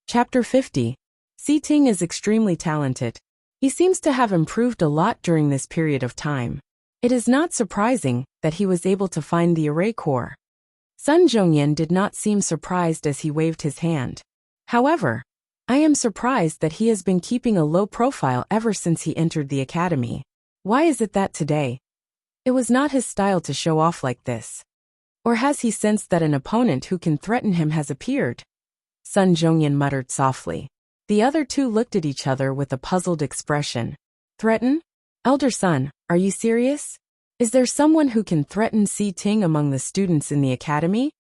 Chapter 50. Si Ting is extremely talented. He seems to have improved a lot during this period of time. It is not surprising that he was able to find the array core. Sun Zhongyan did not seem surprised as he waved his hand. However, I am surprised that he has been keeping a low profile ever since he entered the academy. Why is it that today? It was not his style to show off like this. Or has he sensed that an opponent who can threaten him has appeared? Sun Zhongyan muttered softly. The other two looked at each other with a puzzled expression. Threaten? Elder Sun, are you serious? Is there someone who can threaten Si Ting among the students in the academy?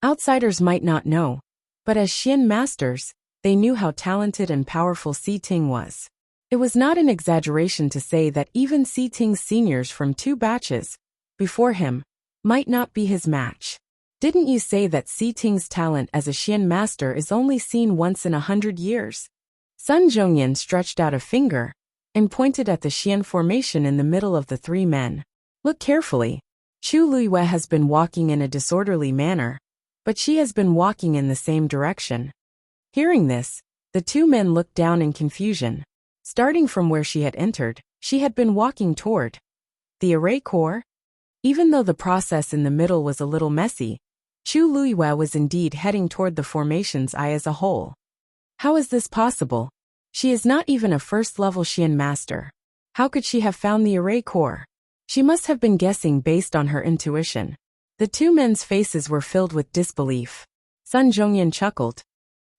Outsiders might not know, but as Xian masters, they knew how talented and powerful Si Ting was. It was not an exaggeration to say that even Si Ting's seniors from 2 batches before him might not be his match. Didn't you say that Si Ting's talent as a Xian master is only seen once in 100 years? Sun Zhongyan stretched out a finger and pointed at the Xian formation in the middle of the 3 men. Look carefully. Chu Luiyue has been walking in a disorderly manner, but she has been walking in the same direction. Hearing this, the 2 men looked down in confusion. Starting from where she had entered, she had been walking toward the array core. Even though the process in the middle was a little messy, Chu Luiyue was indeed heading toward the formation's eye as a whole. How is this possible? She is not even a first-level Xian master. How could she have found the array core? She must have been guessing based on her intuition. The 2 men's faces were filled with disbelief. Sun Zhongyan chuckled.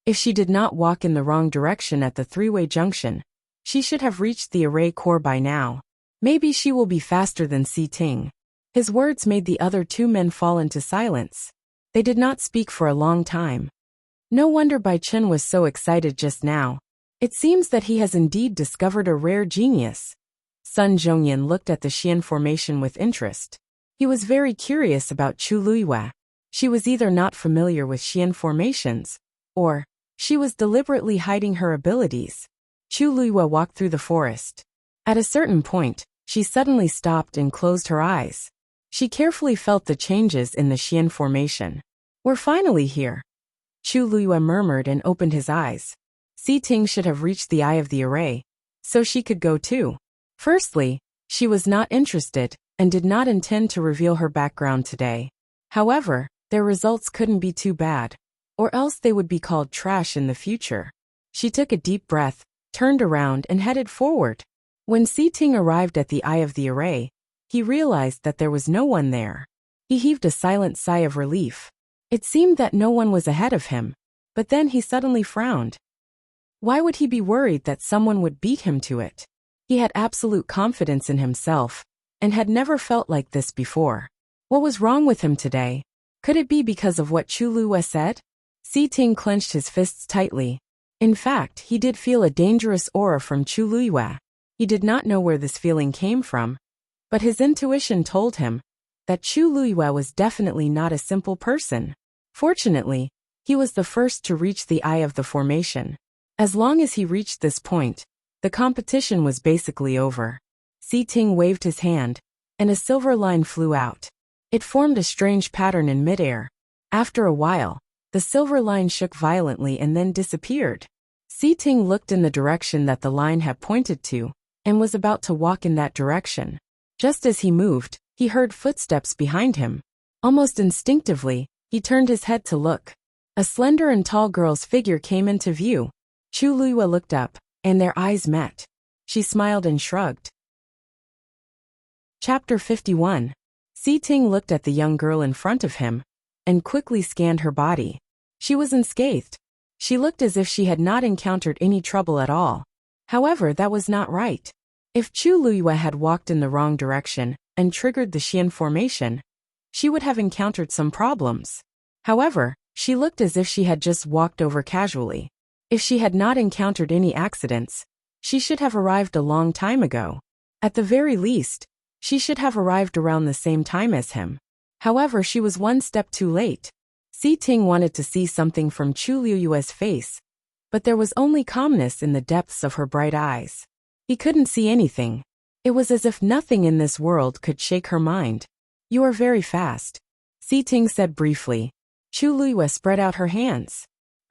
If she did not walk in the wrong direction at the 3-way junction, she should have reached the array core by now. Maybe she will be faster than Si Ting. His words made the other 2 men fall into silence. They did not speak for a long time. No wonder Bai Chen was so excited just now. It seems that he has indeed discovered a rare genius. Sun Zhongyan looked at the Xian formation with interest. He was very curious about Chu Luiyue. She was either not familiar with Xian formations, or she was deliberately hiding her abilities. Chu Luiyue walked through the forest. At a certain point, she suddenly stopped and closed her eyes. She carefully felt the changes in the Xian formation. We're finally here. Chu Luiyue murmured and opened his eyes. Si Ting should have reached the eye of the array, so she could go too. Firstly, she was not interested and did not intend to reveal her background today. However, their results couldn't be too bad, or else they would be called trash in the future. She took a deep breath, turned around and headed forward. When Si Ting arrived at the eye of the array, he realized that there was no one there. He heaved a silent sigh of relief. It seemed that no one was ahead of him, but then he suddenly frowned. Why would he be worried that someone would beat him to it? He had absolute confidence in himself, and had never felt like this before. What was wrong with him today? Could it be because of what Chu Luiyue said? Si Ting clenched his fists tightly. In fact, he did feel a dangerous aura from Chu Luiyue. He did not know where this feeling came from, but his intuition told him that Chu Luiyue was definitely not a simple person. Fortunately, he was the first to reach the eye of the formation. As long as he reached this point, the competition was basically over. Si Ting waved his hand, and a silver line flew out. It formed a strange pattern in midair. After a while, the silver line shook violently and then disappeared. Si Ting looked in the direction that the line had pointed to, and was about to walk in that direction. Just as he moved, he heard footsteps behind him. Almost instinctively, he turned his head to look. A slender and tall girl's figure came into view. Chu Luiyue looked up, and their eyes met. She smiled and shrugged. Chapter 51. Si Ting looked at the young girl in front of him, and quickly scanned her body. She was unscathed. She looked as if she had not encountered any trouble at all. However, that was not right. If Chu Luiyue had walked in the wrong direction and triggered the Xian formation, she would have encountered some problems. However, she looked as if she had just walked over casually. If she had not encountered any accidents, she should have arrived a long time ago. At the very least, she should have arrived around the same time as him. However, she was one step too late. Si Ting wanted to see something from Chu Luiyue's face, but there was only calmness in the depths of her bright eyes. He couldn't see anything. It was as if nothing in this world could shake her mind. You are very fast, Si Ting said briefly. Chu Luiyue spread out her hands.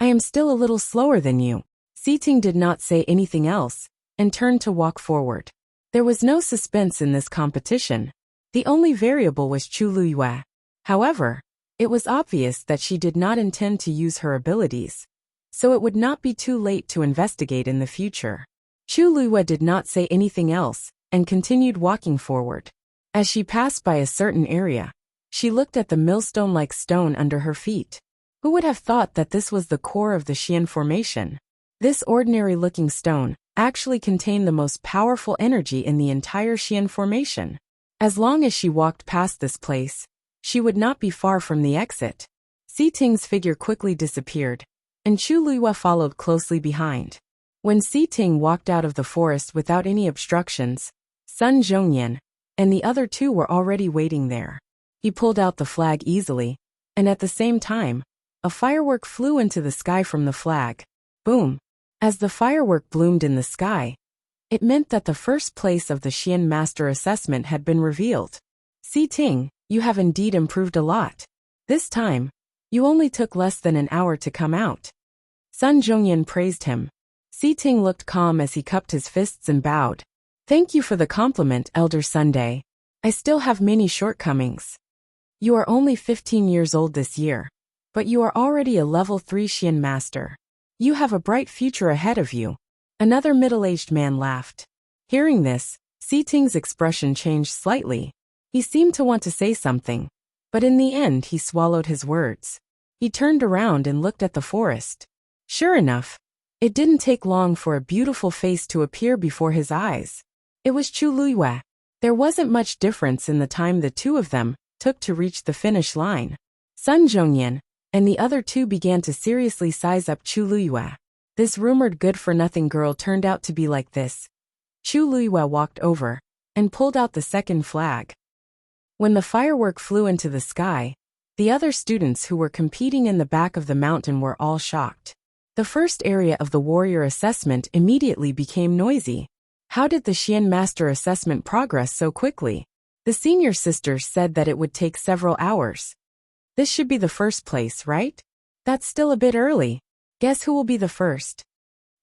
I am still a little slower than you. Siting did not say anything else, and turned to walk forward. There was no suspense in this competition. The only variable was Chu Luyue. However, it was obvious that she did not intend to use her abilities, so it would not be too late to investigate in the future. Chu Luyue did not say anything else, and continued walking forward. As she passed by a certain area, she looked at the millstone-like stone under her feet. Who would have thought that this was the core of the Xian formation? This ordinary-looking stone actually contained the most powerful energy in the entire Xian formation. As long as she walked past this place, she would not be far from the exit. Siting's figure quickly disappeared, and Chu Luyue followed closely behind. When Siting walked out of the forest without any obstructions, Sun Zhongyan and the other two were already waiting there. He pulled out the flag easily, and at the same time, a firework flew into the sky from the flag. Boom! As the firework bloomed in the sky, it meant that the first place of the Xian Master Assessment had been revealed. Siting, you have indeed improved a lot. This time, you only took less than an hour to come out. Sun Zhongyan praised him. Siting looked calm as he cupped his fists and bowed. Thank you for the compliment, Elder Sunday. I still have many shortcomings. You are only 15 years old this year, but you are already a level 3 Xian Master. You have a bright future ahead of you. Another middle-aged man laughed. Hearing this, Siting's expression changed slightly. He seemed to want to say something, but in the end he swallowed his words. He turned around and looked at the forest. Sure enough, it didn't take long for a beautiful face to appear before his eyes. It was Chu Luyue. There wasn't much difference in the time the two of them took to reach the finish line. Sun Zhongyan and the other two began to seriously size up Chu Luyue. This rumored good-for-nothing girl turned out to be like this. Chu Luyue walked over and pulled out the second flag. When the firework flew into the sky, the other students who were competing in the back of the mountain were all shocked. The first area of the warrior assessment immediately became noisy. How did the Xian Master Assessment progress so quickly? The senior sisters said that it would take several hours. This should be the first place, right? That's still a bit early. Guess who will be the first?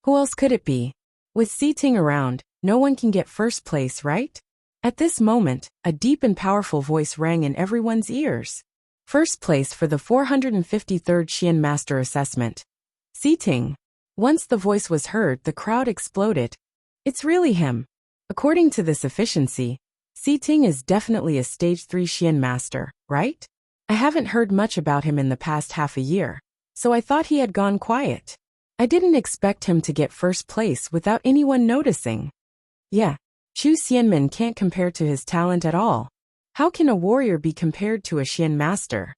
Who else could it be? With Siting around, no one can get first place, right? At this moment, a deep and powerful voice rang in everyone's ears. First place for the 453rd Xian Master Assessment. Siting. Once the voice was heard, the crowd exploded. It's really him. According to this efficiency, Siting is definitely a stage 3 Xian Master, right? I haven't heard much about him in the past half a year, so I thought he had gone quiet. I didn't expect him to get first place without anyone noticing. Yeah, Chu Xianmin can't compare to his talent at all. How can a warrior be compared to a Xian Master?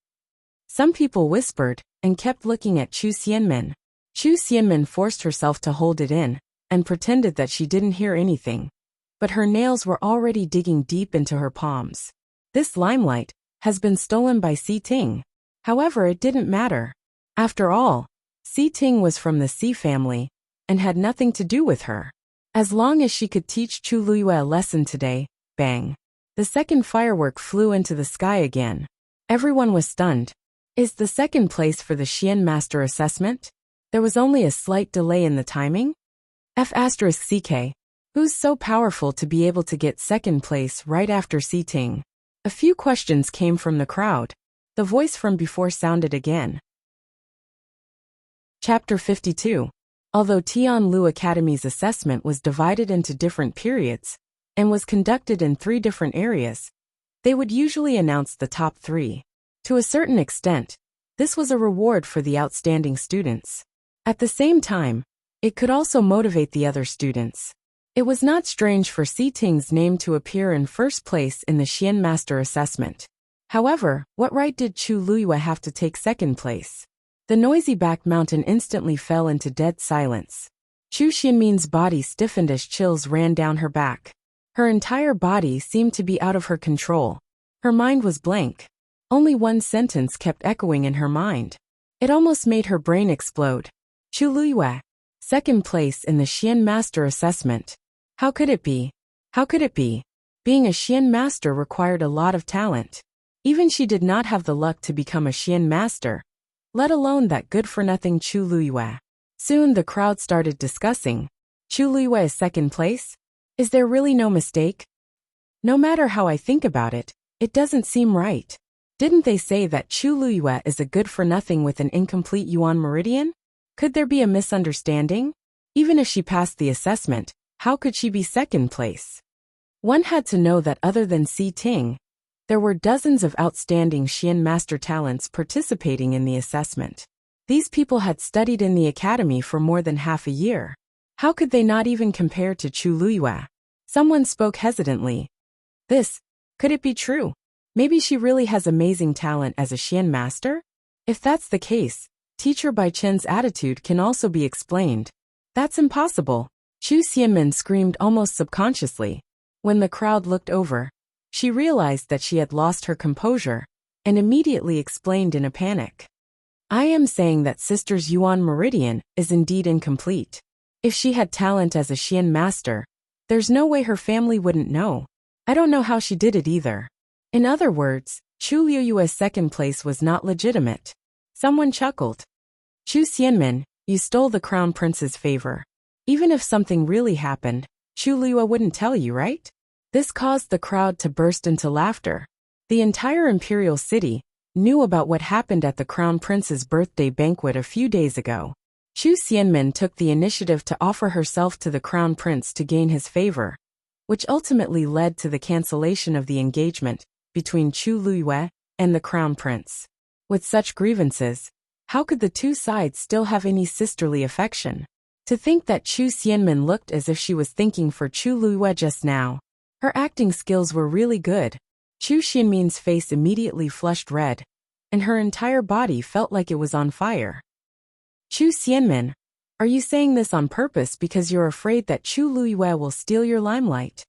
Some people whispered and kept looking at Chu Xianmin. Chu Xianmin forced herself to hold it in and pretended that she didn't hear anything, but her nails were already digging deep into her palms. This limelight has been stolen by Siting. However, it didn't matter. After all, Siting was from the Si family and had nothing to do with her. As long as she could teach Chu Luyue a lesson today, bang. The second firework flew into the sky again. Everyone was stunned. Is the second place for the Xian Master Assessment? There was only a slight delay in the timing? F***CK. Who's so powerful to be able to get second place right after Siting? A few questions came from the crowd. The voice from before sounded again. Chapter 52. Although Tianlu Academy's assessment was divided into different periods and was conducted in 3 different areas, they would usually announce the top 3. To a certain extent, this was a reward for the outstanding students. At the same time, it could also motivate the other students. It was not strange for Siting's name to appear in first place in the Xian Master Assessment. However, what right did Chu Luyue have to take second place? The noisy back mountain instantly fell into dead silence. Chu Xianmin's body stiffened as chills ran down her back. Her entire body seemed to be out of her control. Her mind was blank. Only one sentence kept echoing in her mind. It almost made her brain explode. Chu Luyue, second place in the Xian Master Assessment. How could it be? How could it be? Being a Xian Master required a lot of talent. Even she did not have the luck to become a Xian Master. let alone that good-for-nothing Chu Luiyue. Soon the crowd started discussing, Chu Luiyue is second place? Is there really no mistake? No matter how I think about it, it doesn't seem right. Didn't they say that Chu Luiyue is a good-for-nothing with an incomplete yuan meridian? Could there be a misunderstanding? Even if she passed the assessment, how could she be second place? One had to know that other than Si Ting, there were dozens of outstanding Xian master talents participating in the assessment. These people had studied in the academy for more than half a year. How could they not even compare to Chu Luiyue? Someone spoke hesitantly. Could it be true? Maybe she really has amazing talent as a Xian master? If that's the case, Teacher Bai Chen's attitude can also be explained. That's impossible, Chu Xianmin screamed almost subconsciously. When the crowd looked over, she realized that she had lost her composure, and immediately explained in a panic. I am saying that Sister's Yuan Meridian is indeed incomplete. If she had talent as a Xian master, there's no way her family wouldn't know. I don't know how she did it either. In other words, Chu Luiyue's second place was not legitimate. Someone chuckled. Chu Xianmin, you stole the crown prince's favor. Even if something really happened, Chu Luiyue wouldn't tell you, right? This caused the crowd to burst into laughter. The entire imperial city knew about what happened at the crown prince's birthday banquet a few days ago. Chu Xianmin took the initiative to offer herself to the crown prince to gain his favor, which ultimately led to the cancellation of the engagement between Chu Luiyue and the crown prince. With such grievances, how could the two sides still have any sisterly affection? To think that Chu Xianmin looked as if she was thinking for Chu Luiyue just now. Her acting skills were really good. Chu Xianmin's face immediately flushed red, and her entire body felt like it was on fire. Chu Xianmin, are you saying this on purpose because you're afraid that Chu Luiyue will steal your limelight?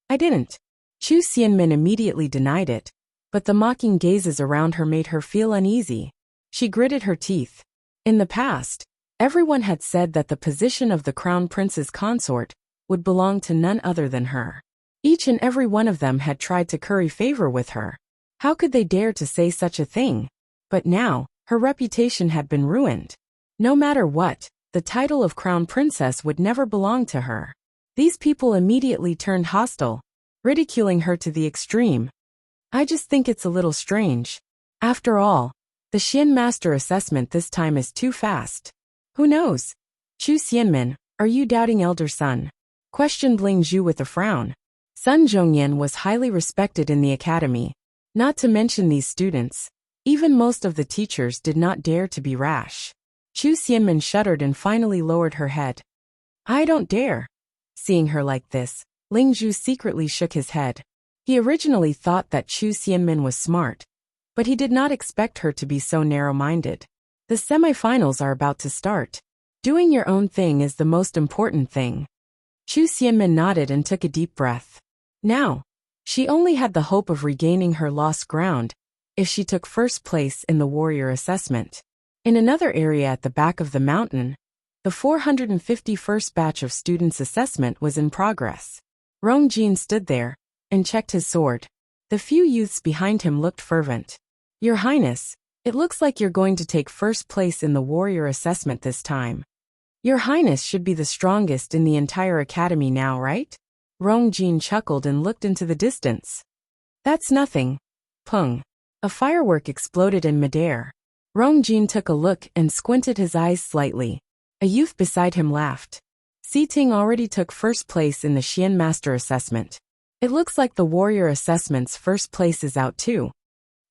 I didn't. Chu Xianmin immediately denied it, but the mocking gazes around her made her feel uneasy. She gritted her teeth. In the past, everyone had said that the position of the crown prince's consort would belong to none other than her. Each and every one of them had tried to curry favor with her. How could they dare to say such a thing? But now, her reputation had been ruined. No matter what, the title of crown princess would never belong to her. These people immediately turned hostile, ridiculing her to the extreme. I just think it's a little strange. After all, the Xian Master assessment this time is too fast. Who knows? Chu Xianmin, are you doubting elder son? Questioned Ling Zhu with a frown. Sun Zhongyan was highly respected in the academy. Not to mention these students, even most of the teachers did not dare to be rash. Chu Xianmin shuddered and finally lowered her head. I don't dare. Seeing her like this, Ling Zhu secretly shook his head. He originally thought that Chu Xianmin was smart, but he did not expect her to be so narrow-minded. The semifinals are about to start. Doing your own thing is the most important thing. Chu Xianmin nodded and took a deep breath. Now, she only had the hope of regaining her lost ground if she took first place in the warrior assessment. In another area at the back of the mountain, the 451st batch of students' assessment was in progress. Rong Jin stood there and checked his sword. The few youths behind him looked fervent. Your Highness, it looks like you're going to take first place in the warrior assessment this time. Your Highness should be the strongest in the entire academy now, right? Rong Jin chuckled and looked into the distance. That's nothing. Pung. A firework exploded in midair. Rong Jin took a look and squinted his eyes slightly. A youth beside him laughed. Si Ting already took first place in the Xian Master assessment. It looks like the warrior assessment's first place is out too.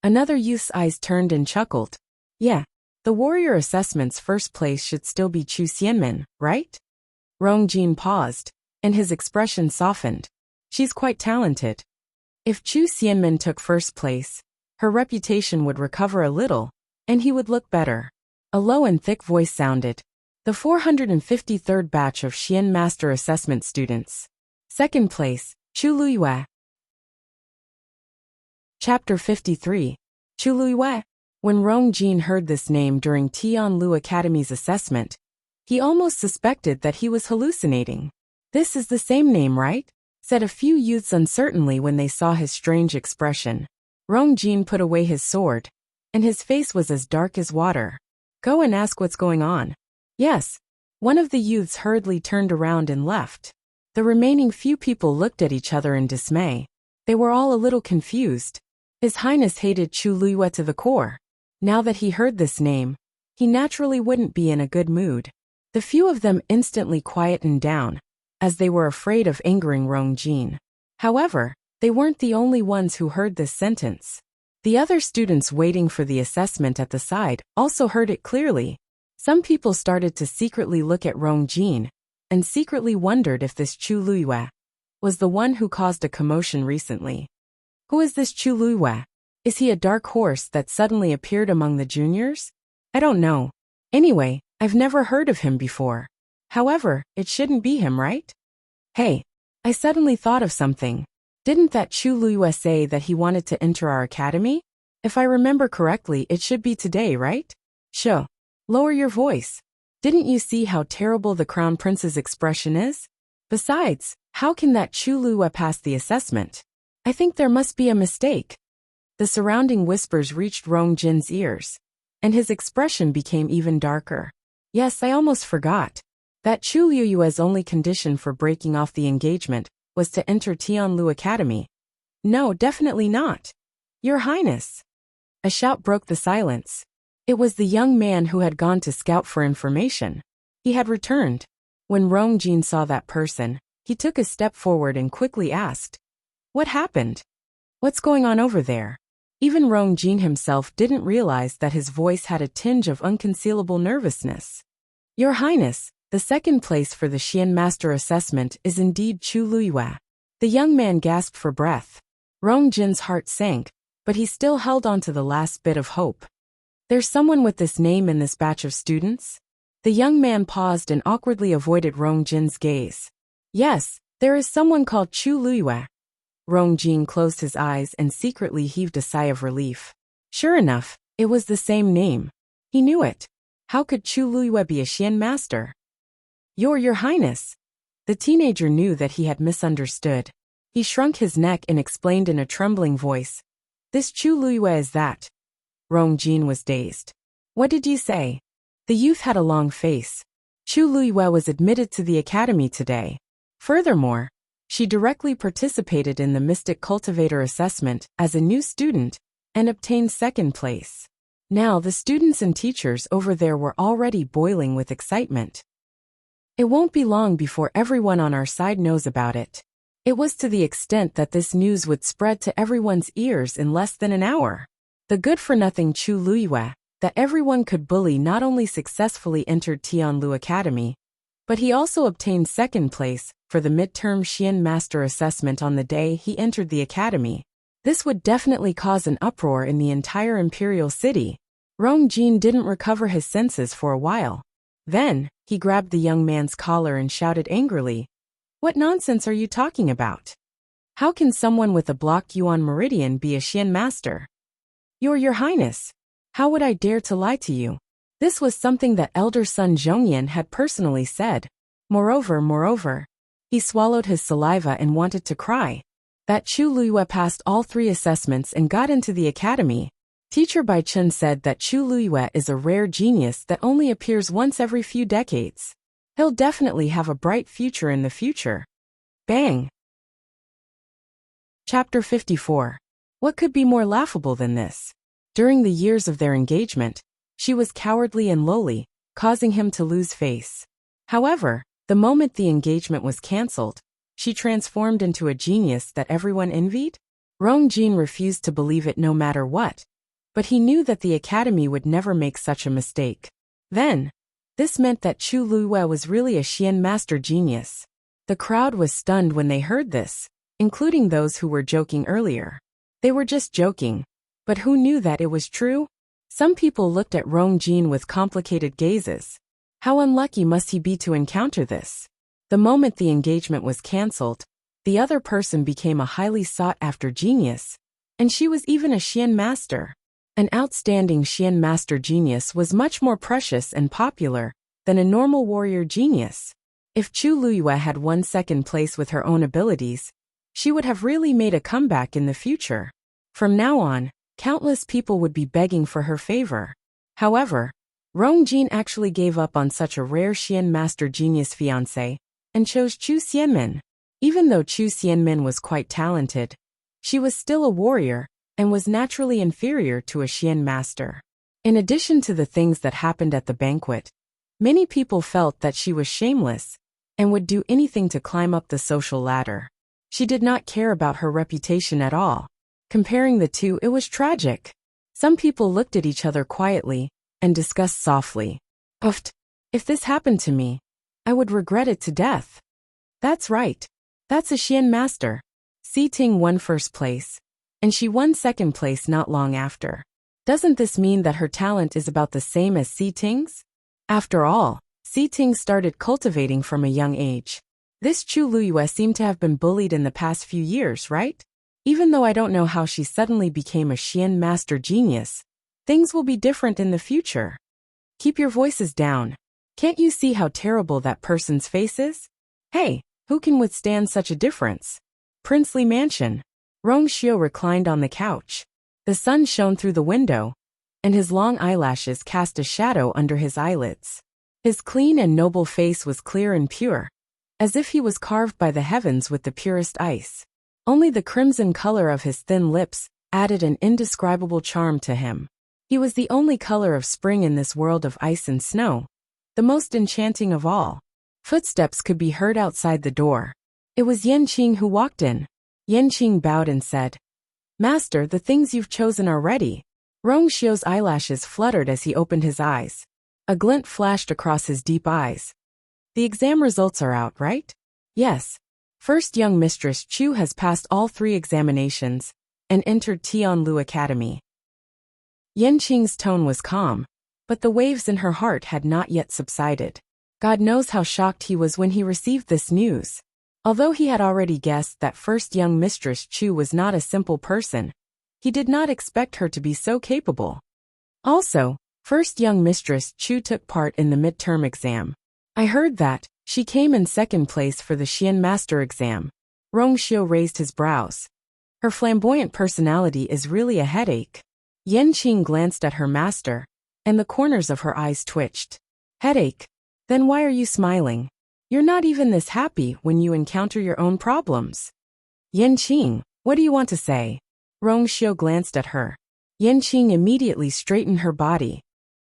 Another youth's eyes turned and chuckled. Yeah, the warrior assessment's first place should still be Chu Xianmin, right? Rong Jin paused, and his expression softened. She's quite talented. If Chu Xianmin took first place, her reputation would recover a little, and he would look better. A low and thick voice sounded. The 453rd batch of Xian Master Assessment students. Second place, Chu Luiyue. Chapter 53. Chu Luiyue. When Rong Jin heard this name during Tianlu Academy's assessment, he almost suspected that he was hallucinating. This is the same name, right? Said a few youths uncertainly when they saw his strange expression. Rong Jin put away his sword, and his face was as dark as water. Go and ask what's going on. Yes. One of the youths hurriedly turned around and left. The remaining few people looked at each other in dismay. They were all a little confused. His Highness hated Chu Luiyue to the core. Now that he heard this name, he naturally wouldn't be in a good mood. The few of them instantly quietened down, as they were afraid of angering Rongjin. However, they weren't the only ones who heard this sentence. The other students waiting for the assessment at the side also heard it clearly. Some people started to secretly look at Rongjin, and secretly wondered if this Chu Luiyue was the one who caused a commotion recently. Who is this Chu Luiyue? Is he a dark horse that suddenly appeared among the juniors? I don't know. Anyway, I've never heard of him before. However, it shouldn't be him, right? Hey, I suddenly thought of something. Didn't that Chu Luiyue say that he wanted to enter our academy? If I remember correctly, it should be today, right? Sure. Lower your voice. Didn't you see how terrible the Crown Prince's expression is? Besides, how can that Chu Luiyue pass the assessment? I think there must be a mistake. The surrounding whispers reached Rongjin's ears, and his expression became even darker. Yes, I almost forgot. That Chu Luiyue's only condition for breaking off the engagement was to enter Tianlu Academy. No, definitely not. Your Highness. A shout broke the silence. It was the young man who had gone to scout for information. He had returned. When Rongjin saw that person, he took a step forward and quickly asked, "What happened? What's going on over there?" Even Rongjin himself didn't realize that his voice had a tinge of unconcealable nervousness. Your Highness, the second place for the Xian Master assessment is indeed Chu Luiyue. The young man gasped for breath. Rongjin's heart sank, but he still held on to the last bit of hope. There's someone with this name in this batch of students? The young man paused and awkwardly avoided Rongjin's gaze. Yes, there is someone called Chu Luiyue. Rongjin closed his eyes and secretly heaved a sigh of relief. Sure enough, it was the same name. He knew it. How could Chu Luiyue be a Xian master? Your Highness. The teenager knew that he had misunderstood. He shrunk his neck and explained in a trembling voice. This Chu Luiyue is that. Rongjin was dazed. What did you say? The youth had a long face. Chu Luiyue was admitted to the academy today. Furthermore, she directly participated in the Mystic Cultivator assessment as a new student and obtained second place. Now the students and teachers over there were already boiling with excitement. It won't be long before everyone on our side knows about it. It was to the extent that this news would spread to everyone's ears in less than an hour. The good-for-nothing Chu Luiyue, that everyone could bully, not only successfully entered Tianlu Academy, but he also obtained second place for the midterm Xian Master assessment on the day he entered the academy. This would definitely cause an uproar in the entire imperial city. Rongjin didn't recover his senses for a while. Then, he grabbed the young man's collar and shouted angrily, "What nonsense are you talking about? How can someone with a blocked yuan meridian be a Xian master? Your Highness, how would I dare to lie to you?" This was something that elder son Zhongyan had personally said. Moreover, he swallowed his saliva and wanted to cry. That Chu Luiyue passed all 3 assessments and got into the academy. Teacher Bai Chun said that Chu Luiyue is a rare genius that only appears once every few decades. He'll definitely have a bright future in the future. Bang! Chapter 54. What could be more laughable than this? During the years of their engagement, she was cowardly and lowly, causing him to lose face. However, the moment the engagement was cancelled, she transformed into a genius that everyone envied. Rongjin refused to believe it no matter what, but he knew that the academy would never make such a mistake. Then, this meant that Chu Luiyue was really a Xian master genius. The crowd was stunned when they heard this, including those who were joking earlier. They were just joking, but who knew that it was true? Some people looked at Rongjin with complicated gazes. How unlucky must he be to encounter this? The moment the engagement was cancelled, the other person became a highly sought-after genius, and she was even a Xian master. An outstanding Xian master genius was much more precious and popular than a normal warrior genius. If Chu Luiyue had won second place with her own abilities, she would have really made a comeback in the future. From now on, countless people would be begging for her favor. However, Rong Jin actually gave up on such a rare Xian master genius fiancé and chose Chu Xianmin. Even though Chu Xianmin was quite talented, she was still a warrior and was naturally inferior to a Xian master. In addition to the things that happened at the banquet, many people felt that she was shameless and would do anything to climb up the social ladder. She did not care about her reputation at all. Comparing the two, it was tragic. Some people looked at each other quietly and discussed softly. Oofed. If this happened to me, I would regret it to death. That's right. That's a Xian master. Si Ting won first place, and she won second place not long after. Doesn't this mean that her talent is about the same as Si Ting's? After all, Si Ting started cultivating from a young age. This Chu Luyue seemed to have been bullied in the past few years, right? Even though I don't know how she suddenly became a Xian master genius, things will be different in the future. Keep your voices down. Can't you see how terrible that person's face is? Hey, who can withstand such a difference? Princely mansion. Rong Xiu reclined on the couch. The sun shone through the window, and his long eyelashes cast a shadow under his eyelids. His clean and noble face was clear and pure, as if he was carved by the heavens with the purest ice. Only the crimson color of his thin lips added an indescribable charm to him. He was the only color of spring in this world of ice and snow, the most enchanting of all. Footsteps could be heard outside the door. It was Yanqing who walked in. Yanqing bowed and said, "Master, the things you've chosen are ready." Rong Xiu's eyelashes fluttered as he opened his eyes. A glint flashed across his deep eyes. The exam results are out, right? Yes. First young Mistress Chu has passed all 3 examinations and entered Tianlu Academy. Yanqing's tone was calm, but the waves in her heart had not yet subsided. God knows how shocked he was when he received this news. Although he had already guessed that first young Mistress Chu was not a simple person, he did not expect her to be so capable. Also, first young Mistress Chu took part in the midterm exam. I heard that she came in second place for the Xian Master exam. Rong Xiu raised his brows. Her flamboyant personality is really a headache. Yanqing glanced at her master, and the corners of her eyes twitched. Headache? Then why are you smiling? You're not even this happy when you encounter your own problems. Yanqing, what do you want to say? Rong Xiu glanced at her. Yanqing immediately straightened her body.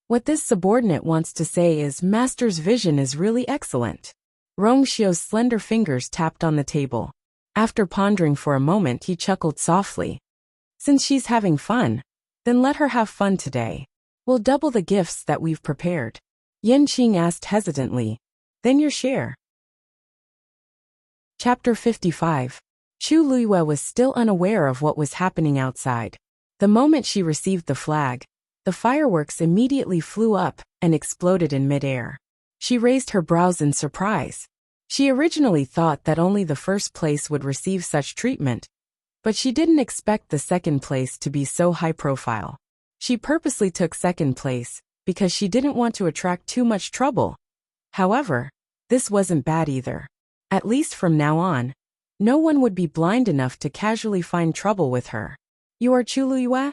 What this subordinate wants to say is Master's vision is really excellent. Rong Xiu's slender fingers tapped on the table. After pondering for a moment, he chuckled softly. Since she's having fun, then let her have fun today. We'll double the gifts that we've prepared. Yanqing asked hesitantly. Then your share. Chapter 55. Chu Luyue was still unaware of what was happening outside. The moment she received the flag, the fireworks immediately flew up and exploded in midair. She raised her brows in surprise. She originally thought that only the first place would receive such treatment, but she didn't expect the second place to be so high profile. She purposely took second place because she didn't want to attract too much trouble. However, this wasn't bad either. At least from now on, no one would be blind enough to casually find trouble with her. You are Chu Luyue?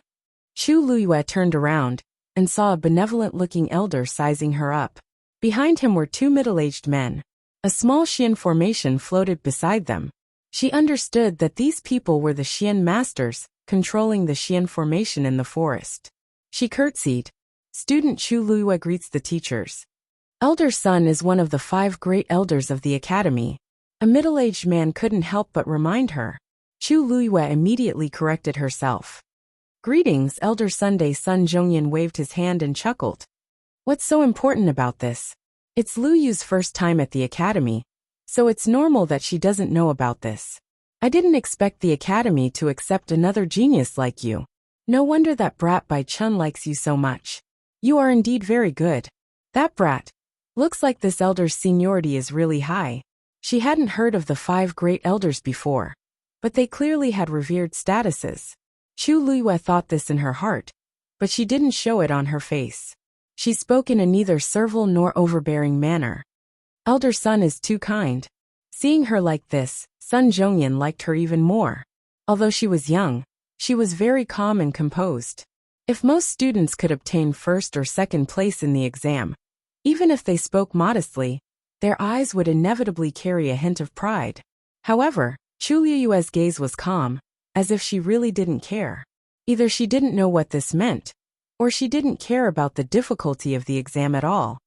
Chu Luyue turned around and saw a benevolent-looking elder sizing her up. Behind him were 2 middle-aged men. A small Xian formation floated beside them. She understood that these people were the Xian masters controlling the Xian formation in the forest. She curtsied. Student Chu Luyue greets the teachers. Elder Sun is one of the 5 great elders of the academy. A middle-aged man couldn't help but remind her. Chu Luyue immediately corrected herself. Greetings, Elder Sunday. Sun Zhongyan waved his hand and chuckled. What's so important about this? It's Lu Yu's first time at the academy, so it's normal that she doesn't know about this. I didn't expect the academy to accept another genius like you. No wonder that brat Bai Chun likes you so much. You are indeed very good. That brat. Looks like this elder's seniority is really high. She hadn't heard of the 5 great elders before, but they clearly had revered statuses. Chu Luyue thought this in her heart, but she didn't show it on her face. She spoke in a neither servile nor overbearing manner. Elder Sun is too kind. Seeing her like this, Sun Zhongyan liked her even more. Although she was young, she was very calm and composed. If most students could obtain first or second place in the exam, even if they spoke modestly, their eyes would inevitably carry a hint of pride. However, Chu Liyue's gaze was calm, as if she really didn't care. Either she didn't know what this meant, or she didn't care about the difficulty of the exam at all.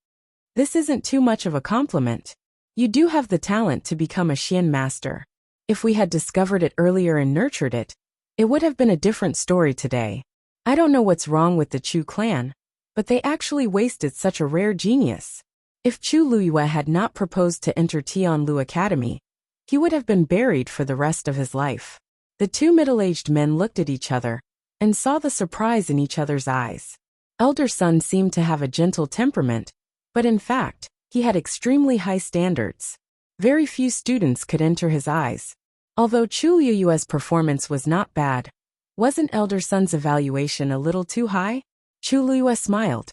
This isn't too much of a compliment. You do have the talent to become a Xian master. If we had discovered it earlier and nurtured it, it would have been a different story today. I don't know what's wrong with the Chu clan, but they actually wasted such a rare genius. If Chu Liyue had not proposed to enter Tianlu Academy, he would have been buried for the rest of his life. The two middle-aged men looked at each other and saw the surprise in each other's eyes. Elder Sun seemed to have a gentle temperament, but in fact, he had extremely high standards. Very few students could enter his eyes. Although Chu Liyue's performance was not bad, wasn't Elder Sun's evaluation a little too high? Chu Liyue smiled.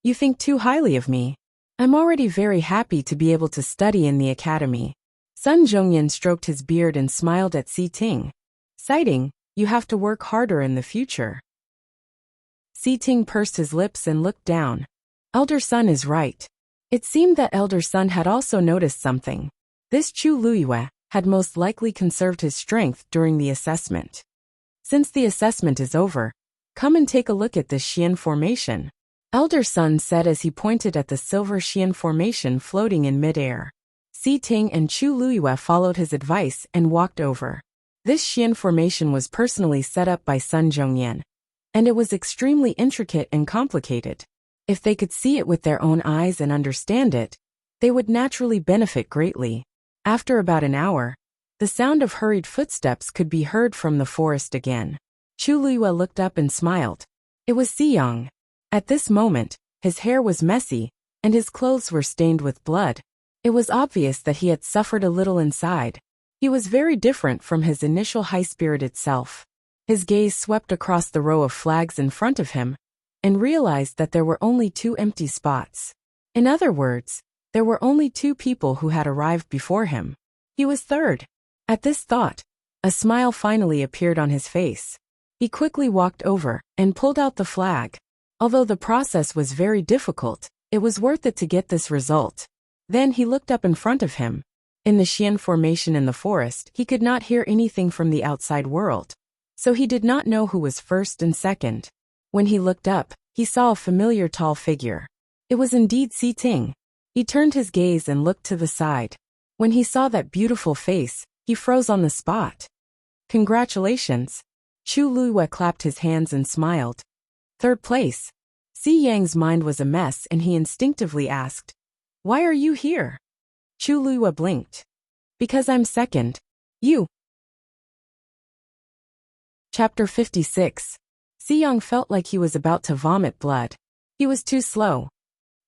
You think too highly of me. I'm already very happy to be able to study in the academy. Sun Zhongyan stroked his beard and smiled at Si Ting, citing, you have to work harder in the future. Si Ting pursed his lips and looked down. Elder Sun is right. It seemed that Elder Sun had also noticed something. This Chu Liyue had most likely conserved his strength during the assessment. Since the assessment is over, come and take a look at this Xian formation, Elder Sun said as he pointed at the silver Xian formation floating in midair. Si Ting and Chu Liyue followed his advice and walked over. This Xian formation was personally set up by Sun Zhongyan, and it was extremely intricate and complicated. If they could see it with their own eyes and understand it, they would naturally benefit greatly. After about an hour, the sound of hurried footsteps could be heard from the forest again. Chu Liyue looked up and smiled. It was Xiyang. At this moment, his hair was messy, and his clothes were stained with blood. It was obvious that he had suffered a little inside. He was very different from his initial high-spirited self. His gaze swept across the row of flags in front of him, and realized that there were only 2 empty spots. In other words, there were only 2 people who had arrived before him. He was third. At this thought, a smile finally appeared on his face. He quickly walked over and pulled out the flag. Although the process was very difficult, it was worth it to get this result. Then he looked up in front of him. In the Xian formation in the forest, he could not hear anything from the outside world, so he did not know who was first and second. When he looked up, he saw a familiar tall figure. It was indeed Si Ting. He turned his gaze and looked to the side. When he saw that beautiful face, he froze on the spot. Congratulations. Chu Liyue clapped his hands and smiled. Third place. Si Yang's mind was a mess and he instinctively asked, why are you here? Chu Liyue blinked. Because I'm second. You. Chapter 56. Si Yang felt like he was about to vomit blood. He was too slow.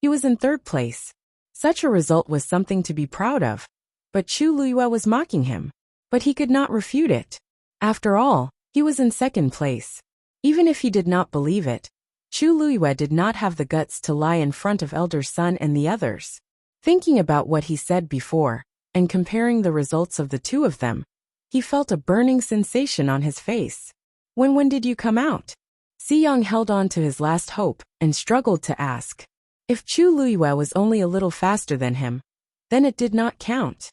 He was in third place. Such a result was something to be proud of. But Chu Liyue was mocking him. But he could not refute it. After all, he was in second place. Even if he did not believe it, Chu Liyue did not have the guts to lie in front of Elder Sun and the others. Thinking about what he said before, and comparing the results of the 2 of them, he felt a burning sensation on his face. When did you come out? Xiyang held on to his last hope and struggled to ask. If Chu Liyue was only a little faster than him, then it did not count.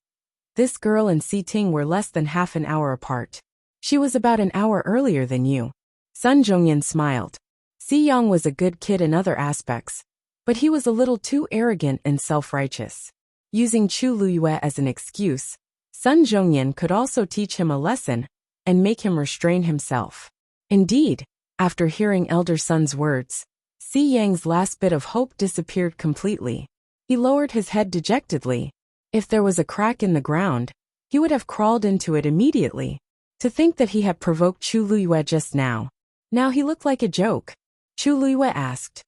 This girl and Si Ting were less than half an hour apart. She was about an hour earlier than you. Sun Zhongyan smiled. Xiyang was a good kid in other aspects, but he was a little too arrogant and self-righteous. Using Chu Liyue as an excuse, Sun Zhongyan could also teach him a lesson and make him restrain himself. Indeed, after hearing Elder Sun's words, Si Yang's last bit of hope disappeared completely. He lowered his head dejectedly. If there was a crack in the ground, he would have crawled into it immediately. To think that he had provoked Chu Liyue just now. Now he looked like a joke. Chu Liyue asked,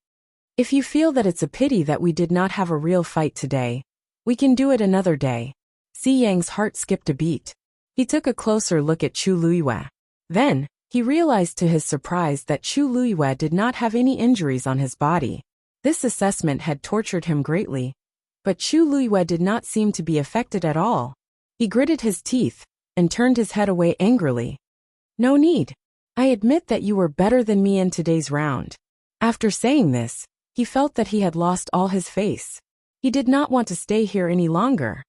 if you feel that it's a pity that we did not have a real fight today, we can do it another day. Si Yang's heart skipped a beat. He took a closer look at Chu Liyue. Then, he realized to his surprise that Chu Liyue did not have any injuries on his body. This assessment had tortured him greatly. But Chu Liyue did not seem to be affected at all. He gritted his teeth and turned his head away angrily. No need. I admit that you were better than me in today's round. After saying this, he felt that he had lost all his face. He did not want to stay here any longer.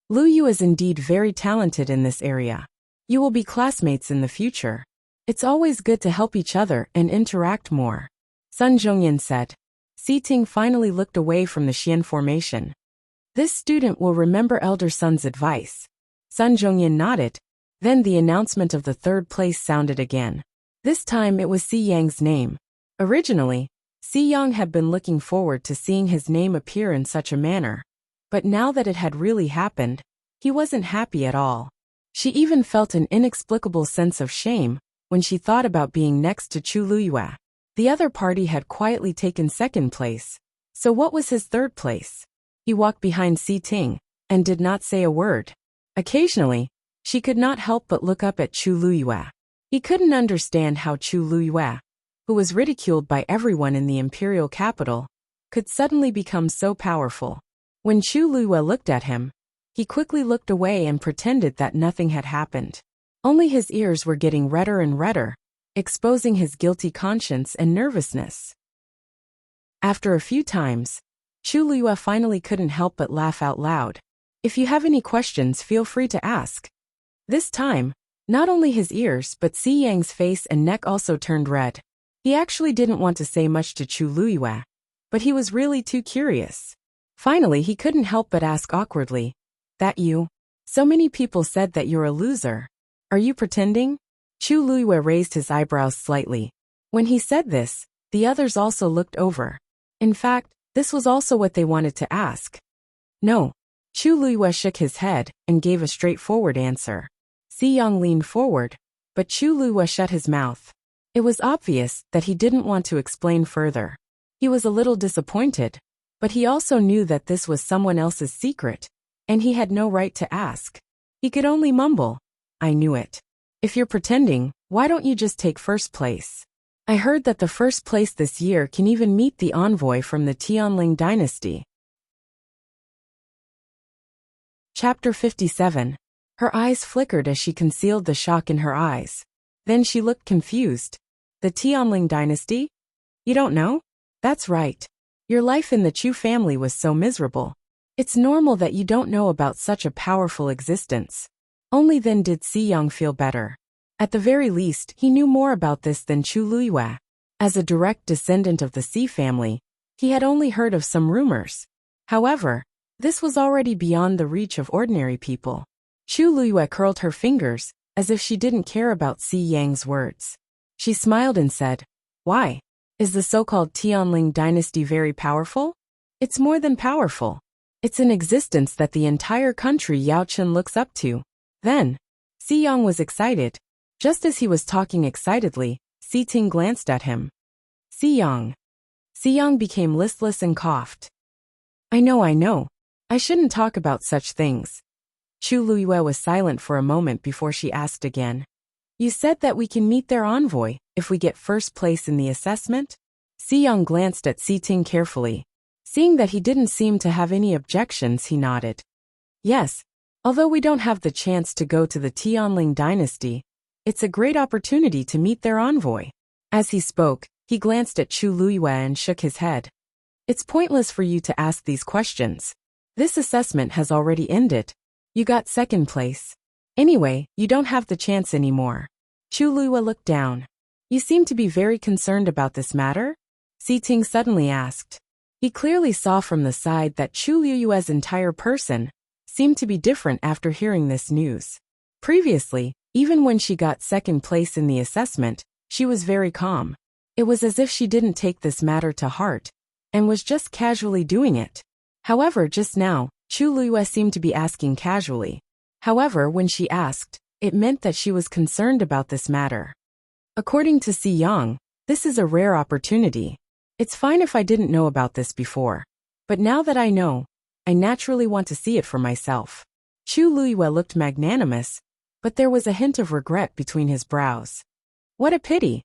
Lu Yu is indeed very talented in this area. You will be classmates in the future. It's always good to help each other and interact more, Sun Zhongyan said. Si Ting finally looked away from the Xian formation. This student will remember Elder Sun's advice. Sun Zhongyan nodded. Then the announcement of the third place sounded again. This time it was Si Yang's name. Originally, Si Yang had been looking forward to seeing his name appear in such a manner. But now that it had really happened, he wasn't happy at all. She even felt an inexplicable sense of shame when she thought about being next to Chu Luyue. The other party had quietly taken second place. So what was his third place? He walked behind Si Ting and did not say a word. Occasionally, she could not help but look up at Chu Luyue. He couldn't understand how Chu Luyue, who was ridiculed by everyone in the imperial capital, could suddenly become so powerful. When Chu Luyue looked at him, he quickly looked away and pretended that nothing had happened. Only his ears were getting redder and redder, exposing his guilty conscience and nervousness. After a few times, Chu Luyue finally couldn't help but laugh out loud. If you have any questions, feel free to ask. This time, not only his ears but Si Yang's face and neck also turned red. He actually didn't want to say much to Chu Luyue, but he was really too curious. Finally, he couldn't help but ask awkwardly, "That you? So many people said that you're a loser. Are you pretending?" Chu Luyue raised his eyebrows slightly. When he said this, the others also looked over. In fact, this was also what they wanted to ask. No. Chu Luyue shook his head and gave a straightforward answer. Si Yang leaned forward, but Chu Luyue shut his mouth. It was obvious that he didn't want to explain further. He was a little disappointed, but he also knew that this was someone else's secret, and he had no right to ask. He could only mumble, "I knew it. If you're pretending, why don't you just take first place? I heard that the first place this year can even meet the envoy from the Tianling dynasty." Chapter 57. Her eyes flickered as she concealed the shock in her eyes. Then she looked confused. The Tianling dynasty? You don't know? That's right. Your life in the Chu family was so miserable. It's normal that you don't know about such a powerful existence. Only then did Si Yang feel better. At the very least, he knew more about this than Chu Luyue. As a direct descendant of the Si family, he had only heard of some rumors. However, this was already beyond the reach of ordinary people. Chu Luyue curled her fingers, as if she didn't care about Si Yang's words. She smiled and said, "Why? Is the so-called Tianling dynasty very powerful?" "It's more than powerful. It's an existence that the entire country Yaochen looks up to." Then, Si Yang was excited. Just as he was talking excitedly, Si Ting glanced at him. Si Yang. Si Yang became listless and coughed. I know. I shouldn't talk about such things." Chu Luyue was silent for a moment before she asked again. "You said that we can meet their envoy if we get first place in the assessment?" Si Yang glanced at Si Ting carefully. Seeing that he didn't seem to have any objections, he nodded. "Yes, although we don't have the chance to go to the Tianling dynasty, it's a great opportunity to meet their envoy." As he spoke, he glanced at Chu Luyue and shook his head. "It's pointless for you to ask these questions. This assessment has already ended. You got second place. Anyway, you don't have the chance anymore." Chu Luyue looked down. "You seem to be very concerned about this matter?" Si Ting suddenly asked. He clearly saw from the side that Chu Luyue's entire person seemed to be different after hearing this news. Previously, even when she got second place in the assessment, she was very calm. It was as if she didn't take this matter to heart and was just casually doing it. However, just now, Chu Luyue seemed to be asking casually. However, when she asked, it meant that she was concerned about this matter. According to Si Yang, this is a rare opportunity. It's fine if I didn't know about this before. But now that I know, I naturally want to see it for myself. Chu Luyue looked magnanimous, but there was a hint of regret between his brows. What a pity.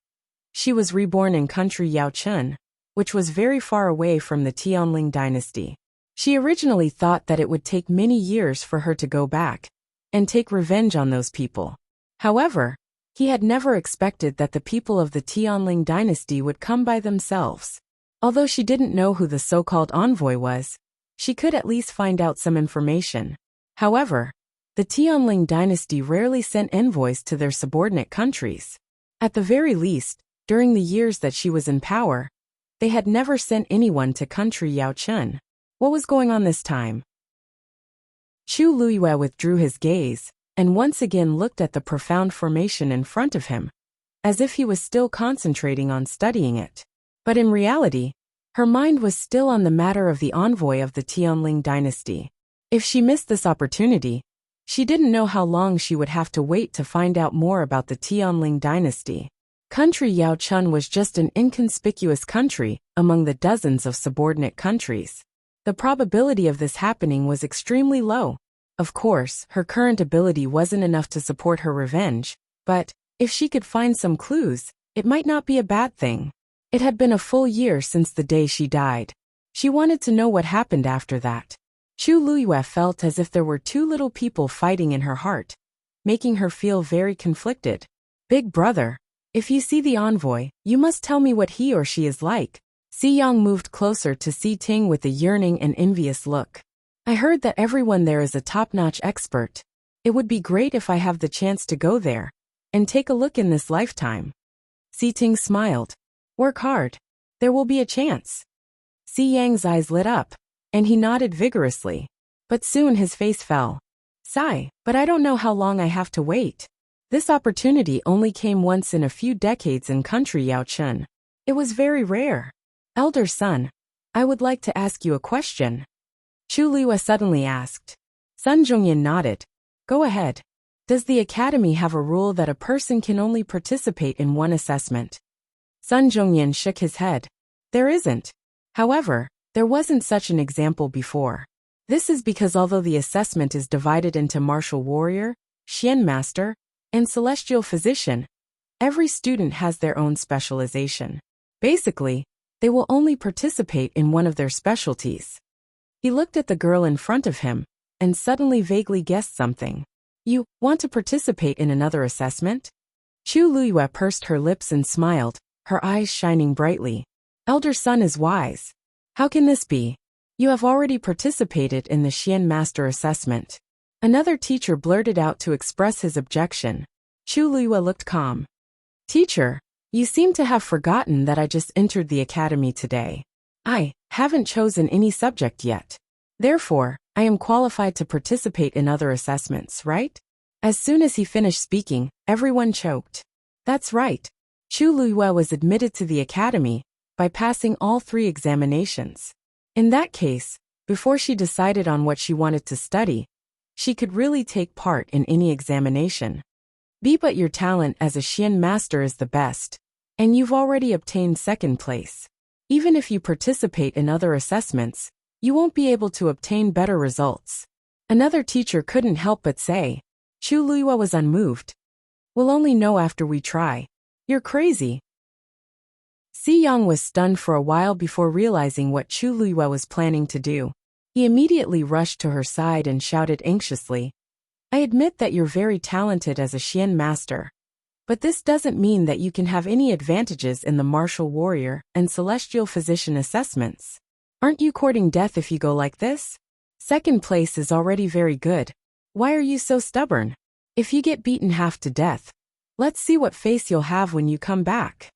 She was reborn in country Yaochen, which was very far away from the Tianling dynasty. She originally thought that it would take many years for her to go back and take revenge on those people. However, He had never expected that the people of the Tianling dynasty would come by themselves. Although she didn't know who the so-called envoy was, she could at least find out some information. However, the Tianling dynasty rarely sent envoys to their subordinate countries. At the very least, during the years that she was in power, they had never sent anyone to country Yaochun. What was going on this time? Chu Luiyue withdrew his gaze and once again looked at the profound formation in front of him, as if he was still concentrating on studying it. But in reality, her mind was still on the matter of the envoy of the Tianling dynasty. If she missed this opportunity, she didn't know how long she would have to wait to find out more about the Tianling dynasty. Country Yaochun was just an inconspicuous country among the dozens of subordinate countries. The probability of this happening was extremely low. Of course, her current ability wasn't enough to support her revenge, but if she could find some clues, it might not be a bad thing. It had been a full year since the day she died. She wanted to know what happened after that. Chu Luiyue felt as if there were two little people fighting in her heart, making her feel very conflicted. Big brother, if you see the envoy, you must tell me what he or she is like. Si Yang moved closer to Si Ting with a yearning and envious look. I heard that everyone there is a top-notch expert. It would be great if I have the chance to go there and take a look in this lifetime. Si Ting smiled. Work hard. There will be a chance. Si Yang's eyes lit up, and he nodded vigorously. But soon his face fell. Sigh, but I don't know how long I have to wait. This opportunity only came once in a few decades in country Yaochun. It was very rare. Elder son, I would like to ask you a question. Chu Luiyue suddenly asked. Sun Zhongyan nodded. Go ahead. Does the academy have a rule that a person can only participate in one assessment? Sun Zhongyan shook his head. There isn't. However, there wasn't such an example before. This is because although the assessment is divided into martial warrior, Xian master, and celestial physician, every student has their own specialization. Basically, they will only participate in one of their specialties. He looked at the girl in front of him and suddenly vaguely guessed something. You want to participate in another assessment? Chu Luiyue pursed her lips and smiled, her eyes shining brightly. Elder son is wise. How can this be? You have already participated in the Xian Master assessment. Another teacher blurted out to express his objection. Chu Luiyue looked calm. Teacher, you seem to have forgotten that I just entered the academy today. I haven't chosen any subject yet. Therefore, I am qualified to participate in other assessments, right? As soon as he finished speaking, everyone choked. That's right. Chu Luiyue was admitted to the academy by passing all 3 examinations. In that case, before she decided on what she wanted to study, she could really take part in any examination. But your talent as a Xian master is the best, and you've already obtained 2nd place. Even if you participate in other assessments, you won't be able to obtain better results. Another teacher couldn't help but say. Chu Luiyue was unmoved. We'll only know after we try. You're crazy. Si Yang was stunned for a while before realizing what Chu Luiyue was planning to do. He immediately rushed to her side and shouted anxiously. I admit that you're very talented as a Xian master. But this doesn't mean that you can have any advantages in the martial warrior and celestial physician assessments. Aren't you courting death if you go like this? 2nd place is already very good. Why are you so stubborn? If you get beaten half to death, let's see what face you'll have when you come back.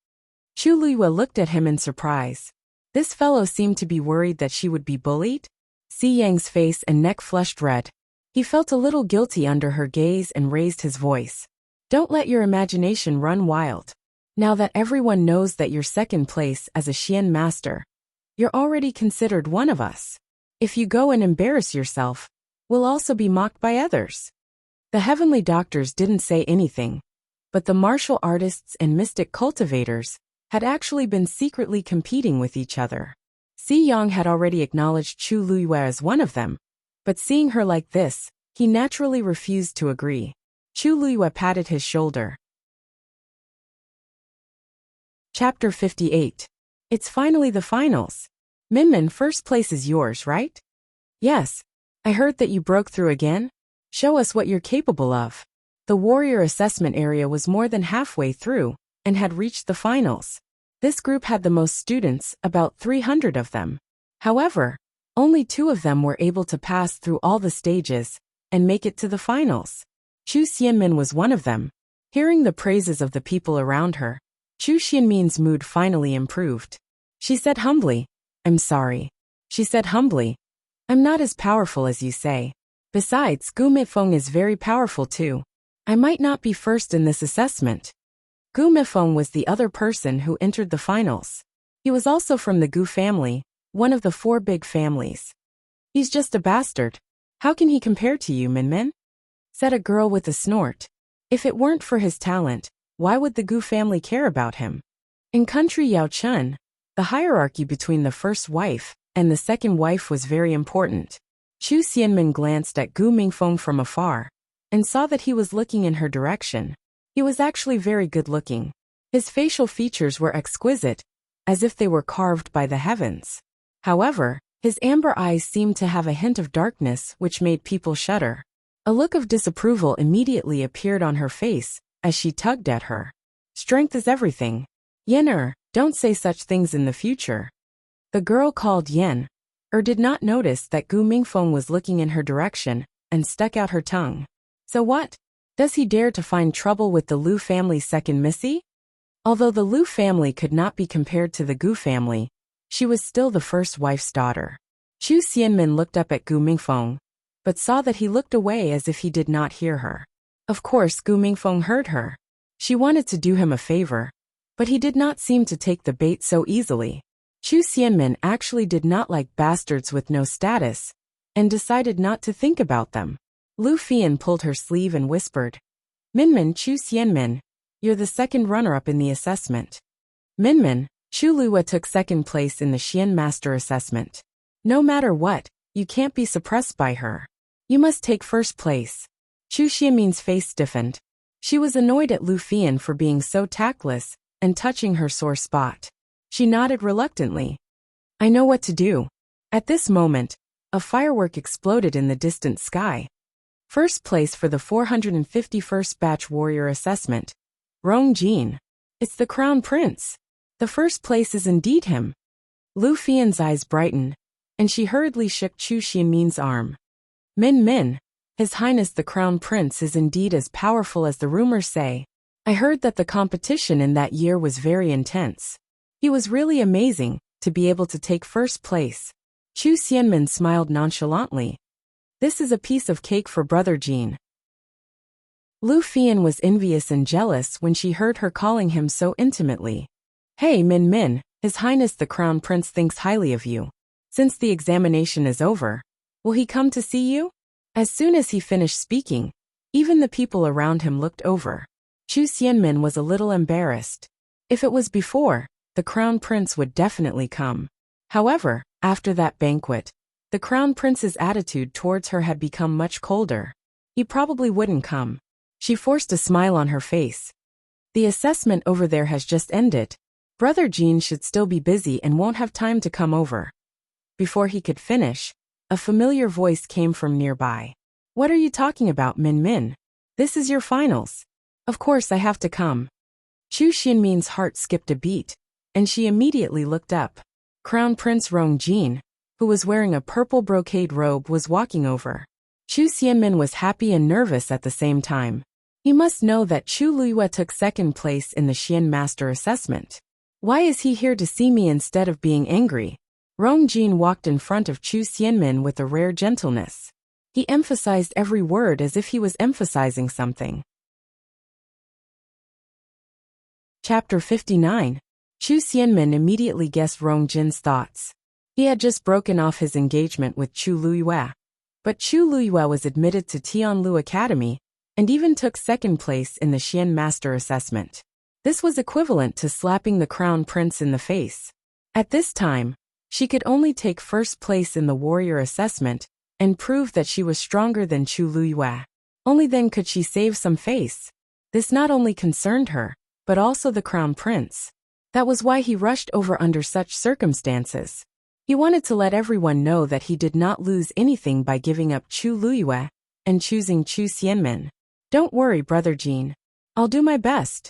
Chu Luiyue looked at him in surprise. This fellow seemed to be worried that she would be bullied. Si Yang's face and neck flushed red. He felt a little guilty under her gaze and raised his voice. Don't let your imagination run wild. Now that everyone knows that you're 2nd place as a Xian master, you're already considered one of us. If you go and embarrass yourself, we'll also be mocked by others. The heavenly doctors didn't say anything, but the martial artists and mystic cultivators had actually been secretly competing with each other. Si Yang had already acknowledged Chu Luiyue as one of them, but seeing her like this, he naturally refused to agree. Chu Luiyue patted his shoulder. Chapter 58. It's finally the finals. Minmin, 1st place is yours, right? Yes. I heard that you broke through again. Show us what you're capable of. The warrior assessment area was more than halfway through and had reached the finals. This group had the most students, about 300 of them. However, only 2 of them were able to pass through all the stages and make it to the finals. Chu Xianmin was one of them. Hearing the praises of the people around her, Chu Xianmin's mood finally improved. She said humbly, "I'm sorry." She said humbly, "I'm not as powerful as you say. Besides, Gu Mifeng is very powerful too. I might not be first in this assessment." Gu Mifeng was the other person who entered the finals. He was also from the Gu family, one of the 4 big families. "He's just a bastard. How can he compare to you, Minmin?" said a girl with a snort. If it weren't for his talent, why would the Gu family care about him? In country Yaochun, the hierarchy between the first wife and the second wife was very important. Chu Xianmin glanced at Gu Mingfeng from afar and saw that he was looking in her direction. He was actually very good-looking. His facial features were exquisite, as if they were carved by the heavens. However, his amber eyes seemed to have a hint of darkness which made people shudder. A look of disapproval immediately appeared on her face as she tugged at her. "Strength is everything. Yen don't say such things in the future." The girl called Yen did not notice that Gu Mingfeng was looking in her direction and stuck out her tongue. "So what? Does he dare to find trouble with the Lu family's second missy?" Although the Lu family could not be compared to the Gu family, she was still the first wife's daughter. Chu Xianmin looked up at Gu Mingfeng, but saw that he looked away as if he did not hear her. Of course, Gu Mingfeng heard her. She wanted to do him a favor, but he did not seem to take the bait so easily. Chu Xianmin actually did not like bastards with no status, and decided not to think about them. Lu Fian pulled her sleeve and whispered, "Minmin, Chu Xianmin, you're the second runner-up in the assessment." "Minmin, Chu Luwa took second place in the Xian Master Assessment. No matter what, you can't be suppressed by her. You must take first place." Chu Xianmin's face stiffened. She was annoyed at Lu Fian for being so tactless and touching her sore spot. She nodded reluctantly. "I know what to do." At this moment, a firework exploded in the distant sky. First place for the 451st Batch Warrior Assessment. Rong Jin. It's the Crown Prince. The first place is indeed him. Lu Fian's eyes brightened, and she hurriedly shook Chu Xianmin's arm. Min, His Highness the Crown Prince is indeed as powerful as the rumors say. I heard that the competition in that year was very intense. He was really amazing to be able to take first place." Chu Xianmin smiled nonchalantly. "This is a piece of cake for Brother Jin." Lu Fian was envious and jealous when she heard her calling him so intimately. "Hey Min, His Highness the Crown Prince thinks highly of you. Since the examination is over, will he come to see you?" As soon as he finished speaking, even the people around him looked over. Chu Xianmin was a little embarrassed. If it was before, the Crown Prince would definitely come. However, after that banquet, the Crown Prince's attitude towards her had become much colder. He probably wouldn't come. She forced a smile on her face. "The assessment over there has just ended. Brother Jean should still be busy and won't have time to come over." Before he could finish, a familiar voice came from nearby. "What are you talking about, Min? This is your finals. Of course I have to come." Chu Xianmin's heart skipped a beat, and she immediately looked up. Crown Prince Rong Jin, who was wearing a purple brocade robe, was walking over. Chu Xianmin was happy and nervous at the same time. He must know that Chu Luiyue took second place in the Xian Master Assessment. Why is he here to see me instead of being angry? Rong Jin walked in front of Chu Xianmin with a rare gentleness. He emphasized every word as if he was emphasizing something. Chapter 59. Chu Xianmin immediately guessed Rong Jin's thoughts. He had just broken off his engagement with Chu Luiyue. But Chu Luiyue was admitted to Tianlu Academy and even took second place in the Xian Master Assessment. This was equivalent to slapping the Crown Prince in the face. At this time, she could only take first place in the Warrior Assessment and prove that she was stronger than Chu Luiyue. Only then could she save some face. This not only concerned her, but also the Crown Prince. That was why he rushed over under such circumstances. He wanted to let everyone know that he did not lose anything by giving up Chu Luiyue and choosing Chu Xianmin. Don't worry, Brother Jean. I'll do my best.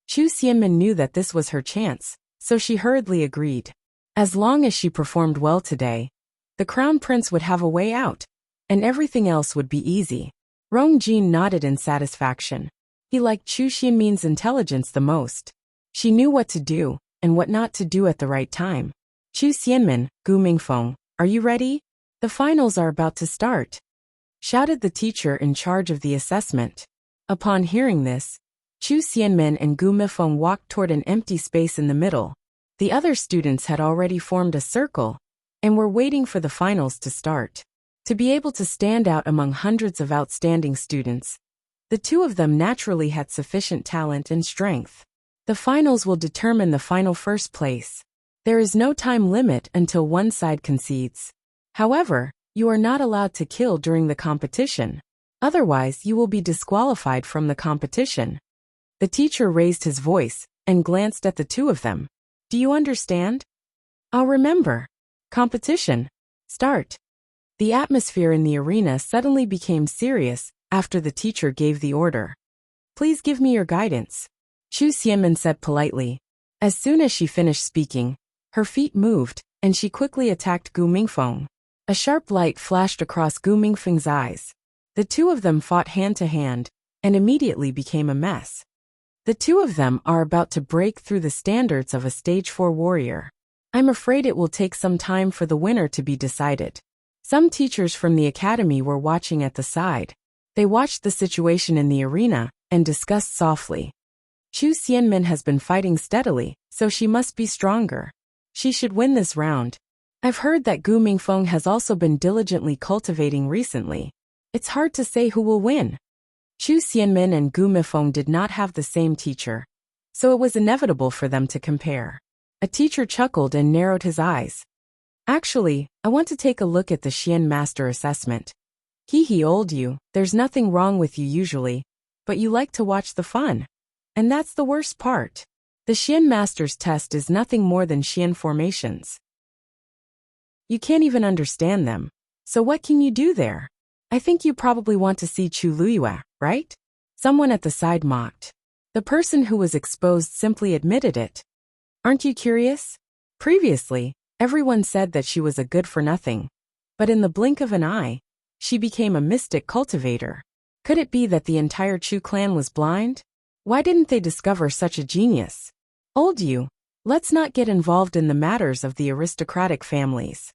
Chu Xianmin knew that this was her chance, so she hurriedly agreed. As long as she performed well today, the Crown Prince would have a way out, and everything else would be easy. Rong Jin nodded in satisfaction. He liked Chu Xianmin's intelligence the most. She knew what to do, and what not to do at the right time. Chu Xianmin, Gu Mingfeng, are you ready? The finals are about to start, shouted the teacher in charge of the assessment. Upon hearing this, Chu Xianmin and Gu Mifeng walked toward an empty space in the middle. The other students had already formed a circle, and were waiting for the finals to start. To be able to stand out among hundreds of outstanding students, the two of them naturally had sufficient talent and strength. The finals will determine the final first place. There is no time limit until one side concedes. However, you are not allowed to kill during the competition. Otherwise, you will be disqualified from the competition. The teacher raised his voice and glanced at the two of them. Do you understand? I'll remember. Competition. Start. The atmosphere in the arena suddenly became serious after the teacher gave the order. Please give me your guidance, Chu Xianmin said politely. As soon as she finished speaking, her feet moved, and she quickly attacked Gu Mingfeng. A sharp light flashed across Gu Mingfeng's eyes. The two of them fought hand to hand, and immediately became a mess. The two of them are about to break through the standards of a Stage 4 warrior. I'm afraid it will take some time for the winner to be decided. Some teachers from the academy were watching at the side. They watched the situation in the arena and discussed softly. Chu Xianmin has been fighting steadily, so she must be stronger. She should win this round. I've heard that Gu Mingfeng has also been diligently cultivating recently. It's hard to say who will win. Chu Xianmin and Gu Mifeng did not have the same teacher, so it was inevitable for them to compare. A teacher chuckled and narrowed his eyes. Actually, I want to take a look at the Xian Master assessment. He old you, there's nothing wrong with you usually, but you like to watch the fun. And that's the worst part. The Xian Master's test is nothing more than Xian formations. You can't even understand them, so what can you do there? I think you probably want to see Chu Luyue, right? Someone at the side mocked. The person who was exposed simply admitted it. Aren't you curious? Previously, everyone said that she was a good-for-nothing. But in the blink of an eye, she became a mystic cultivator. Could it be that the entire Chu clan was blind? Why didn't they discover such a genius? Old you, let's not get involved in the matters of the aristocratic families.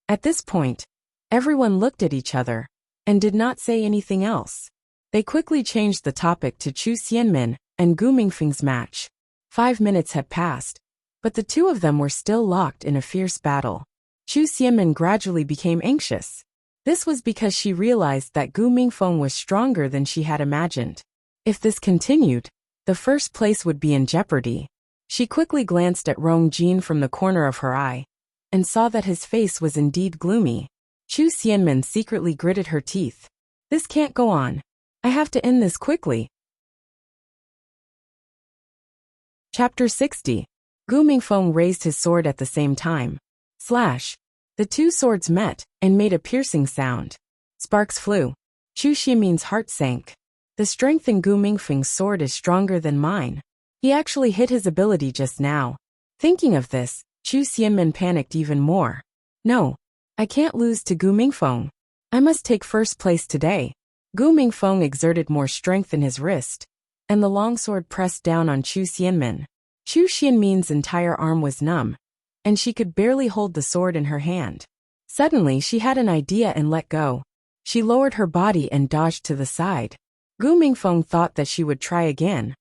At this point, everyone looked at each other and did not say anything else. They quickly changed the topic to Chu Xianmin and Gu Mingfeng's match. 5 minutes had passed, but the two of them were still locked in a fierce battle. Chu Xianmin gradually became anxious. This was because she realized that Gu Mingfeng was stronger than she had imagined. If this continued, the first place would be in jeopardy. She quickly glanced at Rong Jin from the corner of her eye, and saw that his face was indeed gloomy. Chu Xianmin secretly gritted her teeth. This can't go on. I have to end this quickly. Chapter 60. Gu Mingfeng raised his sword at the same time. Slash. The two swords met and made a piercing sound. Sparks flew. Chu Xianmin's heart sank. The strength in Gu Mingfeng's sword is stronger than mine. He actually hit his ability just now. Thinking of this, Chu Xianmin panicked even more. No, I can't lose to Gu Mingfeng. I must take first place today. Gu Mingfeng exerted more strength in his wrist, and the longsword pressed down on Chu Xianmin. Chu Xianmin's entire arm was numb, and she could barely hold the sword in her hand. Suddenly she had an idea and let go. She lowered her body and dodged to the side. Gu Mingfeng thought that she would try again,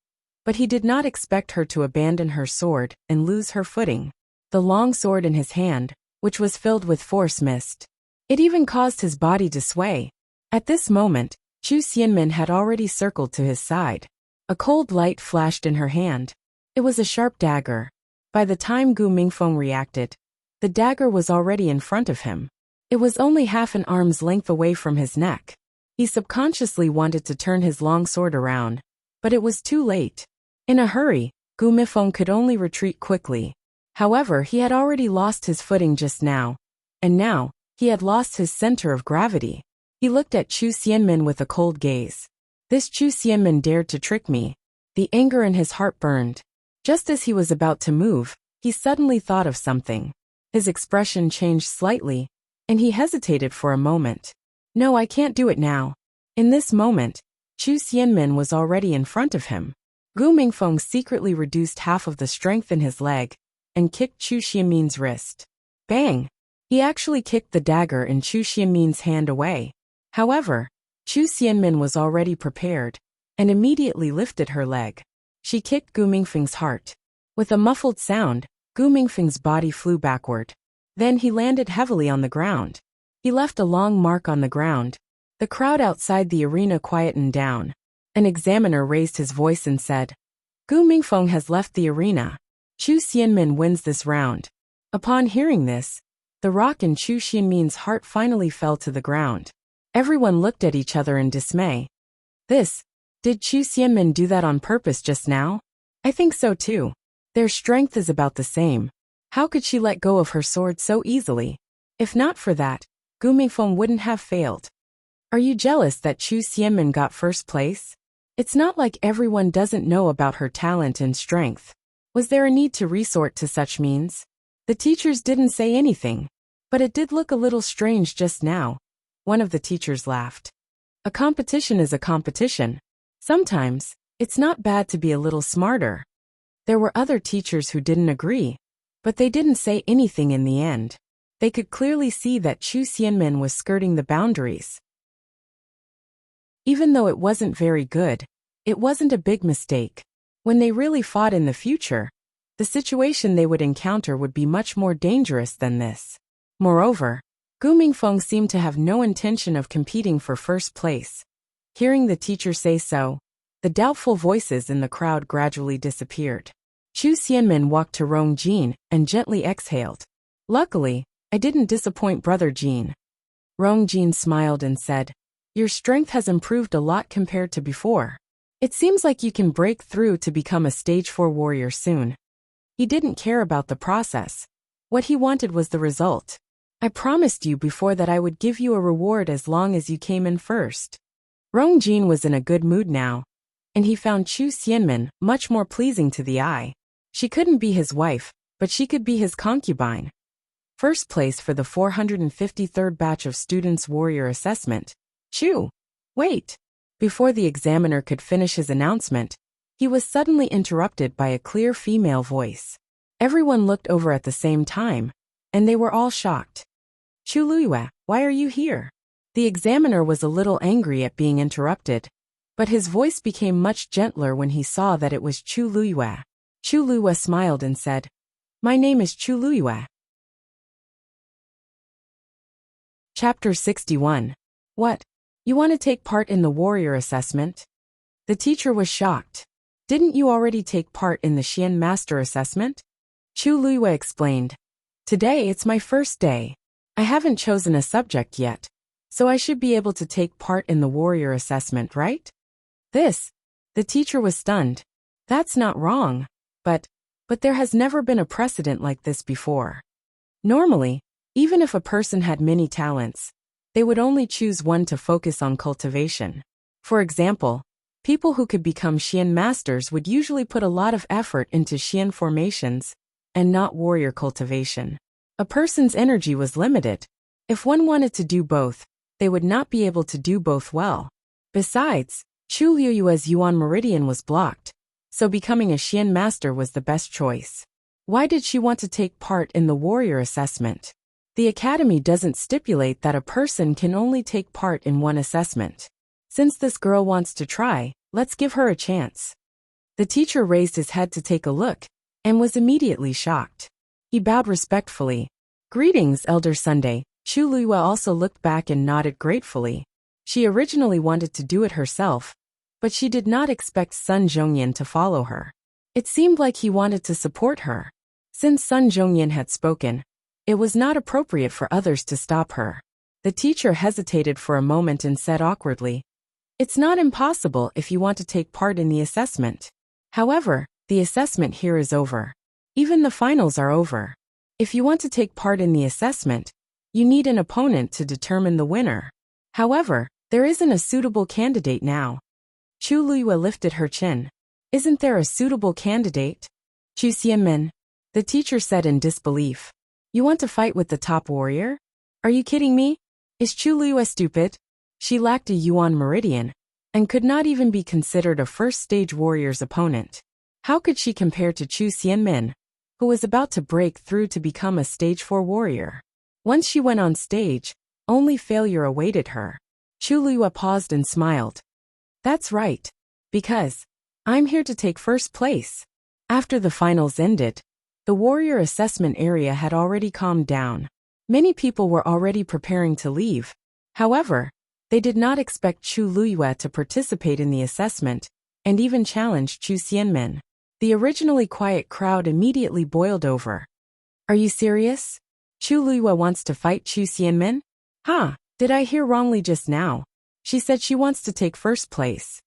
but he did not expect her to abandon her sword and lose her footing. The long sword in his hand, which was filled with force, missed. It even caused his body to sway. At this moment, Chu Xianmin had already circled to his side. A cold light flashed in her hand. It was a sharp dagger. By the time Gu Mingfeng reacted, the dagger was already in front of him. It was only half an arm's length away from his neck. He subconsciously wanted to turn his long sword around, but it was too late. In a hurry, Gu Mingfeng could only retreat quickly. However, he had already lost his footing just now, and now, he had lost his center of gravity. He looked at Chu Xianmin with a cold gaze. This Chu Xianmin dared to trick me. The anger in his heart burned. Just as he was about to move, he suddenly thought of something. His expression changed slightly, and he hesitated for a moment. No, I can't do it now. In this moment, Chu Xianmin was already in front of him. Gu Mingfeng secretly reduced half of the strength in his leg and kicked Chu Xianmin's wrist. Bang! He actually kicked the dagger in Chu Xianmin's hand away. However, Chu Xianmin was already prepared and immediately lifted her leg. She kicked Gu Mingfeng's heart. With a muffled sound, Gu Mingfeng's body flew backward. Then he landed heavily on the ground. He left a long mark on the ground. The crowd outside the arena quietened down. An examiner raised his voice and said, Gu Mingfeng has left the arena. Chu Xianmin wins this round. Upon hearing this, the rock in Chu Xianmin's heart finally fell to the ground. Everyone looked at each other in dismay. Did Chu Xianmin do that on purpose just now? I think so too. Their strength is about the same. How could she let go of her sword so easily? If not for that, Gu Mingfeng wouldn't have failed. Are you jealous that Chu Xianmin got first place? It's not like everyone doesn't know about her talent and strength. Was there a need to resort to such means? The teachers didn't say anything, but it did look a little strange just now. One of the teachers laughed. A competition is a competition. Sometimes, it's not bad to be a little smarter. There were other teachers who didn't agree, but they didn't say anything in the end. They could clearly see that Chu Xianmin was skirting the boundaries. Even though it wasn't very good, it wasn't a big mistake. When they really fought in the future, the situation they would encounter would be much more dangerous than this. Moreover, Gu Mingfeng seemed to have no intention of competing for first place. Hearing the teacher say so, the doubtful voices in the crowd gradually disappeared. Chu Xianmin walked to Rong Jin and gently exhaled. Luckily, I didn't disappoint Brother Jin. Rong Jin smiled and said, Your strength has improved a lot compared to before. It seems like you can break through to become a stage 4 warrior soon. He didn't care about the process. What he wanted was the result. I promised you before that I would give you a reward as long as you came in first. Rong Jin was in a good mood now, and he found Chu Xianmin much more pleasing to the eye. She couldn't be his wife, but she could be his concubine. First place for the 453rd batch of students' warrior assessment. Chu! Wait! Before the examiner could finish his announcement, he was suddenly interrupted by a clear female voice. Everyone looked over at the same time, and they were all shocked. Chu Luyue, why are you here? The examiner was a little angry at being interrupted, but his voice became much gentler when he saw that it was Chu Luyue. Chu Luyue smiled and said, My name is Chu Luyue. Chapter 61. What? You want to take part in the warrior assessment? The teacher was shocked. Didn't you already take part in the Xian Master assessment? Chu Luyue explained. Today it's my first day. I haven't chosen a subject yet, so I should be able to take part in the warrior assessment, right? The teacher was stunned. That's not wrong, but there has never been a precedent like this before. Normally, even if a person had many talents, they would only choose one to focus on cultivation. For example, people who could become Xian masters would usually put a lot of effort into Xian formations and not warrior cultivation. A person's energy was limited. If one wanted to do both, they would not be able to do both well. Besides, Chu Luyue's Yuan meridian was blocked, so becoming a Xian master was the best choice. Why did she want to take part in the warrior assessment? The academy doesn't stipulate that a person can only take part in one assessment. Since this girl wants to try, let's give her a chance. The teacher raised his head to take a look, and was immediately shocked. He bowed respectfully. Greetings, Elder Sunday. Chu Luyue also looked back and nodded gratefully. She originally wanted to do it herself, but she did not expect Sun Zhongyan to follow her. It seemed like he wanted to support her. Since Sun Zhongyan had spoken, it was not appropriate for others to stop her. The teacher hesitated for a moment and said awkwardly, It's not impossible if you want to take part in the assessment. However, the assessment here is over. Even the finals are over. If you want to take part in the assessment, you need an opponent to determine the winner. However, there isn't a suitable candidate now. Chu Luiyue lifted her chin. Isn't there a suitable candidate? Chu Xianmin, the teacher said in disbelief. You want to fight with the top warrior? Are you kidding me? Is Chu Luiyue stupid? She lacked a Yuan meridian, and could not even be considered a first-stage warrior's opponent. How could she compare to Chu Xianmin, who was about to break through to become a stage 4 warrior? Once she went on stage, only failure awaited her. Chu Luiyue paused and smiled. That's right. Because I'm here to take first place. After the finals ended, the warrior assessment area had already calmed down. Many people were already preparing to leave. However, they did not expect Chu Luiyue to participate in the assessment, and even challenge Chu Xianmin. The originally quiet crowd immediately boiled over. Are you serious? Chu Luiyue wants to fight Chu Xianmin? Did I hear wrongly just now? She said she wants to take first place.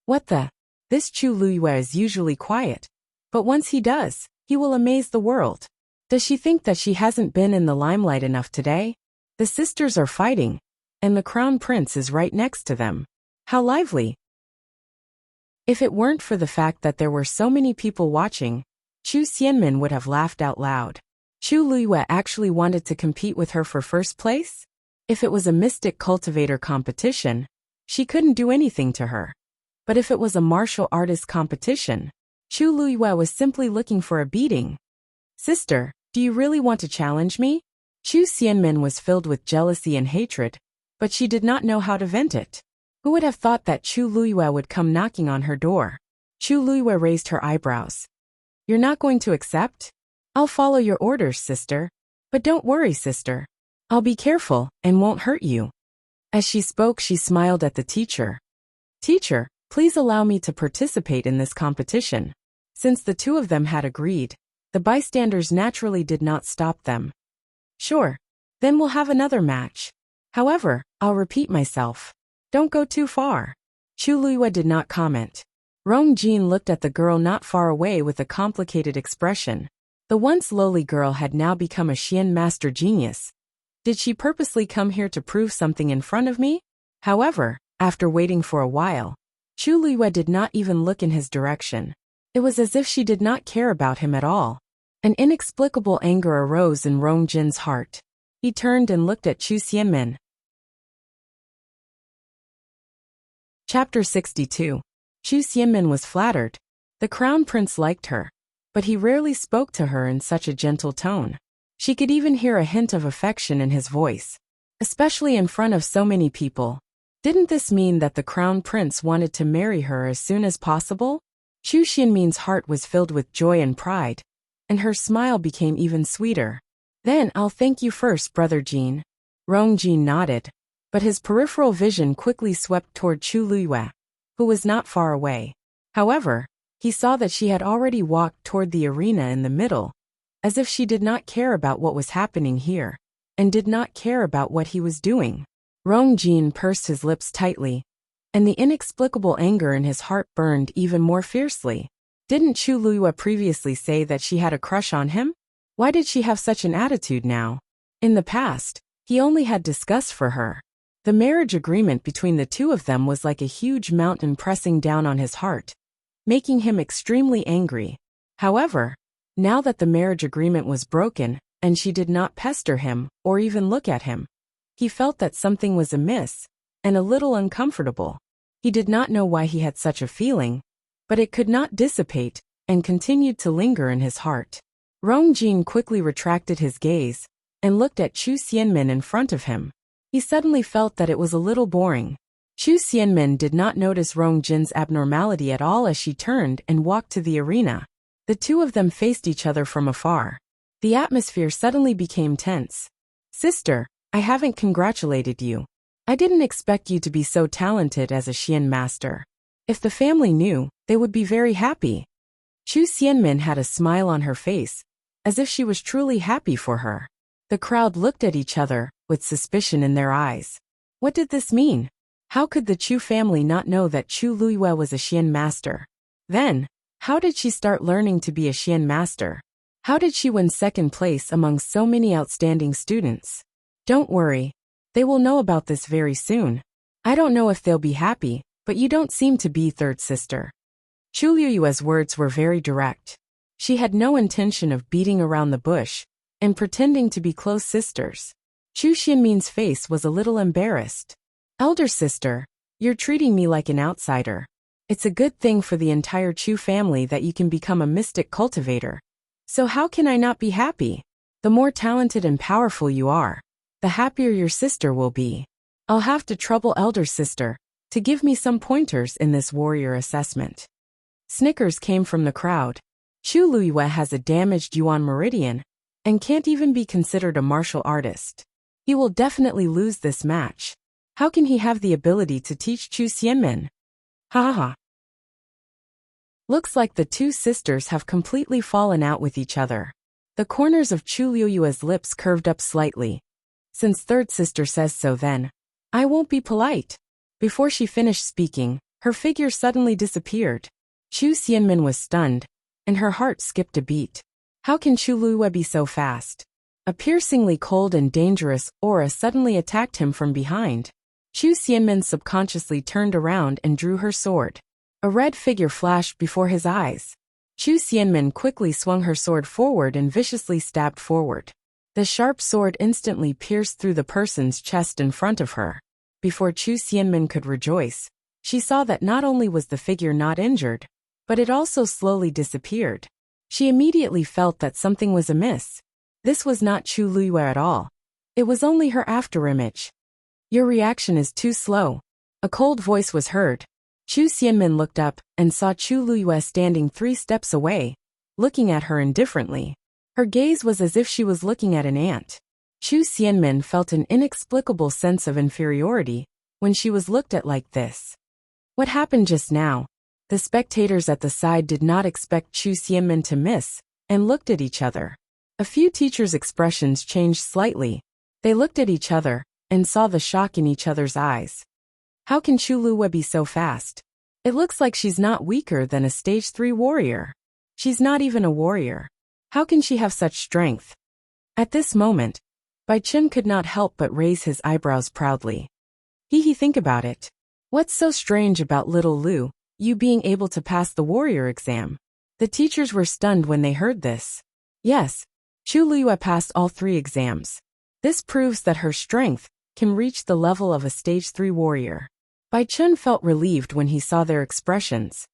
What the? This Chu Luiyue is usually quiet, but once he does, he will amaze the world. Does she think that she hasn't been in the limelight enough today? The sisters are fighting, and the crown prince is right next to them. How lively! If it weren't for the fact that there were so many people watching, Chu Xianmin would have laughed out loud. Chu Luiyue actually wanted to compete with her for first place? If it was a mystic cultivator competition, she couldn't do anything to her. But if it was a martial artist competition, Chu Luiyue was simply looking for a beating. Sister, do you really want to challenge me? Chu Xianmin was filled with jealousy and hatred, but she did not know how to vent it. Who would have thought that Chu Luiyue would come knocking on her door? Chu Luiyue raised her eyebrows. You're not going to accept? I'll follow your orders, sister. But don't worry, sister. I'll be careful and won't hurt you. As she spoke, she smiled at the teacher. Teacher, please allow me to participate in this competition. Since the two of them had agreed, the bystanders naturally did not stop them. Sure. Then we'll have another match. However, I'll repeat myself. Don't go too far. Chu Luiyue did not comment. Rong Jin looked at the girl not far away with a complicated expression. The once lowly girl had now become a Xian master genius. Did she purposely come here to prove something in front of me? However, after waiting for a while, Chu Luiyue did not even look in his direction. It was as if she did not care about him at all. An inexplicable anger arose in Rong Jin's heart. He turned and looked at Chu Xianmin. Chapter 62. Chu Xianmin was flattered. The crown prince liked her, but he rarely spoke to her in such a gentle tone. She could even hear a hint of affection in his voice, especially in front of so many people. Didn't this mean that the crown prince wanted to marry her as soon as possible? Chu Xianmin's heart was filled with joy and pride, and her smile became even sweeter. Then I'll thank you first, Brother Jin. Rong Jin nodded, but his peripheral vision quickly swept toward Chu Luiyue, who was not far away. However, he saw that she had already walked toward the arena in the middle, as if she did not care about what was happening here, and did not care about what he was doing. Rong Jin pursed his lips tightly, and the inexplicable anger in his heart burned even more fiercely. Didn't Chu Luiyue previously say that she had a crush on him? Why did she have such an attitude now? In the past, he only had disgust for her. The marriage agreement between the two of them was like a huge mountain pressing down on his heart, making him extremely angry. However, now that the marriage agreement was broken, and she did not pester him or even look at him, he felt that something was amiss, and a little uncomfortable. He did not know why he had such a feeling, but it could not dissipate, and continued to linger in his heart. Rong Jin quickly retracted his gaze, and looked at Chu Xianmin in front of him. He suddenly felt that it was a little boring. Chu Xianmin did not notice Rong Jin's abnormality at all as she turned and walked to the arena. The two of them faced each other from afar. The atmosphere suddenly became tense. Sister, I haven't congratulated you. I didn't expect you to be so talented as a Xian master. If the family knew, they would be very happy. Chu Xianmin had a smile on her face, as if she was truly happy for her. The crowd looked at each other, with suspicion in their eyes. What did this mean? How could the Chu family not know that Chu Luiyue was a Xian master? Then, how did she start learning to be a Xian master? How did she win second place among so many outstanding students? Don't worry. They will know about this very soon. I don't know if they'll be happy, But you don't seem to be third sister. Chu Liyue's words were very direct. She had no intention of beating around the bush and pretending to be close sisters. Chu Xianmin's face was a little embarrassed. Elder sister, you're treating me like an outsider. It's a good thing for the entire Chu family that you can become a mystic cultivator. So how can I not be happy? The more talented and powerful you are, the happier your sister will be. I'll have to trouble elder sister to give me some pointers in this warrior assessment. Snickers came from the crowd. Chu Liyue has a damaged yuan meridian and can't even be considered a martial artist. He will definitely lose this match. How can he have the ability to teach Chu Xianmin? Ha ha ha. Looks like the two sisters have completely fallen out with each other. The corners of Chu Liyue's lips curved up slightly. Since third sister says so, then I won't be polite. Before she finished speaking, her figure suddenly disappeared. Chu Xianmin was stunned, and her heart skipped a beat. How can Chu Liyue be so fast? A piercingly cold and dangerous aura suddenly attacked him from behind. Chu Xianmin subconsciously turned around and drew her sword. A red figure flashed before his eyes. Chu Xianmin quickly swung her sword forward and viciously stabbed forward. The sharp sword instantly pierced through the person's chest in front of her. Before Chu Xianmin could rejoice, she saw that not only was the figure not injured, but it also slowly disappeared. She immediately felt that something was amiss. This was not Chu Liyue at all. It was only her afterimage. Your reaction is too slow. A cold voice was heard. Chu Xianmin looked up and saw Chu Liyue standing 3 steps away, looking at her indifferently. Her gaze was as if she was looking at an ant. Chu Xianmin felt an inexplicable sense of inferiority when she was looked at like this. What happened just now? The spectators at the side did not expect Chu Xianmin to miss, and looked at each other. A few teachers' expressions changed slightly. They looked at each other and saw the shock in each other's eyes. How can Chu Liyue be so fast? It looks like she's not weaker than a stage 3 warrior. She's not even a warrior. How can she have such strength? At this moment, Bai Chen could not help but raise his eyebrows proudly. Think about it. What's so strange about little Lu, you being able to pass the warrior exam? The teachers were stunned when they heard this. Yes, Chu Liyue passed all 3 exams. This proves that her strength can reach the level of a stage 3 warrior. Bai Chen felt relieved when he saw their expressions.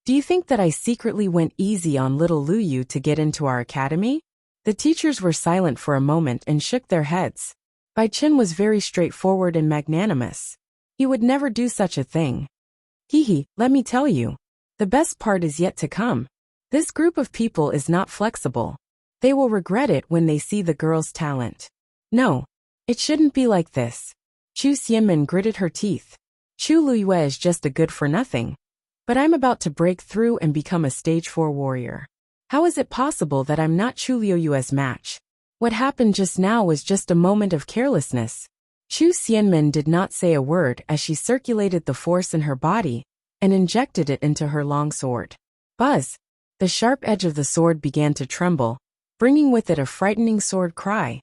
Do you think that I secretly went easy on little Lu Yu to get into our academy? The teachers were silent for a moment and shook their heads. Bai Chen was very straightforward and magnanimous. He would never do such a thing. Let me tell you. The best part is yet to come. This group of people is not flexible. They will regret it when they see the girl's talent. No, it shouldn't be like this. Chu Xianmin gritted her teeth. Chu Liyue is just a good-for-nothing. But I'm about to break through and become a stage 4 warrior. How is it possible that I'm not Chu Liyue's match? What happened just now was just a moment of carelessness. Chu Xianmin did not say a word as she circulated the force in her body and injected it into her long sword. Buzz! The sharp edge of the sword began to tremble, bringing with it a frightening sword cry.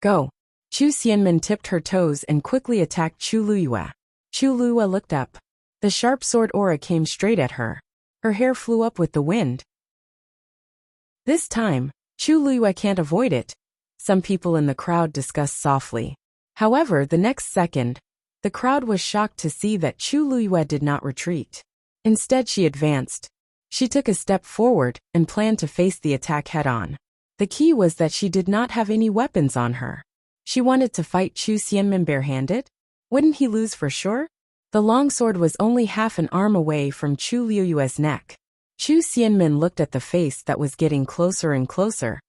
Go! Chu Xianmin tipped her toes and quickly attacked Chu Liyue. Chu Liyue looked up. The sharp sword aura came straight at her. Her hair flew up with the wind. This time, Chu Liyue can't avoid it. Some people in the crowd discussed softly. However, the next second, the crowd was shocked to see that Chu Liyue did not retreat. Instead, she advanced. She took a step forward and planned to face the attack head-on. The key was that she did not have any weapons on her. She wanted to fight Chu Xianmin barehanded? Wouldn't he lose for sure? The long sword was only half an arm away from Chu Liyue's neck. Chu Xianmin looked at the face that was getting closer and closer,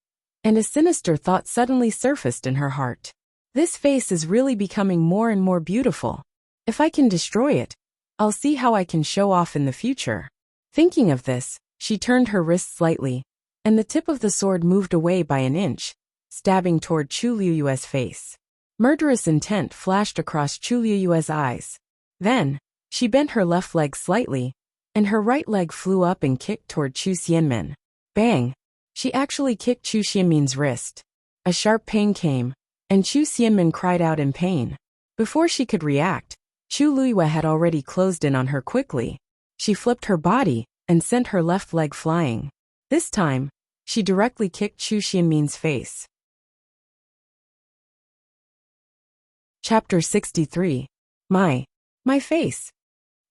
and a sinister thought suddenly surfaced in her heart. This face is really becoming more and more beautiful. If I can destroy it, I'll see how I can show off in the future. Thinking of this, she turned her wrist slightly, and the tip of the sword moved away by an inch, stabbing toward Chu Liyue's face. Murderous intent flashed across Chu Liyue's eyes. Then, she bent her left leg slightly, and her right leg flew up and kicked toward Chu Xianmin. Bang! She actually kicked Chu Xianmin's wrist. A sharp pain came, and Chu Xianmin cried out in pain. Before she could react, Chu Luiyue had already closed in on her quickly. She flipped her body and sent her left leg flying. This time, she directly kicked Chu Xianmin's face. Chapter 63. My face.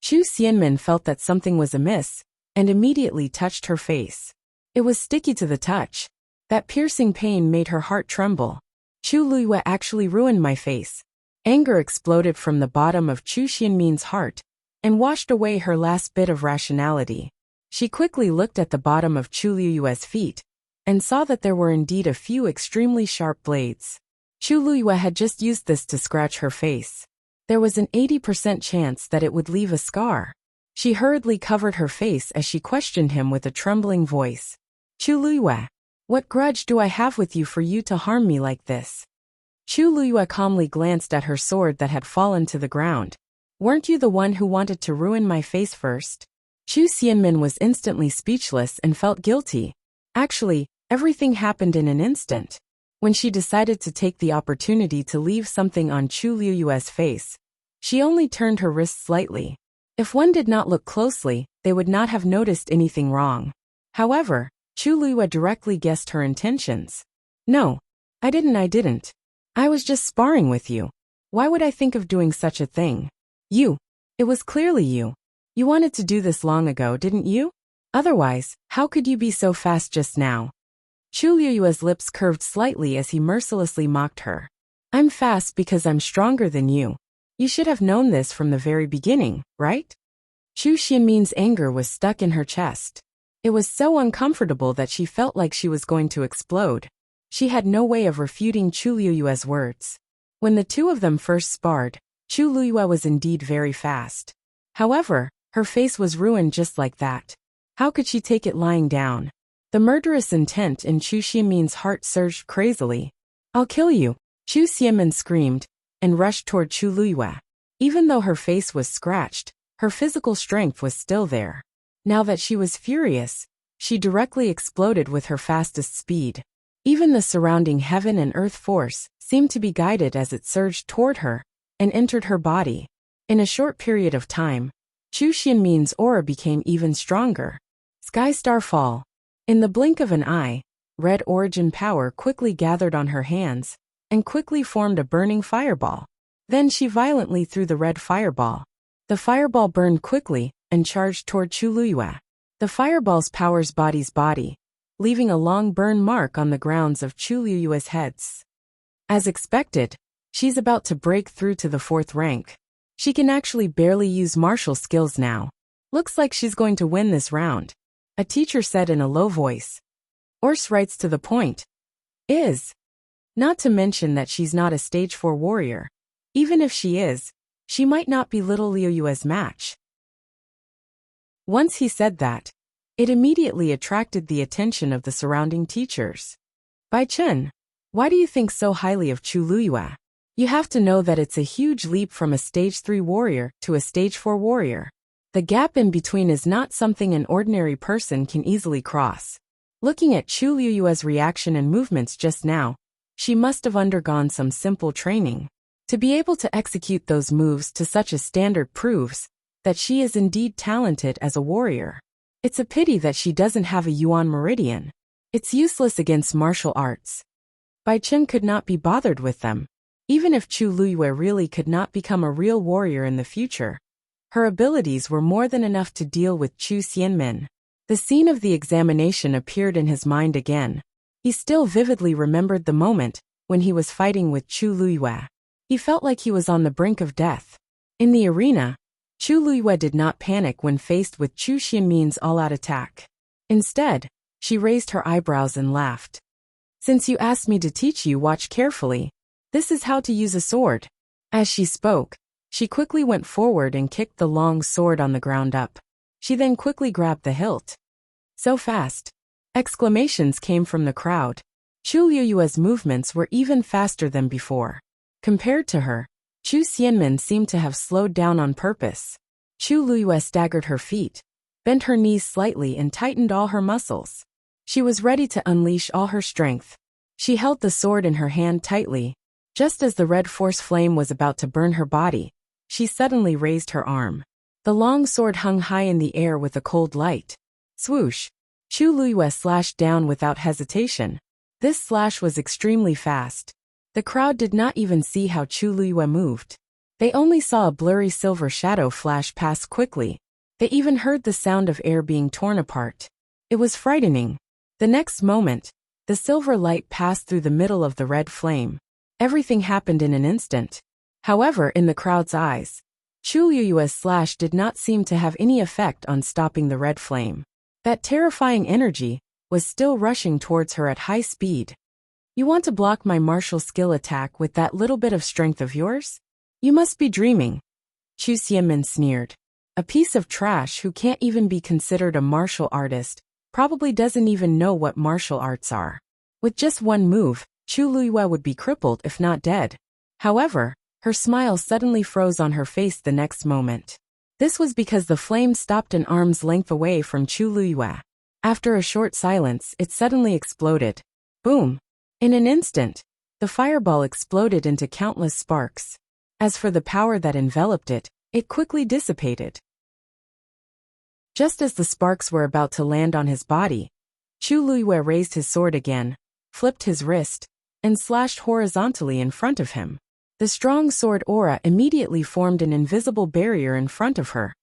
Chu Xianmin felt that something was amiss and immediately touched her face. It was sticky to the touch. That piercing pain made her heart tremble. Chu Luiyue actually ruined my face. Anger exploded from the bottom of Chu Xianmin's heart and washed away her last bit of rationality. She quickly looked at the bottom of Chu Luiyue's feet and saw that there were indeed a few extremely sharp blades. Chu Luiyue had just used this to scratch her face. There was an 80% chance that it would leave a scar. She hurriedly covered her face as she questioned him with a trembling voice. Chu Luiyue, what grudge do I have with you for you to harm me like this? Chu Luiyue calmly glanced at her sword that had fallen to the ground. Weren't you the one who wanted to ruin my face first? Chu Xianmin was instantly speechless and felt guilty. Actually, everything happened in an instant. When she decided to take the opportunity to leave something on Chu Luiyue's face, she only turned her wrist slightly. If one did not look closely, they would not have noticed anything wrong. However, Chu Luiyue directly guessed her intentions. No, I didn't. I was just sparring with you. Why would I think of doing such a thing? It was clearly you. You wanted to do this long ago, didn't you? Otherwise, how could you be so fast just now? Chu Luiyue's lips curved slightly as he mercilessly mocked her. I'm fast because I'm stronger than you. You should have known this from the very beginning, right? Chu Xianmin's anger was stuck in her chest. It was so uncomfortable that she felt like she was going to explode. She had no way of refuting Chu Luiyue's words. When the two of them first sparred, Chu Luiyue was indeed very fast. However, her face was ruined just like that. How could she take it lying down? The murderous intent in Chu Xianmin's heart surged crazily. I'll kill you, Chu Xianmin screamed, and rushed toward Chu Luiyue. Even though her face was scratched, her physical strength was still there. Now that she was furious, she directly exploded with her fastest speed. Even the surrounding heaven and earth force seemed to be guided as it surged toward her and entered her body. In a short period of time, Chu Xianmin's aura became even stronger. Sky Star Fall. In the blink of an eye, red origin power quickly gathered on her hands and quickly formed a burning fireball. Then she violently threw the red fireball. The fireball burned quickly and charged toward Chu Luiyue. The fireball's powers body's body, leaving a long burn mark on the grounds of Chu Luiyue's heads. As expected, she's about to break through to the 4th rank. She can actually barely use martial skills now. Looks like she's going to win this round, a teacher said in a low voice. Ors writes to the point. Not to mention that she's not a stage 4 warrior. Even if she is, she might not be little Luiyue's match. Once he said that, it immediately attracted the attention of the surrounding teachers. Bai Chen, why do you think so highly of Chu Luiyue? You have to know that it's a huge leap from a stage 3 warrior to a stage 4 warrior. The gap in between is not something an ordinary person can easily cross. Looking at Chu Luiyue's reaction and movements just now, she must have undergone some simple training. To be able to execute those moves to such a standard proves that she is indeed talented as a warrior. It's a pity that she doesn't have a Yuan Meridian. It's useless against martial arts. Bai Chen could not be bothered with them. Even if Chu Luiyue really could not become a real warrior in the future, her abilities were more than enough to deal with Chu Xianmin. The scene of the examination appeared in his mind again. He still vividly remembered the moment when he was fighting with Chu Luiyue. He felt like he was on the brink of death. In the arena, Chu Luiyue did not panic when faced with Chu Xianmin's all-out attack. Instead, she raised her eyebrows and laughed. Since you asked me to teach you, watch carefully. This is how to use a sword. As she spoke, she quickly went forward and kicked the long sword on the ground up. She then quickly grabbed the hilt. So fast! Exclamations came from the crowd. Chu Luiyue's movements were even faster than before. Compared to her, Chu Xianmin seemed to have slowed down on purpose. Chu Luiyue staggered her feet, bent her knees slightly and tightened all her muscles. She was ready to unleash all her strength. She held the sword in her hand tightly. Just as the red force flame was about to burn her body, She suddenly raised her arm. The long sword hung high in the air with a cold light. Swoosh! Chu Liyue slashed down without hesitation. This slash was extremely fast. The crowd did not even see how Chu Liyue moved. They only saw a blurry silver shadow flash past quickly. They even heard the sound of air being torn apart. It was frightening. The next moment, the silver light passed through the middle of the red flame. Everything happened in an instant. However, in the crowd's eyes, Chu Liyue's slash did not seem to have any effect on stopping the red flame. That terrifying energy was still rushing towards her at high speed. You want to block my martial skill attack with that little bit of strength of yours? You must be dreaming. Chu Xianmin sneered. A piece of trash who can't even be considered a martial artist, probably doesn't even know what martial arts are. With just one move, Chu Liyue would be crippled if not dead. However, her smile suddenly froze on her face the next moment. This was because the flame stopped an arm's length away from Chu Liyue. After a short silence, it suddenly exploded. Boom! In an instant, the fireball exploded into countless sparks. As for the power that enveloped it, it quickly dissipated. Just as the sparks were about to land on his body, Chu Liyue raised his sword again, flipped his wrist, and slashed horizontally in front of him. The strong sword aura immediately formed an invisible barrier in front of her,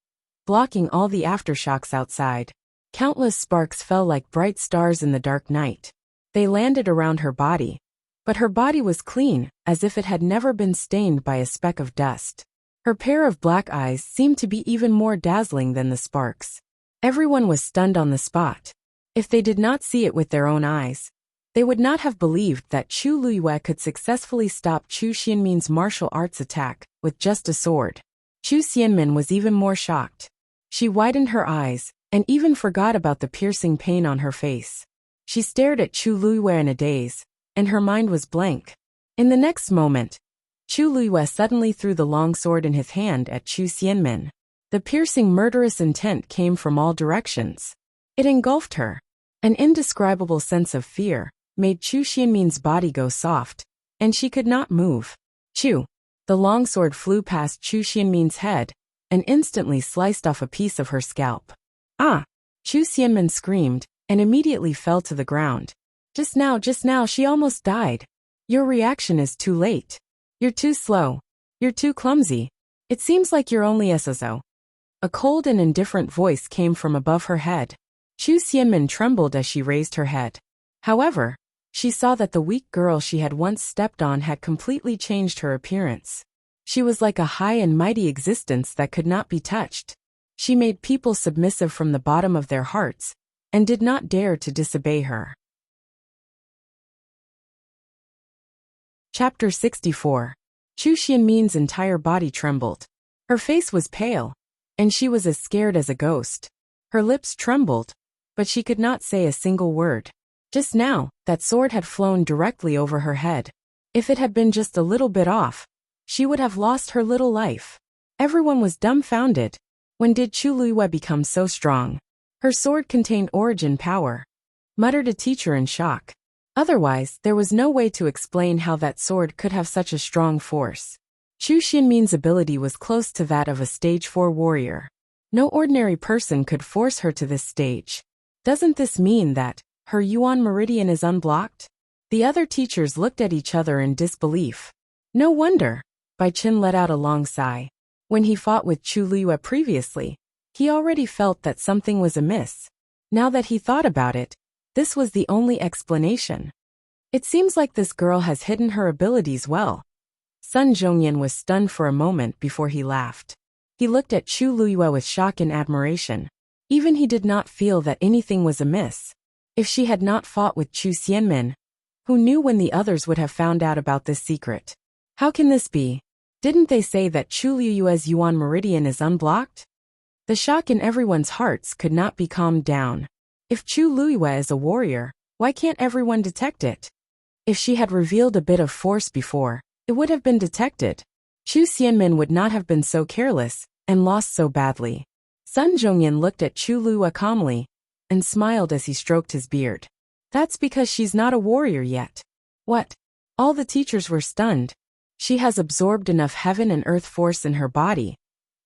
blocking all the aftershocks outside. Countless sparks fell like bright stars in the dark night. They landed around her body, but her body was clean, as if it had never been stained by a speck of dust. Her pair of black eyes seemed to be even more dazzling than the sparks. Everyone was stunned on the spot. If they did not see it with their own eyes, they would not have believed that Chu Liyue could successfully stop Chu Xianmin's martial arts attack with just a sword. Chu Xianmin was even more shocked. She widened her eyes, and even forgot about the piercing pain on her face. She stared at Chu Liyue in a daze, and her mind was blank. In the next moment, Chu Liyue suddenly threw the long sword in his hand at Chu Xianmin. The piercing murderous intent came from all directions. It engulfed her. An indescribable sense of fear made Chu Xianmin's body go soft, and she could not move. Chu! The long sword flew past Chu Xianmin's head, and instantly sliced off a piece of her scalp. Ah! Chu Xianmin screamed, and immediately fell to the ground. Just now, she almost died. Your reaction is too late. You're too slow. You're too clumsy. It seems like you're only SSO. A cold and indifferent voice came from above her head. Chu Xianmin trembled as she raised her head. However, she saw that the weak girl she had once stepped on had completely changed her appearance. She was like a high and mighty existence that could not be touched. She made people submissive from the bottom of their hearts, and did not dare to disobey her. Chapter 64. Chu Xianmin's entire body trembled. Her face was pale, and she was as scared as a ghost. Her lips trembled, but she could not say a single word. Just now, that sword had flown directly over her head. If it had been just a little bit off, she would have lost her little life. Everyone was dumbfounded. When did Chu Liyue become so strong? Her sword contained origin power, muttered a teacher in shock. Otherwise, there was no way to explain how that sword could have such a strong force. Chu Xianmin's ability was close to that of a stage 4 warrior. No ordinary person could force her to this stage. Doesn't this mean that her Yuan meridian is unblocked? The other teachers looked at each other in disbelief. No wonder. Bai Qin let out a long sigh. When he fought with Chu Liyue previously, he already felt that something was amiss. Now that he thought about it, this was the only explanation. It seems like this girl has hidden her abilities well. Sun Zhongyan was stunned for a moment before he laughed. He looked at Chu Liyue with shock and admiration. Even he did not feel that anything was amiss. If she had not fought with Chu Xianmin, who knew when the others would have found out about this secret? How can this be? Didn't they say that Chu Liyue's Yuan meridian is unblocked? The shock in everyone's hearts could not be calmed down. If Chu Liyue is a warrior, why can't everyone detect it? If she had revealed a bit of force before, it would have been detected. Chu Xianmin would not have been so careless, and lost so badly. Sun Zhongyan looked at Chu Liyue calmly, and smiled as he stroked his beard. That's because she's not a warrior yet. What? All the teachers were stunned. She has absorbed enough heaven and earth force in her body,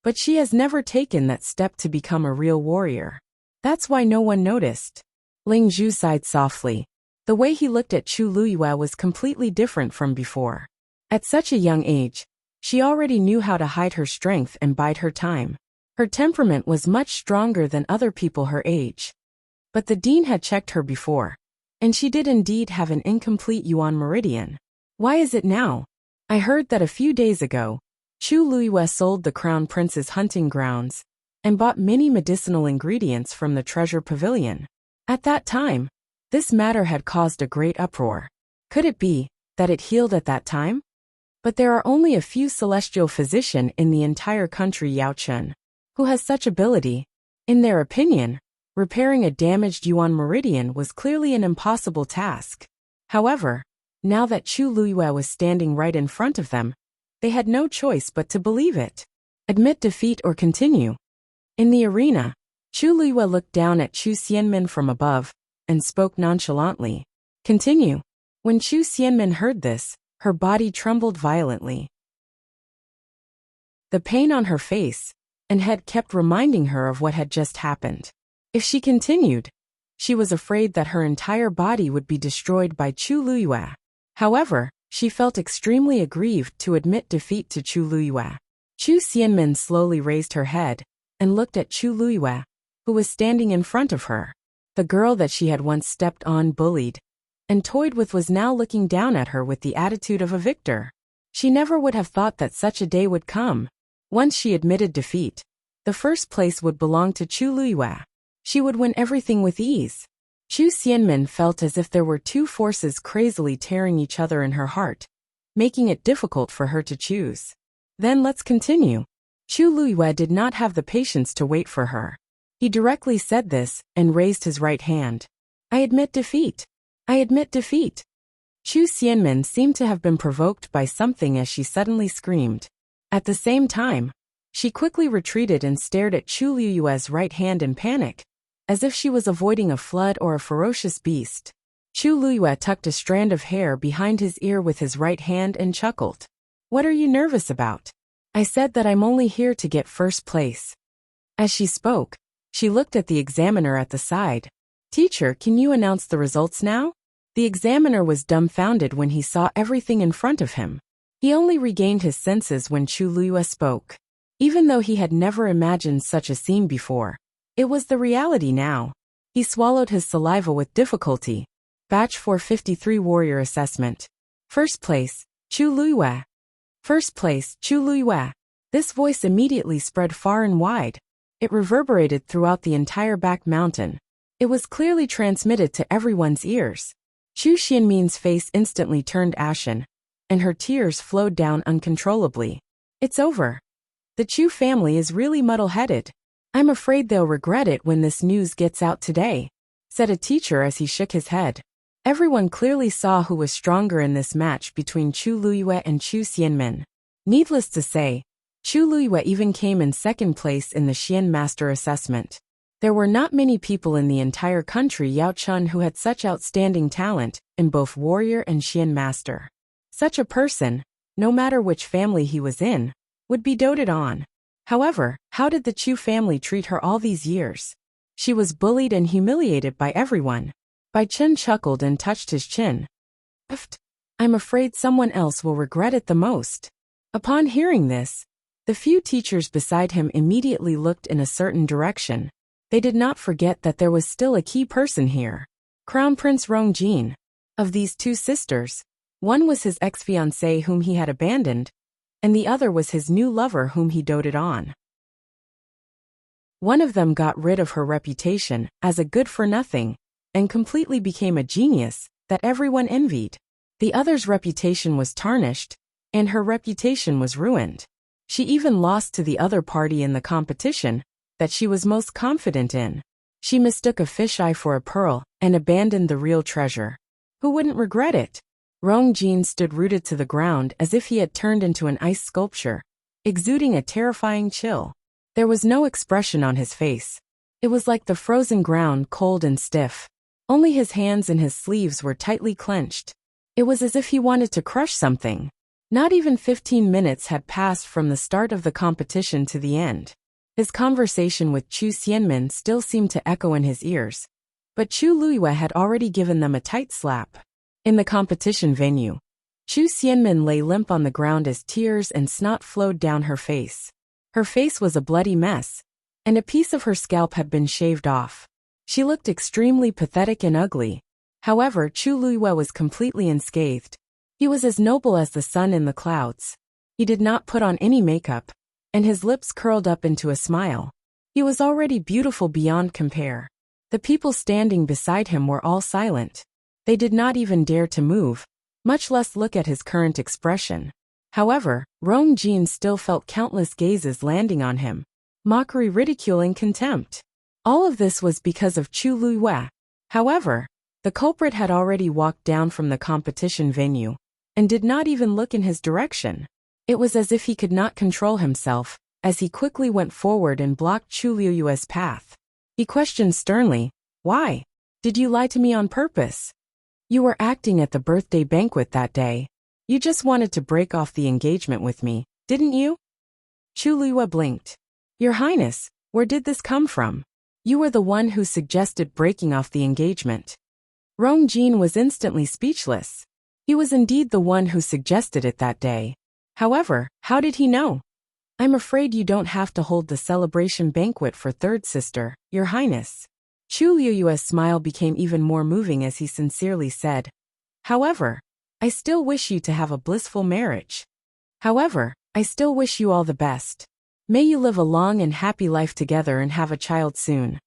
but she has never taken that step to become a real warrior. That's why no one noticed. Ling Zhu sighed softly. The way he looked at Chu Luyue was completely different from before. At such a young age, she already knew how to hide her strength and bide her time. Her temperament was much stronger than other people her age. But the dean had checked her before, and she did indeed have an incomplete Yuan meridian. Why is it now? I heard that a few days ago, Chu Luyue sold the crown prince's hunting grounds and bought many medicinal ingredients from the treasure pavilion. At that time, this matter had caused a great uproar. Could it be that it healed at that time? But there are only a few celestial physicians in the entire country Yaochun who has such ability. In their opinion, repairing a damaged Yuan meridian was clearly an impossible task. However, now that Chu Luyue was standing right in front of them, they had no choice but to believe it. Admit defeat or continue. In the arena, Chu Luyue looked down at Chu Xianmin from above and spoke nonchalantly. Continue. When Chu Xianmin heard this, her body trembled violently. The pain on her face and head kept reminding her of what had just happened. If she continued, she was afraid that her entire body would be destroyed by Chu Luyue. However, she felt extremely aggrieved to admit defeat to Chu Luyue. Chu Xianmin slowly raised her head and looked at Chu Luyue, who was standing in front of her. The girl that she had once stepped on, bullied, and toyed with was now looking down at her with the attitude of a victor. She never would have thought that such a day would come. Once she admitted defeat, the first place would belong to Chu Luyue. She would win everything with ease. Chu Xianmin felt as if there were two forces crazily tearing each other in her heart, making it difficult for her to choose. Then let's continue. Chu Luyue did not have the patience to wait for her. He directly said this and raised his right hand. I admit defeat. I admit defeat. Chu Xianmin seemed to have been provoked by something as she suddenly screamed. At the same time, she quickly retreated and stared at Chu Luyue's right hand in panic, as if she was avoiding a flood or a ferocious beast. Chu Luyue tucked a strand of hair behind his ear with his right hand and chuckled. What are you nervous about? I said that I'm only here to get first place. As she spoke, she looked at the examiner at the side. Teacher, can you announce the results now? The examiner was dumbfounded when he saw everything in front of him. He only regained his senses when Chu Luyue spoke. Even though he had never imagined such a scene before, it was the reality now. He swallowed his saliva with difficulty. Batch 453 Warrior Assessment. First place, Chu Luyue. First place, Chu Luyue. This voice immediately spread far and wide. It reverberated throughout the entire back mountain. It was clearly transmitted to everyone's ears. Chu Xianmin's face instantly turned ashen, and her tears flowed down uncontrollably. It's over. The Chu family is really muddle-headed. I'm afraid they'll regret it when this news gets out today, said a teacher as he shook his head. Everyone clearly saw who was stronger in this match between Chu Luyue and Chu Xianmin. Needless to say, Chu Luyue even came in second place in the Xian Master assessment. There were not many people in the entire country Yaochun who had such outstanding talent in both warrior and Xian Master. Such a person, no matter which family he was in, would be doted on. However, how did the Chu family treat her all these years? She was bullied and humiliated by everyone. Bai Chen chuckled and touched his chin. I'm afraid someone else will regret it the most. Upon hearing this, the few teachers beside him immediately looked in a certain direction. They did not forget that there was still a key person here. Crown Prince Rongjin. Of these two sisters, one was his ex-fiancée whom he had abandoned, and the other was his new lover whom he doted on. One of them got rid of her reputation as a good-for-nothing and completely became a genius that everyone envied. The other's reputation was tarnished, and her reputation was ruined. She even lost to the other party in the competition that she was most confident in. She mistook a fisheye for a pearl and abandoned the real treasure. Who wouldn't regret it? Rongjin stood rooted to the ground as if he had turned into an ice sculpture, exuding a terrifying chill. There was no expression on his face. It was like the frozen ground, cold and stiff. Only his hands and his sleeves were tightly clenched. It was as if he wanted to crush something. Not even 15 minutes had passed from the start of the competition to the end. His conversation with Chu Xianmin still seemed to echo in his ears, but Chu Luiyue had already given them a tight slap. In the competition venue, Chu Xianmin lay limp on the ground as tears and snot flowed down her face. Her face was a bloody mess, and a piece of her scalp had been shaved off. She looked extremely pathetic and ugly. However, Chu Luiyue was completely unscathed. He was as noble as the sun in the clouds. He did not put on any makeup, and his lips curled up into a smile. He was already beautiful beyond compare. The people standing beside him were all silent. They did not even dare to move, much less look at his current expression. However, Rong Jin still felt countless gazes landing on him. Mockery, ridicule, and contempt. All of this was because of Chu Luiyue. However, the culprit had already walked down from the competition venue, and did not even look in his direction. It was as if he could not control himself, as he quickly went forward and blocked Chu Luiyue's path. He questioned sternly, "Why? Did you lie to me on purpose? You were acting at the birthday banquet that day. You just wanted to break off the engagement with me, didn't you?" Chu Luiyue blinked. "Your Highness, where did this come from? You were the one who suggested breaking off the engagement." Rong Jin was instantly speechless. He was indeed the one who suggested it that day. However, how did he know? "I'm afraid you don't have to hold the celebration banquet for third sister, Your Highness." Chu Luiyue's smile became even more moving as he sincerely said, "However, I still wish you to have a blissful marriage. However, I still wish you all the best. May you live a long and happy life together and have a child soon."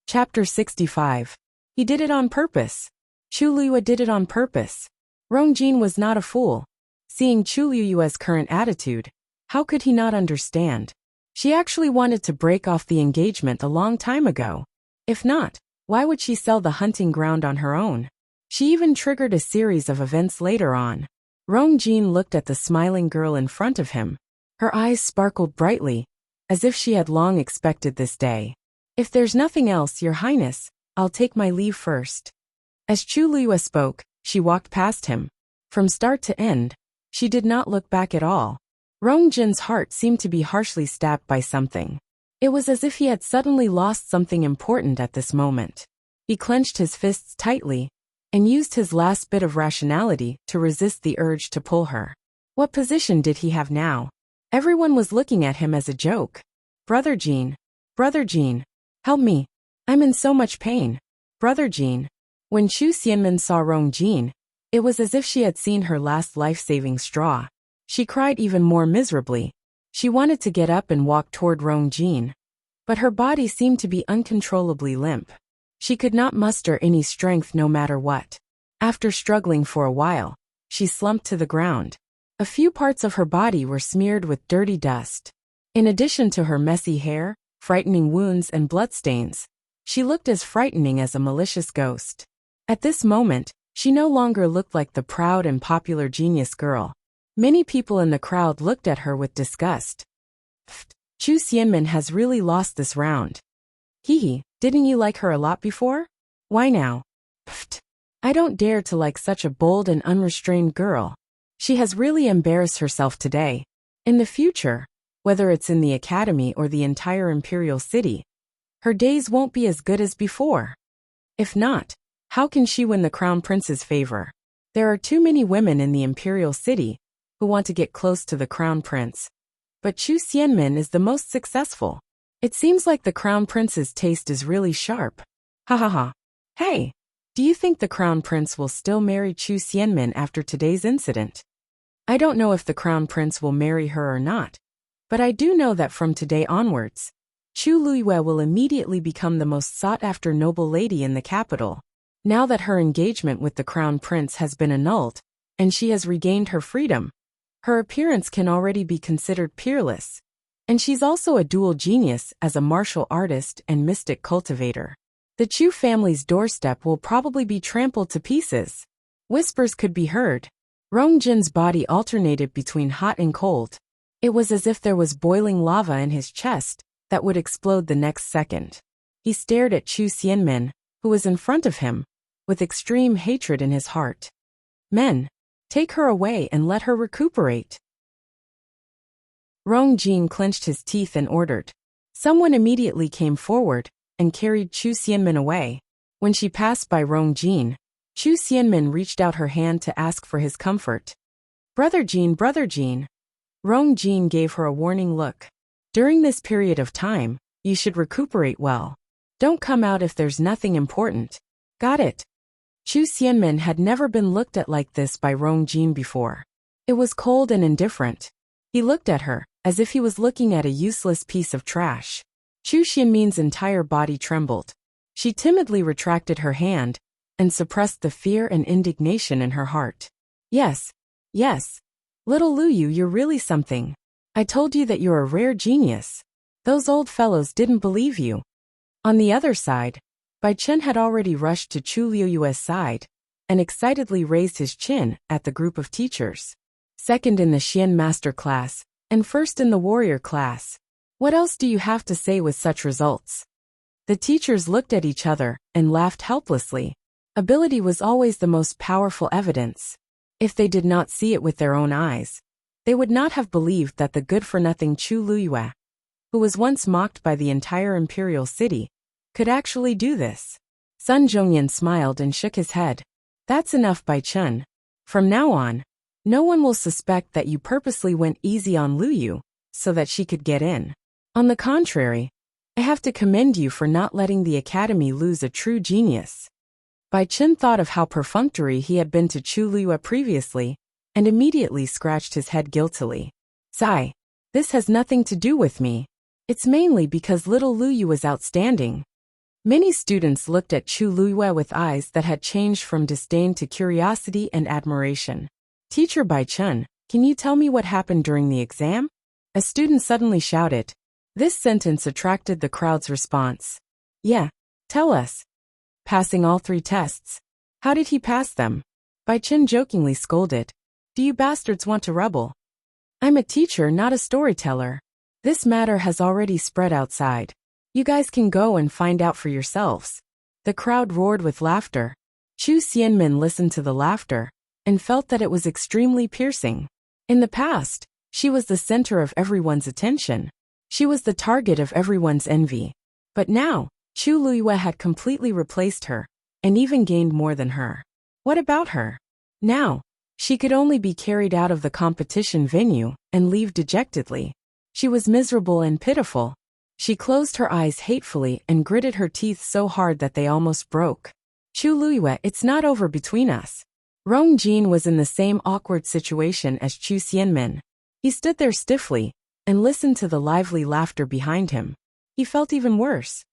Chapter 65. He did it on purpose. Chu Luiyue did it on purpose. Rong Jin was not a fool. Seeing Chu Luiyue's current attitude, how could he not understand? She actually wanted to break off the engagement a long time ago. If not, why would she sell the hunting ground on her own? She even triggered a series of events later on. Rong Jin looked at the smiling girl in front of him. Her eyes sparkled brightly, as if she had long expected this day. "If there's nothing else, Your Highness, I'll take my leave first." As Chu Luiyue spoke, she walked past him. From start to end, she did not look back at all. Rong Jin's heart seemed to be harshly stabbed by something. It was as if he had suddenly lost something important at this moment. He clenched his fists tightly, and used his last bit of rationality to resist the urge to pull her. What position did he have now? Everyone was looking at him as a joke. Brother Jin, help me. I'm in so much pain. Brother Jin. When Chu Xianmin saw Rong Jin, it was as if she had seen her last life-saving straw. She cried even more miserably. She wanted to get up and walk toward Rong Jin, but her body seemed to be uncontrollably limp. She could not muster any strength no matter what. After struggling for a while, she slumped to the ground. A few parts of her body were smeared with dirty dust. In addition to her messy hair, frightening wounds and bloodstains, she looked as frightening as a malicious ghost. At this moment, she no longer looked like the proud and popular genius girl. Many people in the crowd looked at her with disgust. "Pfft, Chu Xianmin has really lost this round. Hee, didn't you like her a lot before? Why now? Pfft, I don't dare to like such a bold and unrestrained girl. She has really embarrassed herself today. In the future, whether it's in the academy or the entire imperial city, her days won't be as good as before. If not, how can she win the crown prince's favor? There are too many women in the imperial city who want to get close to the crown prince. But Chu Xianmin is the most successful. It seems like the crown prince's taste is really sharp. Ha ha ha. Hey, do you think the crown prince will still marry Chu Xianmin after today's incident? I don't know if the crown prince will marry her or not, but I do know that from today onwards, Chu Luiyue will immediately become the most sought-after noble lady in the capital. Now that her engagement with the crown prince has been annulled, and she has regained her freedom, her appearance can already be considered peerless, and she's also a dual genius as a martial artist and mystic cultivator. The Chu family's doorstep will probably be trampled to pieces. Whispers could be heard. Rong Jin's body alternated between hot and cold. It was as if there was boiling lava in his chest that would explode the next second. He stared at Chu Xianmin, who was in front of him, with extreme hatred in his heart. Men, take her away and let her recuperate. Rong Jin clenched his teeth and ordered. Someone immediately came forward and carried Chu Xianmin away. When she passed by Rong Jin, Chu Xianmin reached out her hand to ask for his comfort. Brother Jin. Rong Jin gave her a warning look. During this period of time, you should recuperate well. Don't come out if there's nothing important. Got it? Chu Xianmin had never been looked at like this by Rong Jin before. It was cold and indifferent. He looked at her, as if he was looking at a useless piece of trash. Chu Xianmin's entire body trembled. She timidly retracted her hand and suppressed the fear and indignation in her heart. Yes. Little Lu Yu, you're really something. I told you that you're a rare genius. Those old fellows didn't believe you. On the other side, Bai Chen had already rushed to Chu Liuyue's side and excitedly raised his chin at the group of teachers. Second in the Xian master class, and first in the warrior class. What else do you have to say with such results? The teachers looked at each other and laughed helplessly. Ability was always the most powerful evidence. If they did not see it with their own eyes, they would not have believed that the good-for-nothing Chu Liyue, who was once mocked by the entire imperial city, could actually do this. Sun Zhongyan smiled and shook his head. That's enough, Bai Chen. From now on, no one will suspect that you purposely went easy on Lu Yu so that she could get in. On the contrary, I have to commend you for not letting the academy lose a true genius. Bai Chen thought of how perfunctory he had been to Chu Liyue previously and immediately scratched his head guiltily. Sigh. This has nothing to do with me. It's mainly because little Lu Yu was outstanding. Many students looked at Chu Liyue with eyes that had changed from disdain to curiosity and admiration. Teacher Bai Chen, can you tell me what happened during the exam? A student suddenly shouted. This sentence attracted the crowd's response. Yeah, tell us. Passing all 3 tests. How did he pass them? Bai Chen jokingly scolded. Do you bastards want to rebel? I'm a teacher, not a storyteller. This matter has already spread outside. You guys can go and find out for yourselves. The crowd roared with laughter. Chu Xianmin listened to the laughter and felt that it was extremely piercing. In the past, she was the center of everyone's attention. She was the target of everyone's envy. But now, Chu Liyue had completely replaced her and even gained more than her. What about her? Now, she could only be carried out of the competition venue and leave dejectedly. She was miserable and pitiful. She closed her eyes hatefully and gritted her teeth so hard that they almost broke. Chu Liyue, it's not over between us. Rong Jin was in the same awkward situation as Chu Xianmin. He stood there stiffly and listened to the lively laughter behind him. He felt even worse.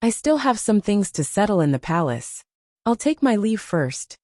I still have some things to settle in the palace. I'll take my leave first.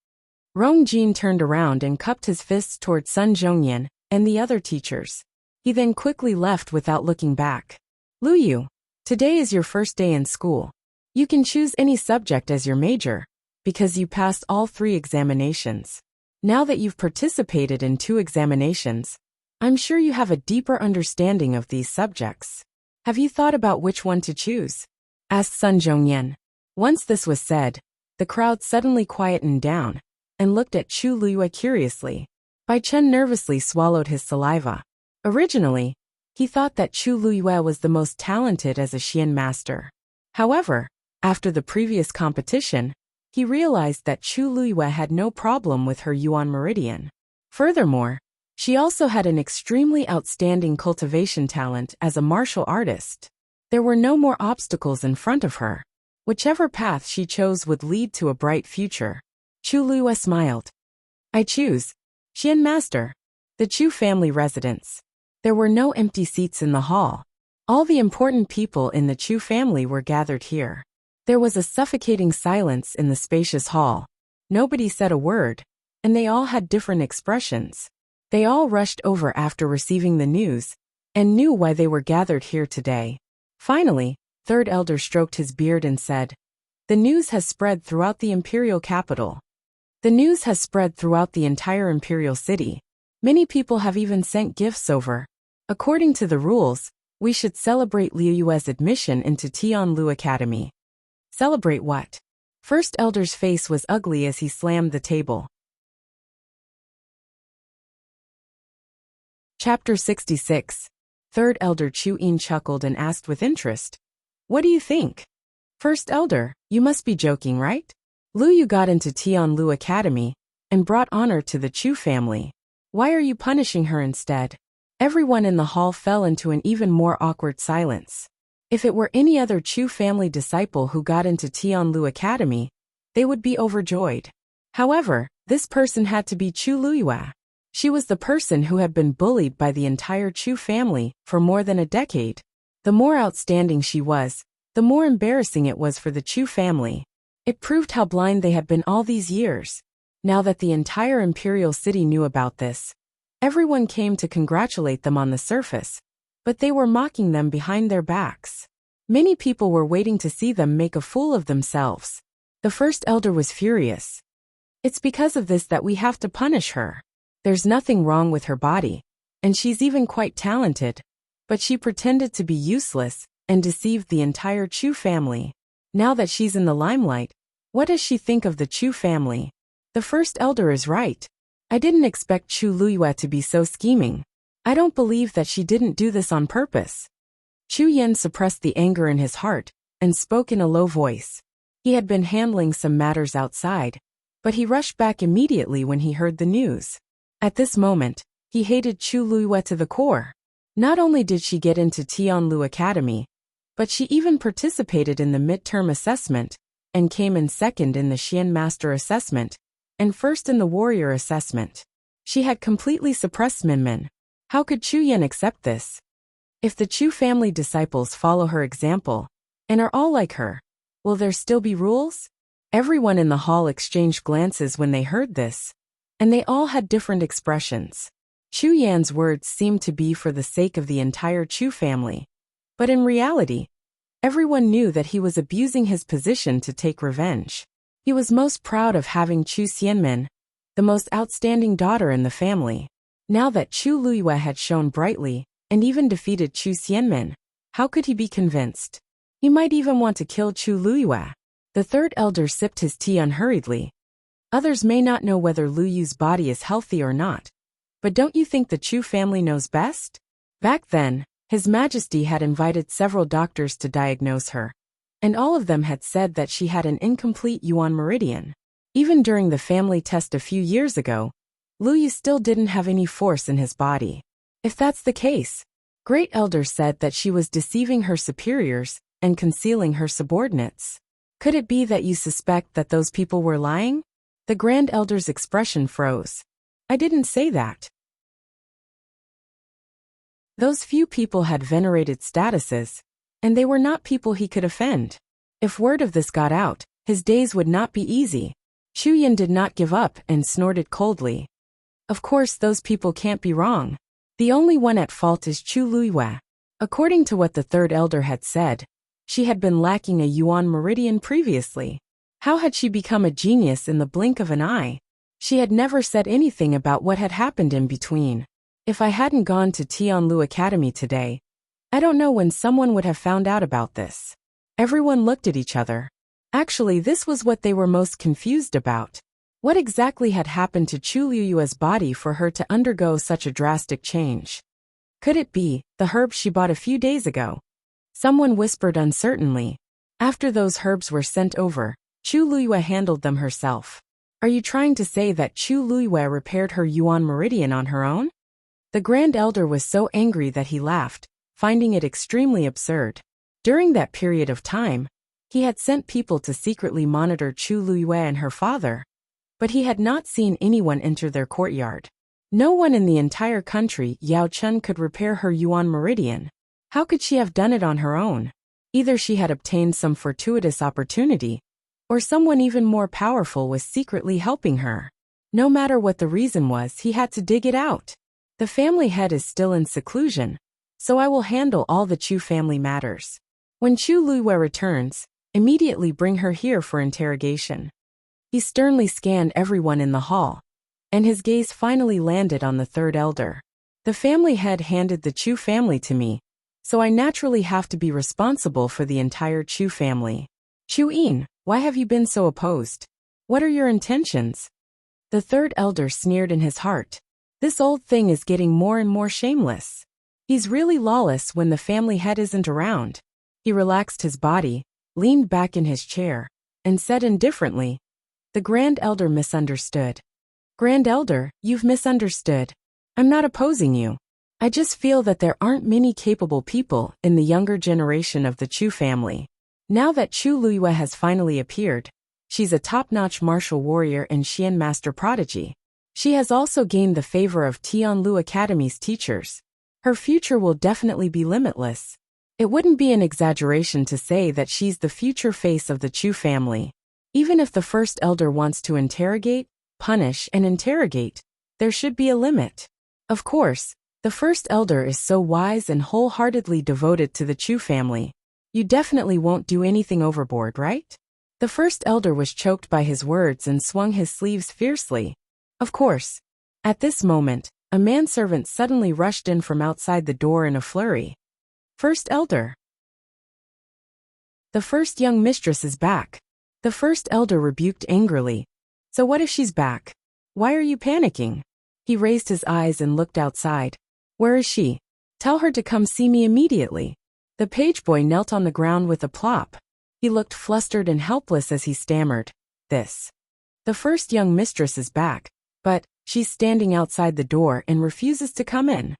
Rong Jin turned around and cupped his fists toward Sun Zhongyan and the other teachers. He then quickly left without looking back. Lu Yu, today is your first day in school. You can choose any subject as your major, because you passed all 3 examinations. Now that you've participated in 2 examinations, I'm sure you have a deeper understanding of these subjects. Have you thought about which one to choose? Asked Sun Zhongyan. Once this was said, the crowd suddenly quietened down and looked at Chu Liyue curiously. Bai Chen nervously swallowed his saliva. Originally, he thought that Chu Liyue was the most talented as a Xian master. However, after the previous competition, he realized that Chu Liyue had no problem with her Yuan Meridian. Furthermore, she also had an extremely outstanding cultivation talent as a martial artist. There were no more obstacles in front of her. Whichever path she chose would lead to a bright future. Chu Liyue smiled. I choose Xian Master, the Chu family residence. There were no empty seats in the hall. All the important people in the Chu family were gathered here. There was a suffocating silence in the spacious hall. Nobody said a word, and they all had different expressions. They all rushed over after receiving the news and knew why they were gathered here today. Finally, Third Elder stroked his beard and said, The news has spread throughout the imperial capital. The news has spread throughout the entire imperial city. Many people have even sent gifts over. According to the rules, we should celebrate Liu Yue's admission into Tianlu Academy. Celebrate what? First elder's face was ugly as he slammed the table. Chapter 66. Third elder Chu Yin chuckled and asked with interest, "What do you think?" "First elder, you must be joking, right? Lu Yu got into Tianlu Academy and brought honor to the Chu family. Why are you punishing her instead?" Everyone in the hall fell into an even more awkward silence. If it were any other Chu family disciple who got into Tianlu Academy, they would be overjoyed. However, this person had to be Chu Luyue. She was the person who had been bullied by the entire Chu family for more than a decade. The more outstanding she was, the more embarrassing it was for the Chu family. It proved how blind they had been all these years. Now that the entire imperial city knew about this, everyone came to congratulate them on the surface, but they were mocking them behind their backs. Many people were waiting to see them make a fool of themselves. The first elder was furious. "It's because of this that we have to punish her. There's nothing wrong with her body, and she's even quite talented, but she pretended to be useless and deceived the entire Chu family. Now that she's in the limelight, what does she think of the Chu family?" The first elder is right. I didn't expect Chu Luyue to be so scheming. I don't believe that she didn't do this on purpose. Chu Yen suppressed the anger in his heart and spoke in a low voice. He had been handling some matters outside, but he rushed back immediately when he heard the news. At this moment, he hated Chu Luyue to the core. Not only did she get into Tianlu Academy, but she even participated in the midterm assessment and came in second in the Xian Master assessment and first in the Warrior assessment. She had completely suppressed Minmin. How could Chu Yen accept this? If the Chu family disciples follow her example and are all like her, will there still be rules? Everyone in the hall exchanged glances when they heard this, and they all had different expressions. Chu Yan's words seemed to be for the sake of the entire Chu family, but in reality, everyone knew that he was abusing his position to take revenge. He was most proud of having Chu Xianmin, the most outstanding daughter in the family. Now that Chu Luyue had shone brightly and even defeated Chu Xianmin, how could he be convinced? He might even want to kill Chu Luyue. The third elder sipped his tea unhurriedly. Others may not know whether Lu Yu's body is healthy or not, but don't you think the Chu family knows best? Back then, His Majesty had invited several doctors to diagnose her, and all of them had said that she had an incomplete Yuan meridian. Even during the family test a few years ago, Lu Yu still didn't have any force in his body. If that's the case, Great Elder said that she was deceiving her superiors and concealing her subordinates. Could it be that you suspect that those people were lying? The Grand Elder's expression froze. I didn't say that. Those few people had venerated statuses, and they were not people he could offend. If word of this got out, his days would not be easy. Chu Yin did not give up and snorted coldly. Of course those people can't be wrong. The only one at fault is Chu Luyue. According to what the third elder had said, she had been lacking a Yuan meridian previously. How had she become a genius in the blink of an eye? She had never said anything about what had happened in between. If I hadn't gone to Tianlu Academy today, I don't know when someone would have found out about this. Everyone looked at each other. Actually, this was what they were most confused about. What exactly had happened to Chu Luyue's body for her to undergo such a drastic change? Could it be the herbs she bought a few days ago? Someone whispered uncertainly. After those herbs were sent over, Chu Luyue handled them herself. Are you trying to say that Chu Luyue repaired her Yuan meridian on her own? The Grand Elder was so angry that he laughed, finding it extremely absurd. During that period of time, he had sent people to secretly monitor Chu Luyue and her father, but he had not seen anyone enter their courtyard. No one in the entire country, Yao Chun, could repair her Yuan meridian. How could she have done it on her own? Either she had obtained some fortuitous opportunity, or someone even more powerful was secretly helping her. No matter what the reason was, he had to dig it out. The family head is still in seclusion, so I will handle all the Chu family matters. When Chu Luyue returns, immediately bring her here for interrogation. He sternly scanned everyone in the hall, and his gaze finally landed on the third elder. The family head handed the Chu family to me, so I naturally have to be responsible for the entire Chu family. Chu-in, why have you been so opposed? What are your intentions? The third elder sneered in his heart. This old thing is getting more and more shameless. He's really lawless when the family head isn't around. He relaxed his body, leaned back in his chair, and said indifferently, "The Grand Elder misunderstood." "Grand Elder, you've misunderstood. I'm not opposing you. I just feel that there aren't many capable people in the younger generation of the Chu family. Now that Chu Luiyue has finally appeared, she's a top-notch martial warrior and Xian master prodigy. She has also gained the favor of Tianlu Academy's teachers. Her future will definitely be limitless. It wouldn't be an exaggeration to say that she's the future face of the Chu family. Even if the first elder wants to interrogate, punish, and interrogate, there should be a limit. Of course, the first elder is so wise and wholeheartedly devoted to the Chu family. You definitely won't do anything overboard, right?" The first elder was choked by his words and swung his sleeves fiercely. Of course. At this moment, a manservant suddenly rushed in from outside the door in a flurry. "First elder. The first young mistress is back." The first elder rebuked angrily. "So what if she's back? Why are you panicking?" He raised his eyes and looked outside. "Where is she? Tell her to come see me immediately." The page boy knelt on the ground with a plop. He looked flustered and helpless as he stammered, "This. The first young mistress is back, but she's standing outside the door and refuses to come in."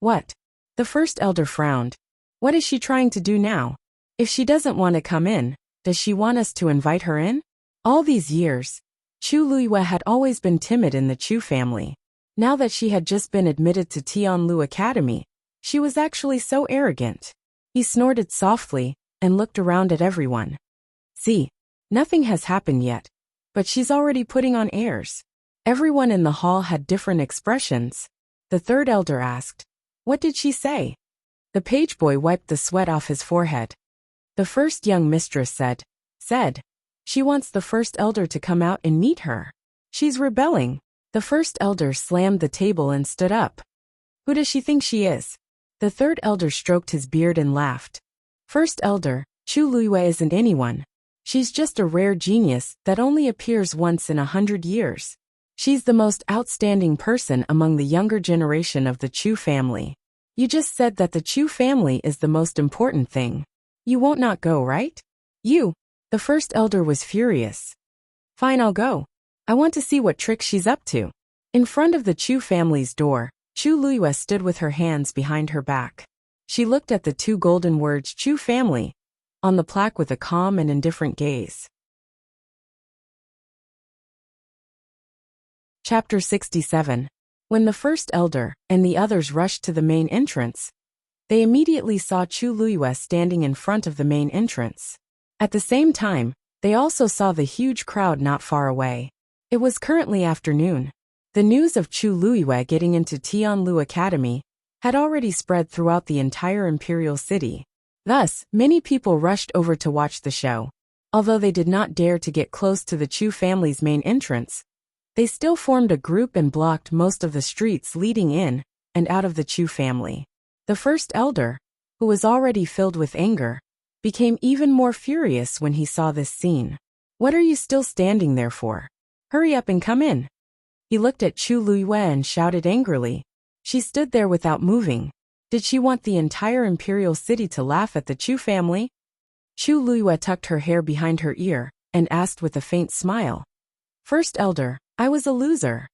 "What?" The first elder frowned. "What is she trying to do now? If she doesn't want to come in, does she want us to invite her in?" All these years, Chu Luiyue had always been timid in the Chu family. Now that she had just been admitted to Tianlu Academy, she was actually so arrogant. He snorted softly and looked around at everyone. "See, nothing has happened yet, but she's already putting on airs." Everyone in the hall had different expressions. The third elder asked, "What did she say?" The page boy wiped the sweat off his forehead. The first young mistress said, "She wants the first elder to come out and meet her. She's rebelling." The first elder slammed the table and stood up. "Who does she think she is?" The third elder stroked his beard and laughed. "First elder, Chu Luiyue isn't anyone. She's just a rare genius that only appears once in 100 years. She's the most outstanding person among the younger generation of the Chu family. You just said that the Chu family is the most important thing. You won't not go, right?" "You." The first elder was furious. "Fine, I'll go. I want to see what trick she's up to." In front of the Chu family's door, Chu Luiyue stood with her hands behind her back. She looked at the two golden words Chu family on the plaque with a calm and indifferent gaze. Chapter 67. When the first elder and the others rushed to the main entrance, they immediately saw Chu Luiyue standing in front of the main entrance. At the same time, they also saw the huge crowd not far away. It was currently afternoon. The news of Chu Luiyue getting into Tianlu Academy had already spread throughout the entire imperial city. Thus, many people rushed over to watch the show. Although they did not dare to get close to the Chu family's main entrance, they still formed a group and blocked most of the streets leading in and out of the Chu family. The first elder, who was already filled with anger, became even more furious when he saw this scene. "What are you still standing there for? Hurry up and come in." He looked at Chu Luiyue and shouted angrily. She stood there without moving. Did she want the entire imperial city to laugh at the Chu family? Chu Luiyue tucked her hair behind her ear and asked with a faint smile, "First elder, I was a loser."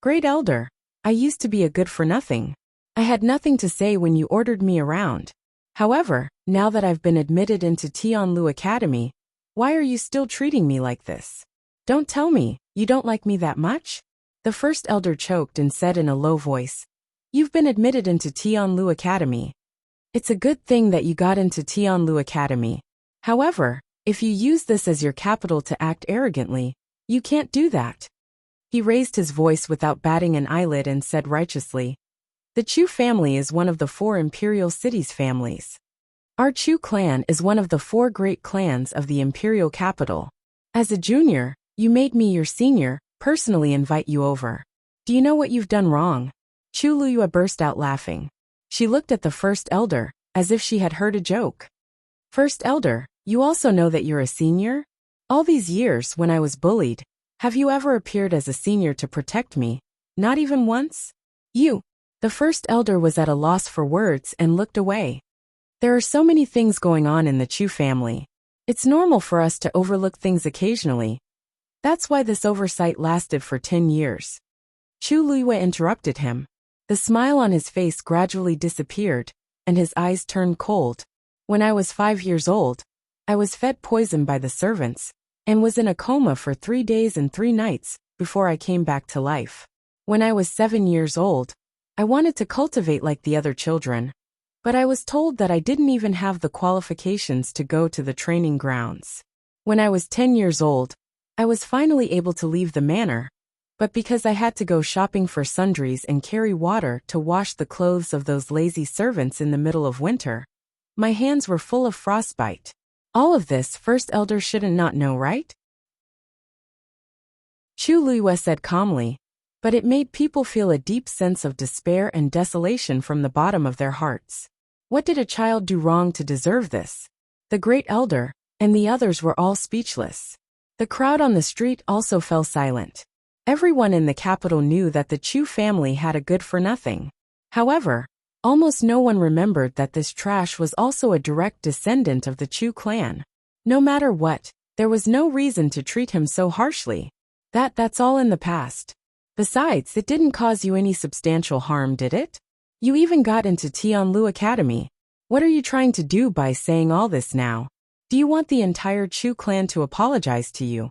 "Great elder, I used to be a good-for-nothing. I had nothing to say when you ordered me around. However, now that I've been admitted into Tianlu Academy, why are you still treating me like this? Don't tell me you don't like me that much?" The first elder choked and said in a low voice, "You've been admitted into Tianlu Academy. It's a good thing that you got into Tianlu Academy. However, if you use this as your capital to act arrogantly, you can't do that." He raised his voice without batting an eyelid and said righteously, "The Chu family is one of the 4 imperial cities' families. Our Chu clan is one of the 4 great clans of the imperial capital. As a junior, you made me your senior personally invite you over. Do you know what you've done wrong?" Chu Luiyue burst out laughing. She looked at the first elder, as if she had heard a joke. "First elder, You also know that you're a senior? All these years, when I was bullied, have you ever appeared as a senior to protect me? Not even once? You. The first elder was at a loss for words and looked away. There are so many things going on in the Chu family. It's normal for us to overlook things occasionally. That's why this oversight lasted for 10 years. Chu Luiyue interrupted him. The smile on his face gradually disappeared, and his eyes turned cold. When I was 5 years old, I was fed poison by the servants, and was in a coma for 3 days and 3 nights before I came back to life. When I was 7 years old, I wanted to cultivate like the other children, but I was told that I didn't even have the qualifications to go to the training grounds. When I was 10 years old, I was finally able to leave the manor, but because I had to go shopping for sundries and carry water to wash the clothes of those lazy servants in the middle of winter, my hands were full of frostbite. All of this first elder shouldn't not know, right? Chu Luiyue said calmly, but it made people feel a deep sense of despair and desolation from the bottom of their hearts. What did a child do wrong to deserve this? The great elder and the others were all speechless. The crowd on the street also fell silent. Everyone in the capital knew that the Chu family had a good-for-nothing. However, almost no one remembered that this trash was also a direct descendant of the Chu clan. No matter what, there was no reason to treat him so harshly. That's all in the past. Besides, it didn't cause you any substantial harm, did it? You even got into Tianlu Academy. What are you trying to do by saying all this now? Do you want the entire Chu clan to apologize to you?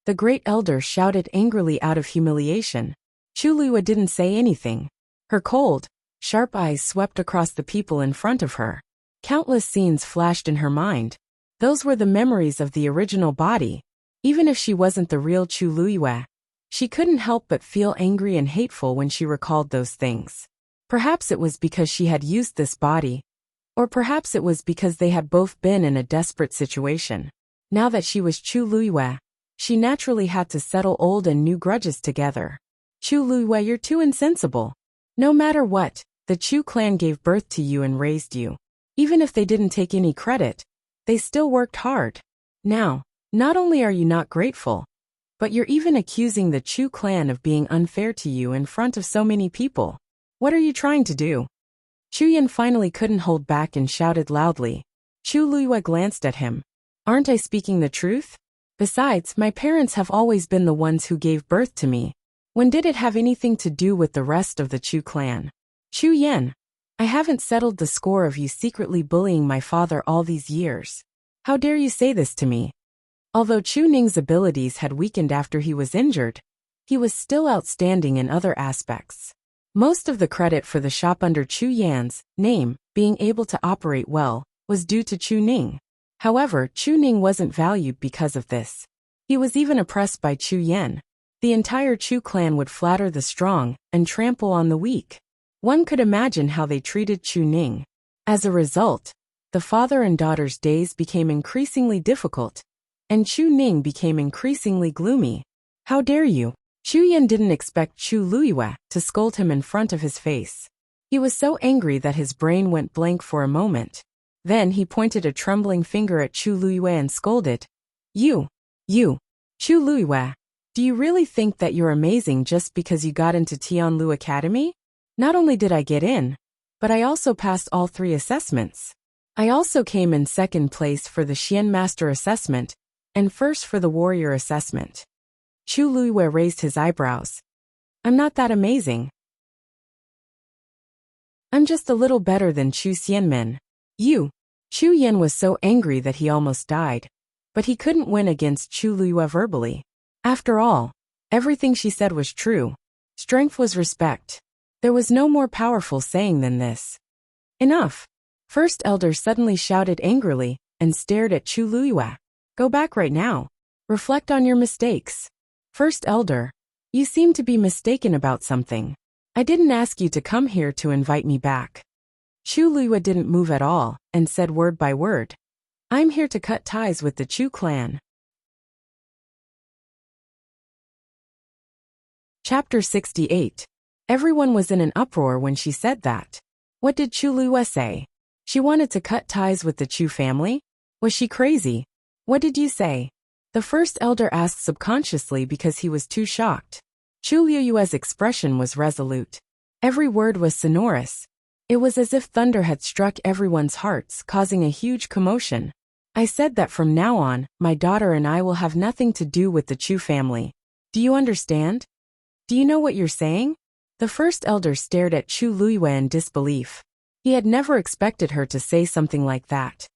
The great elder shouted angrily out of humiliation. Chu Luiyue didn't say anything. Her cold, sharp eyes swept across the people in front of her. Countless scenes flashed in her mind. Those were the memories of the original body. Even if she wasn't the real Chu Luiyue, she couldn't help but feel angry and hateful when she recalled those things. Perhaps it was because she had used this body, or perhaps it was because they had both been in a desperate situation. Now that she was Chu Luiyue, she naturally had to settle old and new grudges together. Chu Luiyue, you're too insensible. No matter what, the Chu clan gave birth to you and raised you. Even if they didn't take any credit, they still worked hard. Now, not only are you not grateful, but you're even accusing the Chu clan of being unfair to you in front of so many people. What are you trying to do? Chu Yan finally couldn't hold back and shouted loudly. Chu Luiyue glanced at him. Aren't I speaking the truth? Besides, my parents have always been the ones who gave birth to me. When did it have anything to do with the rest of the Chu clan? Chu Yan, I haven't settled the score of you secretly bullying my father all these years. How dare you say this to me? Although Chu Ning's abilities had weakened after he was injured, he was still outstanding in other aspects. Most of the credit for the shop under Chu Yan's name being able to operate well was due to Chu Ning. However, Chu Ning wasn't valued because of this. He was even oppressed by Chu Yan. The entire Chu clan would flatter the strong and trample on the weak. One could imagine how they treated Chu Ning. As a result, the father and daughter's days became increasingly difficult, and Chu Ning became increasingly gloomy. How dare you? Chu Yan didn't expect Chu Luiyue to scold him in front of his face. He was so angry that his brain went blank for a moment. Then he pointed a trembling finger at Chu Luiyue and scolded. You, Chu Luiyue, do you really think that you're amazing just because you got into Tianlu Academy? Not only did I get in, but I also passed all 3 assessments. I also came in 2nd place for the Xian Master assessment, and 1st for the Warrior assessment. Chu Luiyue raised his eyebrows. I'm not that amazing. I'm just a little better than Chu Xianmen. You. Chu Yan was so angry that he almost died, but he couldn't win against Chu Luiyue verbally. After all, everything she said was true. Strength was respect. There was no more powerful saying than this. Enough. First elder suddenly shouted angrily and stared at Chu Luiyue. Go back right now. Reflect on your mistakes. First elder, you seem to be mistaken about something. I didn't ask you to come here to invite me back. Chu Luiyue didn't move at all and said word by word. I'm here to cut ties with the Chu clan. Chapter 68. Everyone was in an uproar when she said that. What did Chu Luiyue say? She wanted to cut ties with the Chu family? Was she crazy? What did you say? The first elder asked subconsciously because he was too shocked. Chu Liyue's expression was resolute. Every word was sonorous. It was as if thunder had struck everyone's hearts, causing a huge commotion. I said that from now on, my daughter and I will have nothing to do with the Chu family. Do you understand? Do you know what you're saying? The first elder stared at Chu Liyue in disbelief. He had never expected her to say something like that.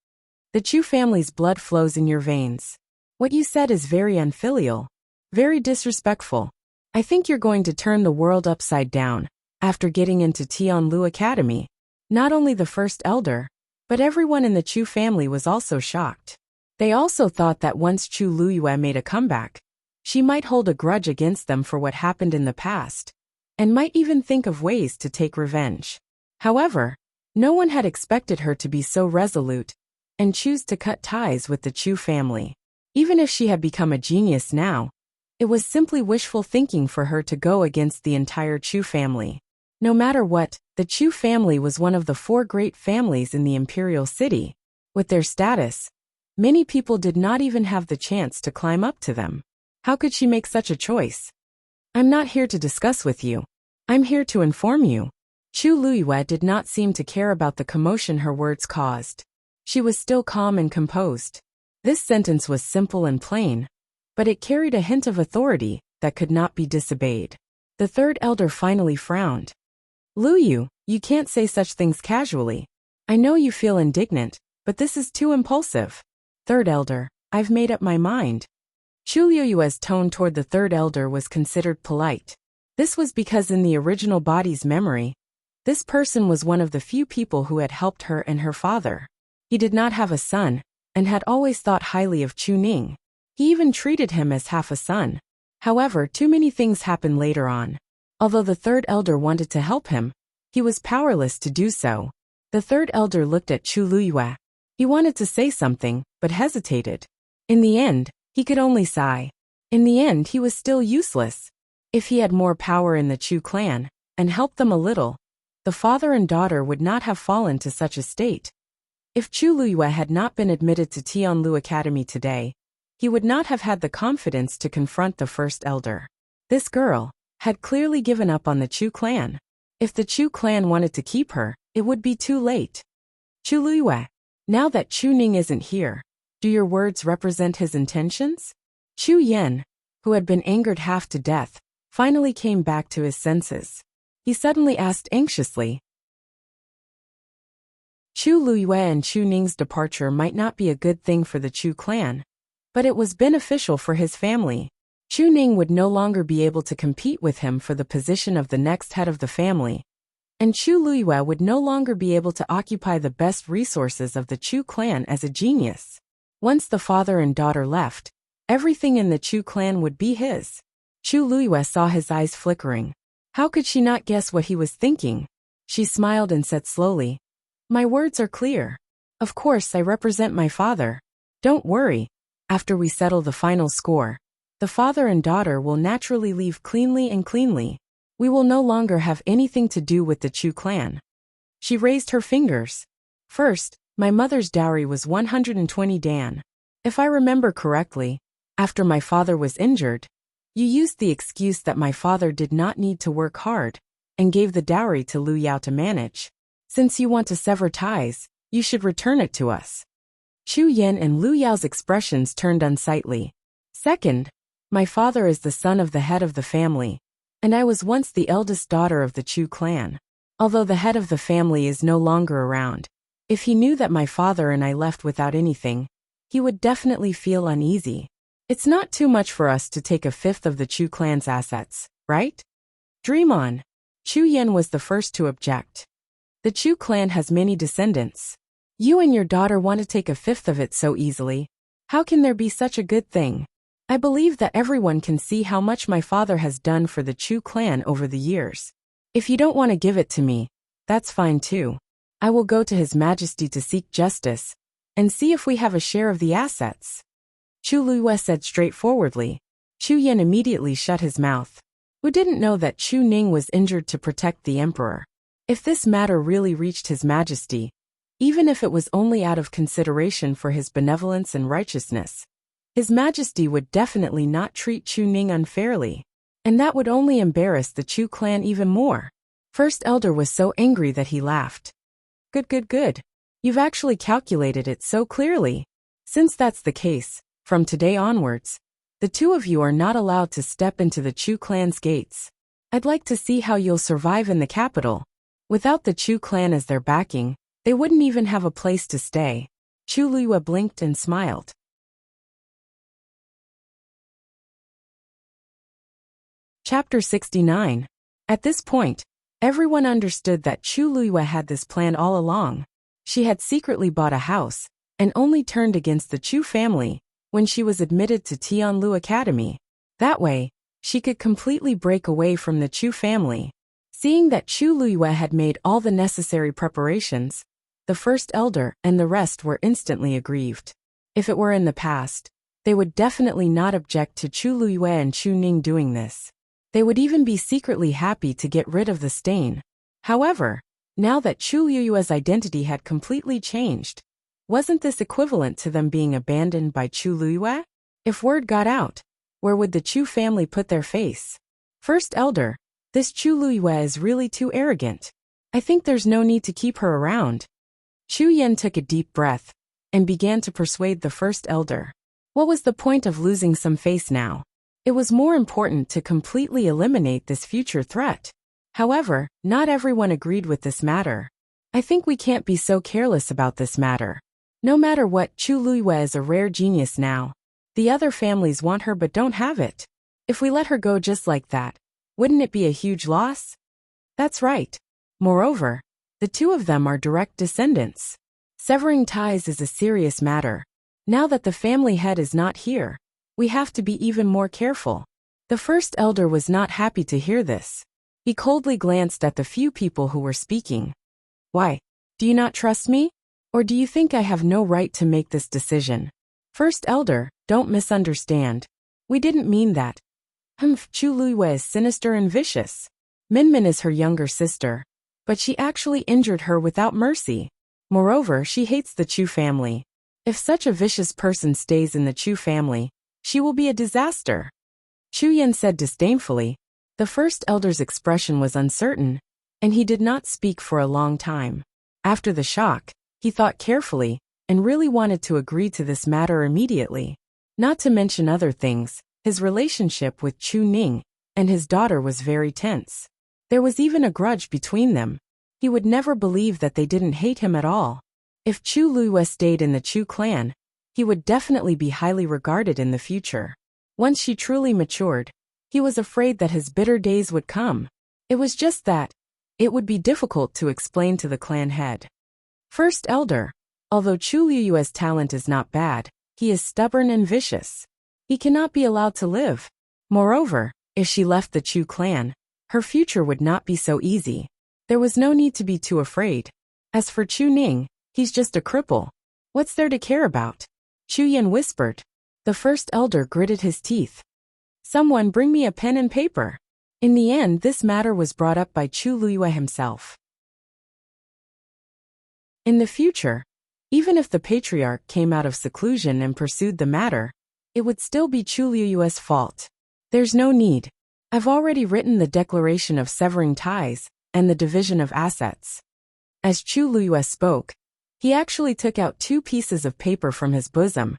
The Chu family's blood flows in your veins. What you said is very unfilial, very disrespectful. I think you're going to turn the world upside down after getting into Tianlu Academy. Not only the first elder, but everyone in the Chu family was also shocked. They also thought that once Chu Liyue made a comeback, she might hold a grudge against them for what happened in the past, and might even think of ways to take revenge. However, no one had expected her to be so resolute and choose to cut ties with the Chu family. Even if she had become a genius now, it was simply wishful thinking for her to go against the entire Chu family. No matter what, the Chu family was one of the 4 great families in the imperial city. With their status, many people did not even have the chance to climb up to them. How could she make such a choice? I'm not here to discuss with you. I'm here to inform you. Chu Liyue did not seem to care about the commotion her words caused. She was still calm and composed. This sentence was simple and plain, but it carried a hint of authority that could not be disobeyed. The third elder finally frowned. Liyu, you can't say such things casually. I know you feel indignant, but this is too impulsive. Third elder, I've made up my mind. Chu Liyue's tone toward the third elder was considered polite. This was because in the original body's memory, this person was one of the few people who had helped her and her father. He did not have a son, and had always thought highly of Chu Ning. He even treated him as half a son. However, too many things happened later on. Although the third elder wanted to help him, he was powerless to do so. The third elder looked at Chu Liyue. He wanted to say something, but hesitated. In the end, he could only sigh. In the end, he was still useless. If he had more power in the Chu clan, and helped them a little, the father and daughter would not have fallen to such a state. If Chu Liyue had not been admitted to Tianlu Academy today, he would not have had the confidence to confront the first elder. This girl had clearly given up on the Chu clan. If the Chu clan wanted to keep her, it would be too late. Chu Liyue, now that Chu Ning isn't here, do your words represent his intentions? Chu Yan, who had been angered half to death, finally came back to his senses. He suddenly asked anxiously, Chu Liyue and Chu Ning's departure might not be a good thing for the Chu clan, but it was beneficial for his family. Chu Ning would no longer be able to compete with him for the position of the next head of the family, and Chu Liyue would no longer be able to occupy the best resources of the Chu clan as a genius. Once the father and daughter left, everything in the Chu clan would be his. Chu Liyue saw his eyes flickering. How could she not guess what he was thinking? She smiled and said slowly, My words are clear. Of course, I represent my father. Don't worry. After we settle the final score, the father and daughter will naturally leave cleanly. We will no longer have anything to do with the Chu clan. She raised her fingers. First, my mother's dowry was 120 dan. If I remember correctly, after my father was injured, you used the excuse that my father did not need to work hard, and gave the dowry to Lu Yao to manage. Since you want to sever ties, you should return it to us. Chu Yan and Lu Yao's expressions turned unsightly. Second, my father is the son of the head of the family, and I was once the eldest daughter of the Chu clan. Although the head of the family is no longer around, if he knew that my father and I left without anything, he would definitely feel uneasy. It's not too much for us to take 1/5 of the Chu clan's assets, right? Dream on. Chu Yan was the first to object. The Chu clan has many descendants. You and your daughter want to take 1/5 of it so easily. How can there be such a good thing? I believe that everyone can see how much my father has done for the Chu clan over the years. If you don't want to give it to me, that's fine too. I will go to His Majesty to seek justice, and see if we have a share of the assets. Chu Liyue said straightforwardly. Chu Yan immediately shut his mouth. Who didn't know that Chu Ning was injured to protect the emperor? If this matter really reached His Majesty, even if it was only out of consideration for his benevolence and righteousness. His Majesty would definitely not treat Chu Ning unfairly, and that would only embarrass the Chu clan even more. First Elder was so angry that he laughed. Good. You've actually calculated it so clearly. Since that's the case, from today onwards, the two of you are not allowed to step into the Chu clan's gates. I'd like to see how you'll survive in the capital. Without the Chu clan as their backing, they wouldn't even have a place to stay. Chu Liyue blinked and smiled. Chapter 69. At this point, everyone understood that Chu Liyue had this plan all along. She had secretly bought a house, and only turned against the Chu family when she was admitted to Tianlu Academy. That way, she could completely break away from the Chu family. Seeing that Chu Liyue had made all the necessary preparations, the First Elder and the rest were instantly aggrieved. If it were in the past, they would definitely not object to Chu Liyue and Chu Ning doing this. They would even be secretly happy to get rid of the stain. However, now that Chu Liyue's identity had completely changed, wasn't this equivalent to them being abandoned by Chu Liyue? If word got out, where would the Chu family put their face? First Elder, this Chu Liyue is really too arrogant. I think there's no need to keep her around. Chu Yan took a deep breath and began to persuade the First Elder. What was the point of losing some face now? It was more important to completely eliminate this future threat. However, not everyone agreed with this matter. I think we can't be so careless about this matter. No matter what, Chu Liyue is a rare genius now. The other families want her but don't have it. If we let her go just like that, wouldn't it be a huge loss? That's right. Moreover, the two of them are direct descendants. Severing ties is a serious matter. Now that the family head is not here, we have to be even more careful. The First Elder was not happy to hear this. He coldly glanced at the few people who were speaking. Why? Do you not trust me? Or do you think I have no right to make this decision? First Elder, don't misunderstand. We didn't mean that. Chu Liyue is sinister and vicious. Minmin is her younger sister, but she actually injured her without mercy. Moreover, she hates the Chu family. If such a vicious person stays in the Chu family, she will be a disaster. Chu Yan said disdainfully. The First Elder's expression was uncertain, and he did not speak for a long time. After the shock, he thought carefully, and really wanted to agree to this matter immediately. Not to mention other things, his relationship with Chu Ning and his daughter was very tense. There was even a grudge between them. He would never believe that they didn't hate him at all. If Chu Liyue stayed in the Chu clan, he would definitely be highly regarded in the future. Once she truly matured, he was afraid that his bitter days would come. It was just that it would be difficult to explain to the clan head. First Elder, although Chu Liyue's talent is not bad, he is stubborn and vicious. He cannot be allowed to live. Moreover, if she left the Chu clan, her future would not be so easy. There was no need to be too afraid. As for Chu Ning, he's just a cripple. What's there to care about? Chu Yan whispered. The First Elder gritted his teeth. Someone bring me a pen and paper. In the end, this matter was brought up by Chu Liyue himself. In the future, even if the patriarch came out of seclusion and pursued the matter, it would still be Chu Liyue's fault. There's no need. I've already written the declaration of severing ties and the division of assets. As Chu Liyue spoke, he actually took out 2 pieces of paper from his bosom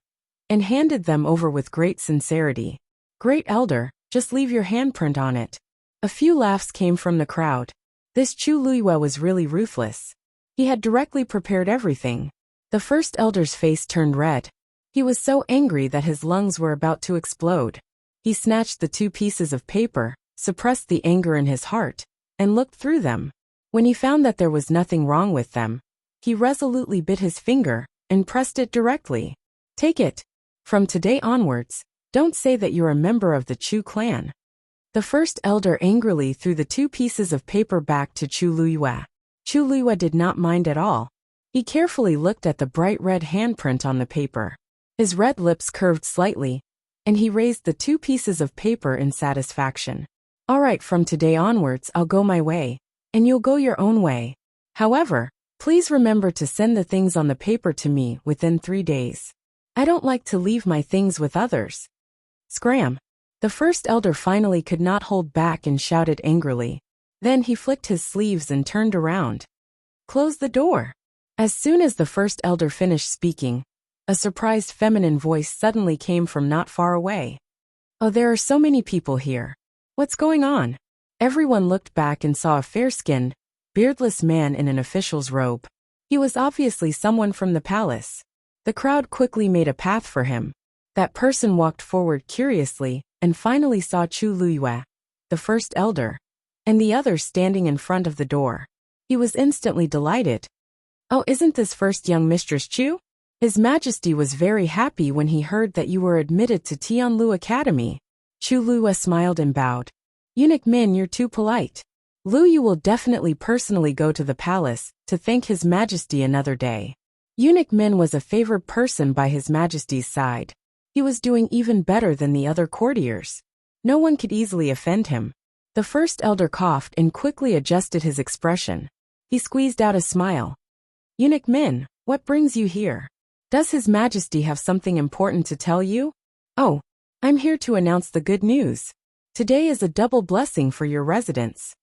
and handed them over with great sincerity. Great Elder, just leave your handprint on it. A few laughs came from the crowd. This Chu Liyue was really ruthless. He had directly prepared everything. The First Elder's face turned red. He was so angry that his lungs were about to explode. He snatched the 2 pieces of paper, suppressed the anger in his heart, and looked through them. When he found that there was nothing wrong with them, he resolutely bit his finger and pressed it directly. Take it. From today onwards, don't say that you're a member of the Chu clan. The First Elder angrily threw the 2 pieces of paper back to Chu Liyue. Chu Liyue did not mind at all. He carefully looked at the bright red handprint on the paper. His red lips curved slightly, and he raised the 2 pieces of paper in satisfaction. All right, from today onwards I'll go my way, and you'll go your own way. However, Please remember to send the things on the paper to me within 3 days. I don't like to leave my things with others. Scram! The first elder finally could not hold back and shouted angrily. Then he flicked his sleeves and turned around. Close the door. As soon as the first elder finished speaking, a surprised feminine voice suddenly came from not far away. Oh, there are so many people here. What's going on? Everyone looked back and saw a fair-skinned, beardless man in an official's robe. He was obviously someone from the palace. The crowd quickly made a path for him. That person walked forward curiously and finally saw Chu Luyue, the first elder, and the others standing in front of the door. He was instantly delighted. Oh, isn't this first young Mistress Chu? His Majesty was very happy when he heard that you were admitted to Tianlu Academy. Chu Luyue smiled and bowed. Eunuch Min, you're too polite. Lu Yu will definitely personally go to the palace to thank His Majesty another day. Eunuch Min was a favored person by His Majesty's side. He was doing even better than the other courtiers. No one could easily offend him. The first elder coughed and quickly adjusted his expression. He squeezed out a smile. Eunuch Min, what brings you here? Does His Majesty have something important to tell you? Oh, I'm here to announce the good news. Today is a double blessing for your residence.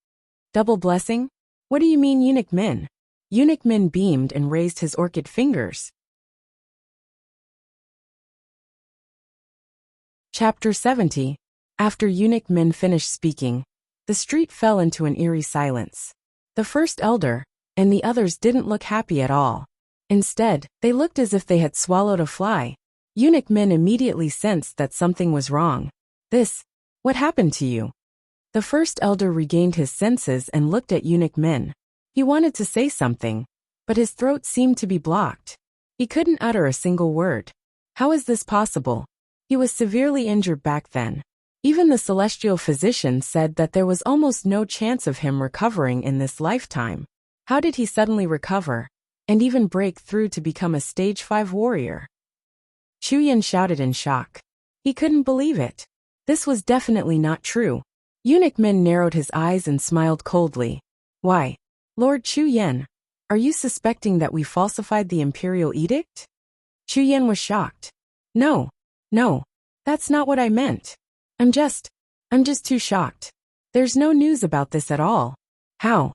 Double blessing? What do you mean, Eunuch Min? Eunuch Min beamed and raised his orchid fingers. Chapter 70. After Eunuch Min finished speaking, the street fell into an eerie silence. The first elder and the others didn't look happy at all. Instead, they looked as if they had swallowed a fly. Eunuch Min immediately sensed that something was wrong. What happened to you? The first elder regained his senses and looked at Eunuch Min. He wanted to say something, but his throat seemed to be blocked. He couldn't utter a single word. How is this possible? He was severely injured back then. Even the celestial physician said that there was almost no chance of him recovering in this lifetime. How did he suddenly recover, and even break through to become a stage 5 warrior? Chu Yan shouted in shock. He couldn't believe it. This was definitely not true. Eunuch Min narrowed his eyes and smiled coldly. Why, Lord Chu Yan, are you suspecting that we falsified the imperial edict? Chu Yan was shocked. No, that's not what I meant. I'm just too shocked. There's no news about this at all. How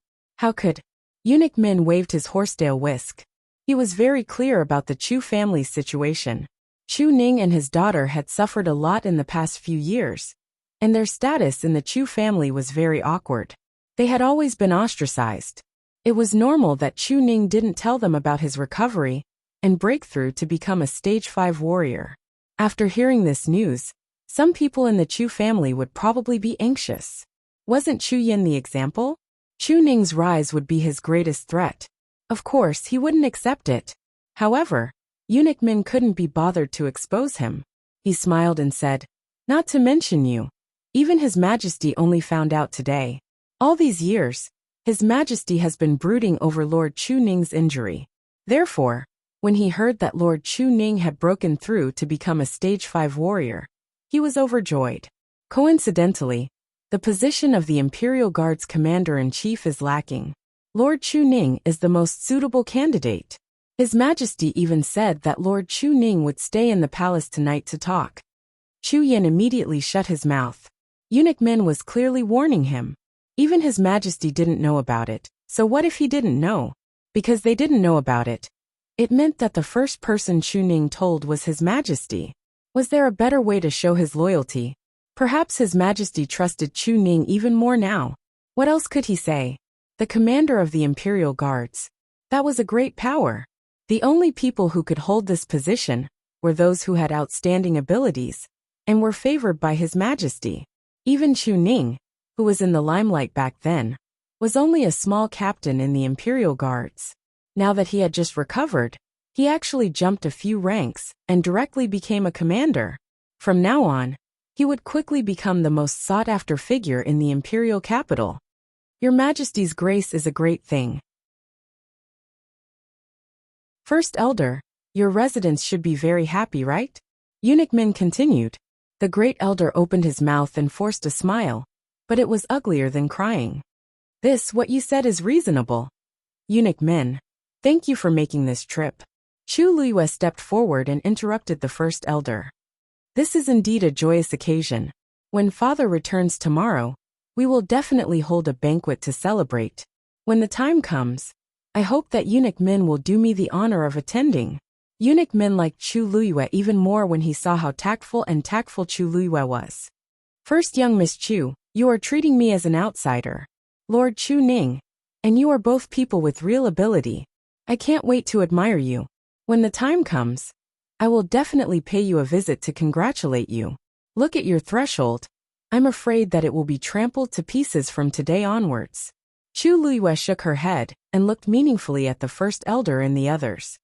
could? Eunuch Min waved his horsetail whisk. He was very clear about the Chu family's situation. Chu Ning and his daughter had suffered a lot in the past few years, and their status in the Chu family was very awkward. They had always been ostracized. It was normal that Chu Ning didn't tell them about his recovery and breakthrough to become a stage 5 warrior. After hearing this news, some people in the Chu family would probably be anxious. Wasn't Chu Yan the example? Chu Ning's rise would be his greatest threat. Of course, he wouldn't accept it. However, Eunuch Min couldn't be bothered to expose him. He smiled and said, Not to mention you. Even His Majesty only found out today. All these years, His Majesty has been brooding over Lord Chu Ning's injury. Therefore, when he heard that Lord Chu Ning had broken through to become a stage 5 warrior, he was overjoyed. Coincidentally, the position of the Imperial Guard's Commander-in-Chief is lacking. Lord Chu Ning is the most suitable candidate. His Majesty even said that Lord Chu Ning would stay in the palace tonight to talk. Chu Yan immediately shut his mouth. Eunuch Min was clearly warning him. Even His Majesty didn't know about it, so what if he didn't know? Because they didn't know about it. It meant that the first person Chu Ning told was His Majesty. Was there a better way to show his loyalty? Perhaps His Majesty trusted Chu Ning even more now. What else could he say? The commander of the Imperial Guards. That was a great power. The only people who could hold this position were those who had outstanding abilities and were favored by His Majesty. Even Chu Ning, who was in the limelight back then, was only a small captain in the Imperial Guards. Now that he had just recovered, he actually jumped a few ranks and directly became a commander. From now on, he would quickly become the most sought-after figure in the imperial capital. Your Majesty's grace is a great thing. First Elder, your residents should be very happy, right? Eunuch Min continued. The great elder opened his mouth and forced a smile, but it was uglier than crying. What you said is reasonable. Eunuch Min. Thank you for making this trip. Chu Luiyue stepped forward and interrupted the first elder. This is indeed a joyous occasion. When father returns tomorrow, we will definitely hold a banquet to celebrate. When the time comes, I hope that Eunuch Min will do me the honor of attending. Eunuch Min liked Chu Luiyue even more when he saw how tactful Chu Luiyue was. First, young Miss Chu, you are treating me as an outsider. Lord Chu Ning, and you are both people with real ability. I can't wait to admire you. When the time comes, I will definitely pay you a visit to congratulate you. Look at your threshold. I'm afraid that it will be trampled to pieces from today onwards. Chu Luiyue shook her head and looked meaningfully at the first elder and the others.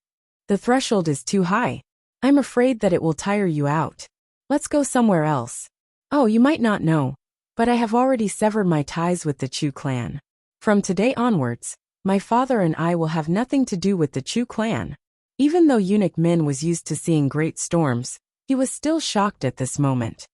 The threshold is too high. I'm afraid that it will tire you out. Let's go somewhere else. Oh, you might not know, but I have already severed my ties with the Chu clan. From today onwards, my father and I will have nothing to do with the Chu clan. Even though Eunuch Min was used to seeing great storms, he was still shocked at this moment.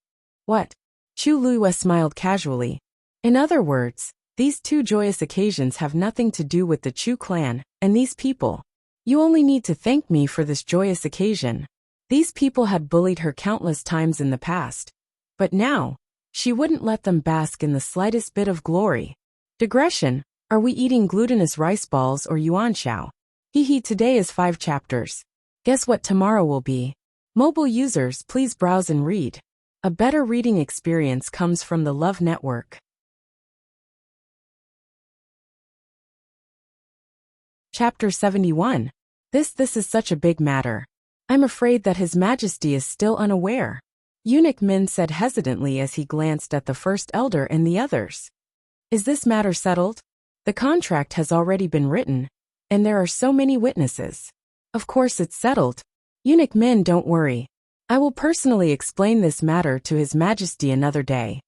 What? Chu Luiyue smiled casually. In other words, these two joyous occasions have nothing to do with the Chu clan and these people. You only need to thank me for this joyous occasion. These people had bullied her countless times in the past, but now, she wouldn't let them bask in the slightest bit of glory. Digression, are we eating glutinous rice balls or yuan xiao? Today is 5 chapters. Guess what tomorrow will be? Mobile users, please browse and read. A better reading experience comes from the Love Network. Chapter 71. This is such a big matter. I'm afraid that His Majesty is still unaware. Eunuch Min said hesitantly as he glanced at the first elder and the others. Is this matter settled? The contract has already been written, and there are so many witnesses. Of course it's settled. Eunuch Min, don't worry. I will personally explain this matter to His Majesty another day.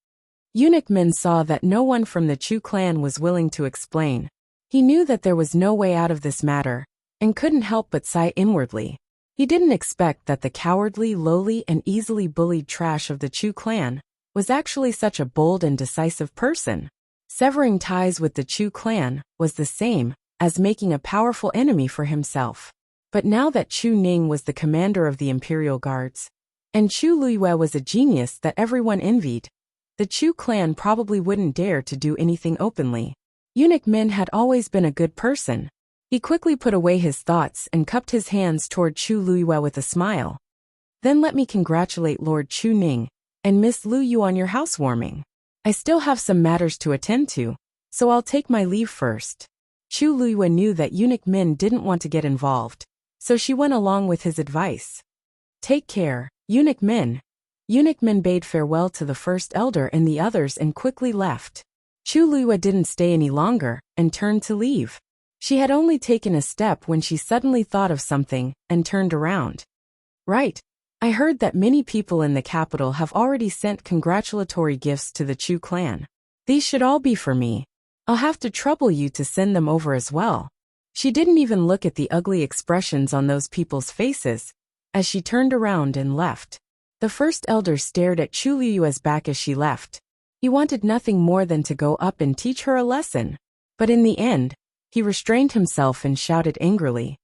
Eunuch Min saw that no one from the Chu clan was willing to explain. He knew that there was no way out of this matter, and couldn't help but sigh inwardly. He didn't expect that the cowardly, lowly, and easily bullied trash of the Chu clan was actually such a bold and decisive person. Severing ties with the Chu clan was the same as making a powerful enemy for himself. But now that Chu Ning was the commander of the Imperial Guards, and Chu Luiyue was a genius that everyone envied, the Chu clan probably wouldn't dare to do anything openly. Eunuch Min had always been a good person. He quickly put away his thoughts and cupped his hands toward Chu Luiyue with a smile. Then let me congratulate Lord Chu Ning and Miss Lu Yu on your housewarming. I still have some matters to attend to, so I'll take my leave first. Chu Luiyue knew that Eunuch Min didn't want to get involved, so she went along with his advice. Take care, Eunuch Min. Eunuch Min bade farewell to the first elder and the others and quickly left. Chu Luiyue didn't stay any longer and turned to leave. She had only taken a step when she suddenly thought of something and turned around. Right. I heard that many people in the capital have already sent congratulatory gifts to the Chu clan. These should all be for me. I'll have to trouble you to send them over as well. She didn't even look at the ugly expressions on those people's faces as she turned around and left. The first elder stared at Chu Luiyue's back as she left. He wanted nothing more than to go up and teach her a lesson. But in the end, he restrained himself and shouted angrily,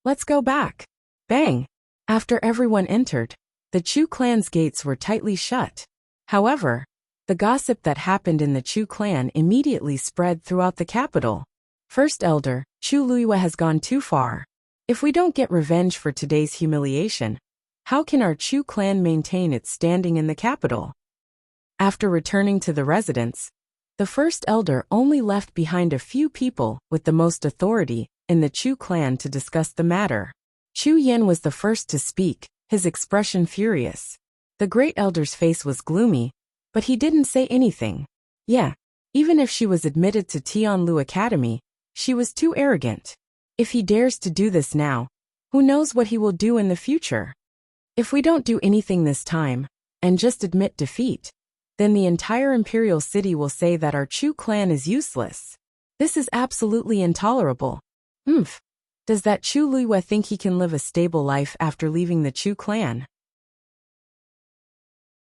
"Let's go back." Bang! After everyone entered, the Chu clan's gates were tightly shut. However, the gossip that happened in the Chu clan immediately spread throughout the capital. First elder, Chu Luiyue has gone too far. If we don't get revenge for today's humiliation, how can our Chu clan maintain its standing in the capital? After returning to the residence, the first elder only left behind a few people with the most authority in the Chu clan to discuss the matter. Chu Yan was the first to speak, his expression furious. The great elder's face was gloomy, but he didn't say anything. Yeah, even if she was admitted to Tianlu Academy, she was too arrogant. If he dares to do this now, who knows what he will do in the future? If we don't do anything this time, and just admit defeat, then the entire imperial city will say that our Chu clan is useless. This is absolutely intolerable. Does that Chu Luiyue think he can live a stable life after leaving the Chu clan?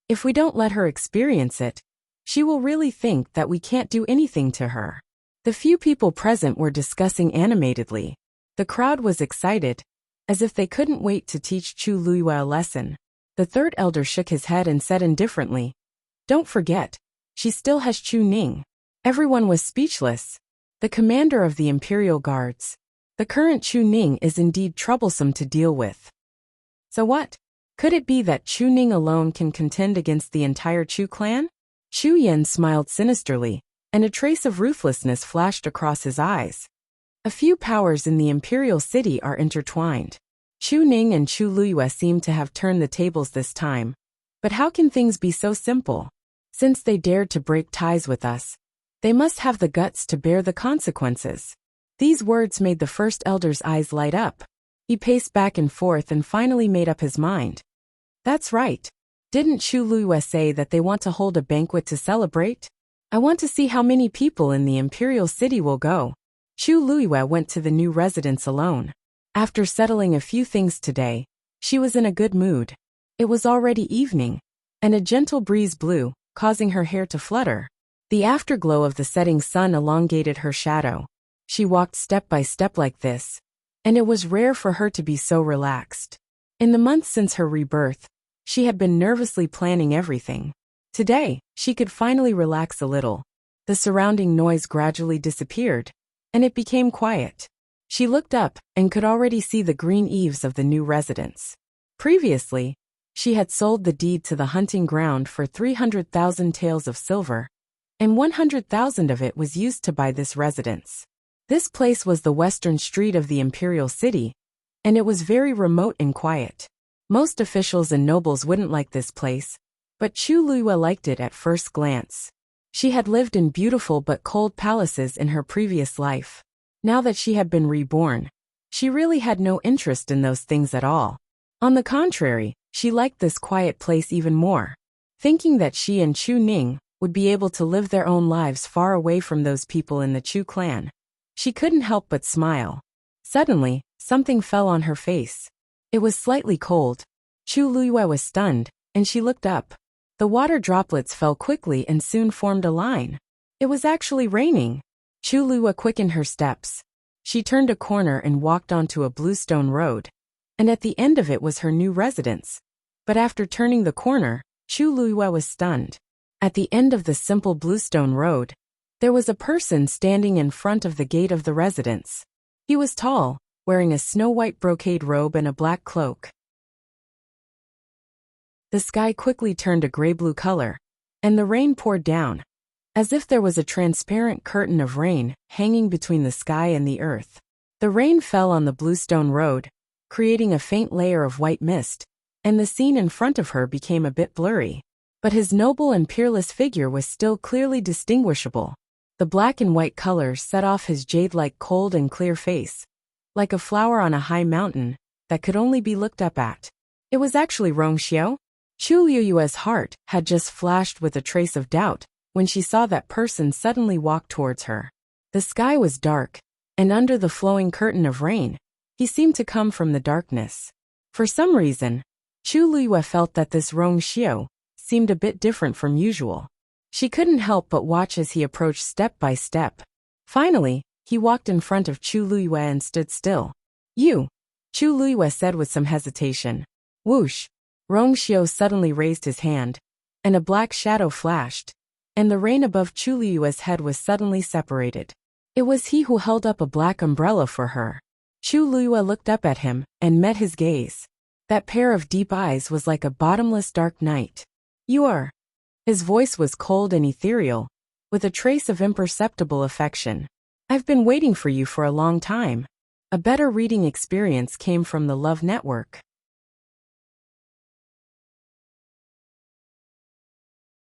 If we don't let her experience it, she will really think that we can't do anything to her. The few people present were discussing animatedly. The crowd was excited, as if they couldn't wait to teach Chu Luiyue a lesson. The third elder shook his head and said indifferently, "Don't forget, she still has Chu Ning." Everyone was speechless. The commander of the Imperial Guards. The current Chu Ning is indeed troublesome to deal with. So what? Could it be that Chu Ning alone can contend against the entire Chu clan? Chu Yan smiled sinisterly, and a trace of ruthlessness flashed across his eyes. A few powers in the Imperial City are intertwined. Chu Ning and Chu Luiyue seem to have turned the tables this time. But how can things be so simple? Since they dared to break ties with us, they must have the guts to bear the consequences. These words made the first elder's eyes light up. He paced back and forth and finally made up his mind. That's right. Didn't Chu Luiyue say that they want to hold a banquet to celebrate? I want to see how many people in the Imperial City will go. Chu Luiyue went to the new residence alone. After settling a few things today, she was in a good mood. It was already evening, and a gentle breeze blew, causing her hair to flutter. The afterglow of the setting sun elongated her shadow. She walked step by step like this, and it was rare for her to be so relaxed. In the months since her rebirth, she had been nervously planning everything. Today, she could finally relax a little. The surrounding noise gradually disappeared, and it became quiet. She looked up and could already see the green eaves of the new residence. Previously, she had sold the deed to the hunting ground for 300,000 taels of silver, and 100,000 of it was used to buy this residence. This place was the western street of the Imperial City, and it was very remote and quiet. Most officials and nobles wouldn't like this place, but Chu Luiyue liked it at first glance. She had lived in beautiful but cold palaces in her previous life. Now that she had been reborn, she really had no interest in those things at all. On the contrary, she liked this quiet place even more. Thinking that she and Chu Ning would be able to live their own lives far away from those people in the Chu clan, she couldn't help but smile. Suddenly, something fell on her face. It was slightly cold. Chu Luiyue was stunned, and she looked up. The water droplets fell quickly and soon formed a line. It was actually raining. Chu Luiyue quickened her steps. She turned a corner and walked onto a bluestone road, and at the end of it was her new residence. But after turning the corner, Chu Luiyue was stunned. At the end of the simple bluestone road, there was a person standing in front of the gate of the residence. He was tall, wearing a snow-white brocade robe and a black cloak. The sky quickly turned a gray-blue color, and the rain poured down, as if there was a transparent curtain of rain hanging between the sky and the earth. The rain fell on the bluestone road, creating a faint layer of white mist, and the scene in front of her became a bit blurry. But his noble and peerless figure was still clearly distinguishable. The black and white colors set off his jade-like cold and clear face, like a flower on a high mountain that could only be looked up at. It was actually Rongxiao. Chu Luiyue's heart had just flashed with a trace of doubt when she saw that person suddenly walk towards her. The sky was dark, and under the flowing curtain of rain, he seemed to come from the darkness. For some reason, Chu Luiyue felt that this Rongxiao seemed a bit different from usual. She couldn't help but watch as he approached step by step. Finally, he walked in front of Chu Luiyue and stood still. "You," Chu Luiyue said with some hesitation. Whoosh! Rongxiao suddenly raised his hand, and a black shadow flashed, and the rain above Chu Luiyue's head was suddenly separated. It was he who held up a black umbrella for her. Chu Luiyue looked up at him and met his gaze. That pair of deep eyes was like a bottomless dark night. "You are." His voice was cold and ethereal, with a trace of imperceptible affection. "I've been waiting for you for a long time." A better reading experience came from the Love Network.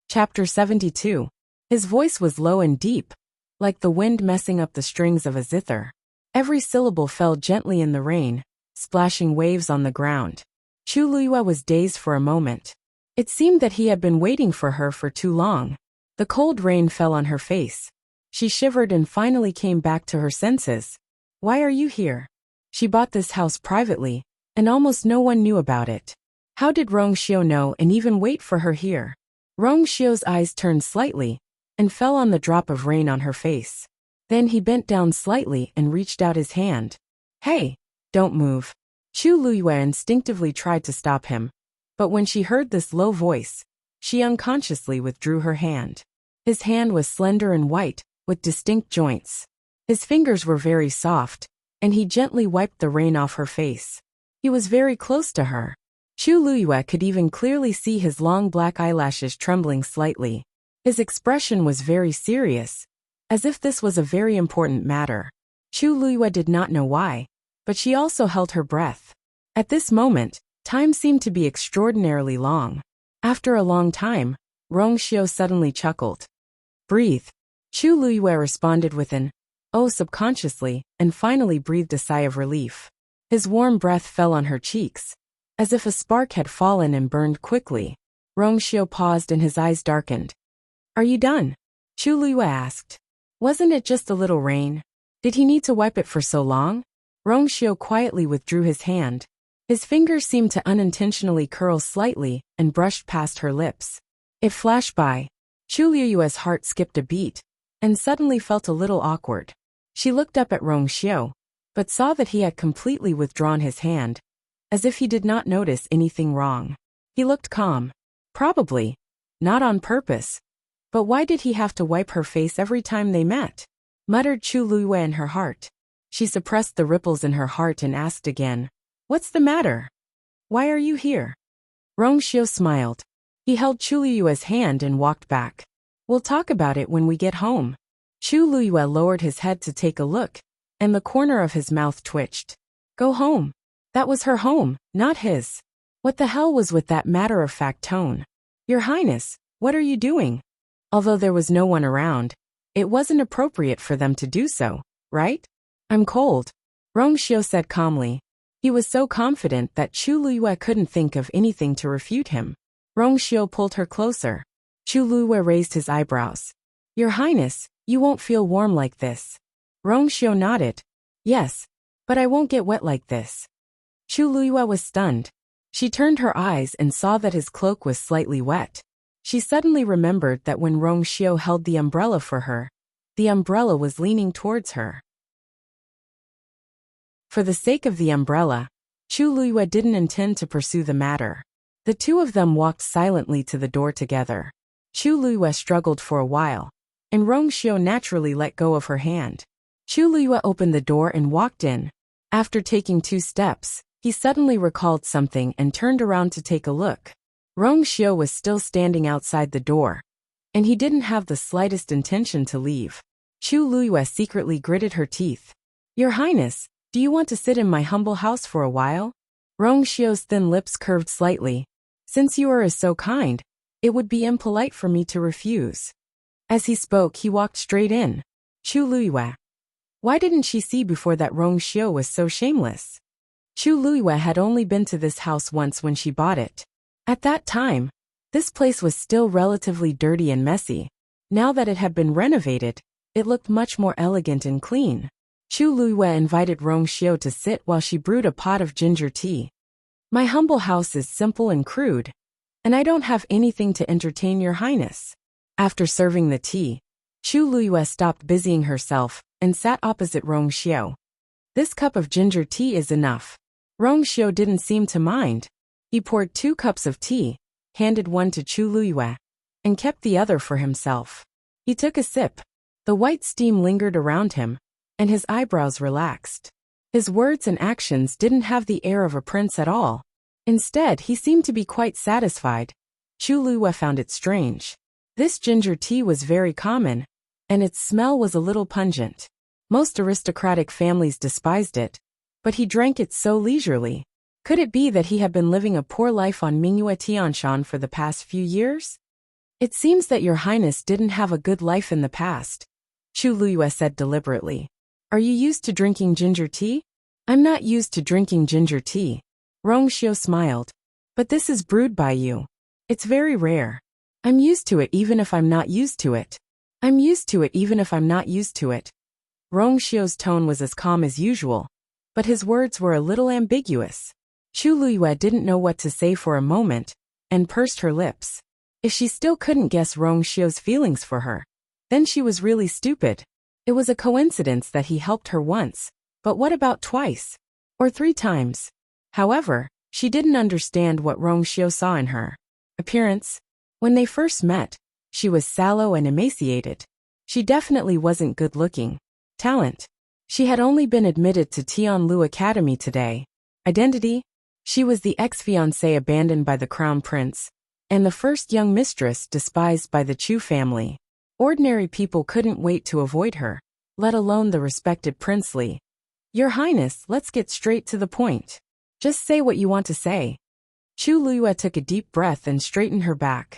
Chapter 72. His voice was low and deep, like the wind messing up the strings of a zither. Every syllable fell gently in the rain, splashing waves on the ground. Chu Luiyue was dazed for a moment. It seemed that he had been waiting for her for too long. The cold rain fell on her face. She shivered and finally came back to her senses. "Why are you here?" She bought this house privately, and almost no one knew about it. How did Rongxiao know and even wait for her here? Rongxiao's eyes turned slightly, and fell on the drop of rain on her face. Then he bent down slightly and reached out his hand. Hey, don't move. Chu Luyue instinctively tried to stop him, but when she heard this low voice, she unconsciously withdrew her hand. His hand was slender and white, with distinct joints. His fingers were very soft, and he gently wiped the rain off her face. He was very close to her. Chu Luyue could even clearly see his long black eyelashes trembling slightly. His expression was very serious, as if this was a very important matter. Chu Luyue did not know why, but she also held her breath. At this moment, time seemed to be extraordinarily long. After a long time, Rongxiu suddenly chuckled. Breathe. Chu Luyue responded with an oh subconsciously, and finally breathed a sigh of relief. His warm breath fell on her cheeks, as if a spark had fallen and burned quickly. Rongxiu paused and his eyes darkened. Are you done? Chu Luyue asked. Wasn't it just a little rain? Did he need to wipe it for so long? Rongxiu quietly withdrew his hand. His fingers seemed to unintentionally curl slightly and brushed past her lips. It flashed by. Chu Luyue's heart skipped a beat, and suddenly felt a little awkward. She looked up at Rongxiu, but saw that he had completely withdrawn his hand, as if he did not notice anything wrong. He looked calm. Probably. Not on purpose. But why did he have to wipe her face every time they met? Muttered Chu Luyue in her heart. She suppressed the ripples in her heart and asked again, What's the matter? Why are you here? Rongxiu smiled. He held Chu Luyue's hand and walked back. We'll talk about it when we get home. Chu Luyue lowered his head to take a look, and the corner of his mouth twitched. Go home. That was her home, not his. What the hell was with that matter-of-fact tone? Your Highness, what are you doing? Although there was no one around, it wasn't appropriate for them to do so, right? I'm cold, Rongxiu said calmly. He was so confident that Chu Luyue couldn't think of anything to refute him. Rongxiu pulled her closer. Chu Luyue raised his eyebrows. Your Highness, you won't feel warm like this. Rongxiu nodded. Yes, but I won't get wet like this. Chu Luyue was stunned. She turned her eyes and saw that his cloak was slightly wet. She suddenly remembered that when Rongxiu held the umbrella for her, the umbrella was leaning towards her. For the sake of the umbrella, Chu Luyue didn't intend to pursue the matter. The two of them walked silently to the door together. Chu Luyue struggled for a while, and Rongxiu naturally let go of her hand. Chu Luyue opened the door and walked in. After taking 2 steps, he suddenly recalled something and turned around to take a look. Rongxiu was still standing outside the door, and he didn't have the slightest intention to leave. Chu Luyue secretly gritted her teeth. Your Highness, do you want to sit in my humble house for a while? Rongxiu's thin lips curved slightly. Since you are so kind, it would be impolite for me to refuse. As he spoke, he walked straight in. Chu Luyue. Why didn't she see before that Rongxiu was so shameless? Chu Luyue had only been to this house once when she bought it. At that time, this place was still relatively dirty and messy. Now that it had been renovated, it looked much more elegant and clean. Chu Luyue invited Rongxiu to sit while she brewed a pot of ginger tea. My humble house is simple and crude, and I don't have anything to entertain your Highness. After serving the tea, Chu Luyue stopped busying herself and sat opposite Rongxiu. This cup of ginger tea is enough. Rongxiu didn't seem to mind. He poured 2 cups of tea, handed one to Chu Luyue, and kept the other for himself. He took a sip. The white steam lingered around him, and his eyebrows relaxed. His words and actions didn't have the air of a prince at all. Instead, he seemed to be quite satisfied. Chu Luyue found it strange. This ginger tea was very common, and its smell was a little pungent. Most aristocratic families despised it, but he drank it so leisurely. Could it be that he had been living a poor life on Mingyue Tianshan for the past few years? It seems that your Highness didn't have a good life in the past, Chu Luyue said deliberately. Are you used to drinking ginger tea? I'm not used to drinking ginger tea. Rongxiu smiled. But this is brewed by you. It's very rare. I'm used to it even if I'm not used to it. I'm used to it even if I'm not used to it. Rongxiu's tone was as calm as usual, but his words were a little ambiguous. Chu Luyue didn't know what to say for a moment, and pursed her lips. If she still couldn't guess Rongxiu's feelings for her, then she was really stupid. It was a coincidence that he helped her once, But what about twice? Or 3 times? However, she didn't understand what Rongxiu saw in her appearance. When they first met, she was sallow and emaciated. She definitely wasn't good-looking. Talent. She had only been admitted to Tianlu Academy today. Identity? She was the ex-fiancée abandoned by the crown prince, and the first young mistress despised by the Chu family. Ordinary people couldn't wait to avoid her, let alone the respected princely. Your Highness, let's get straight to the point. Just say what you want to say. Chu Liyue took a deep breath and straightened her back.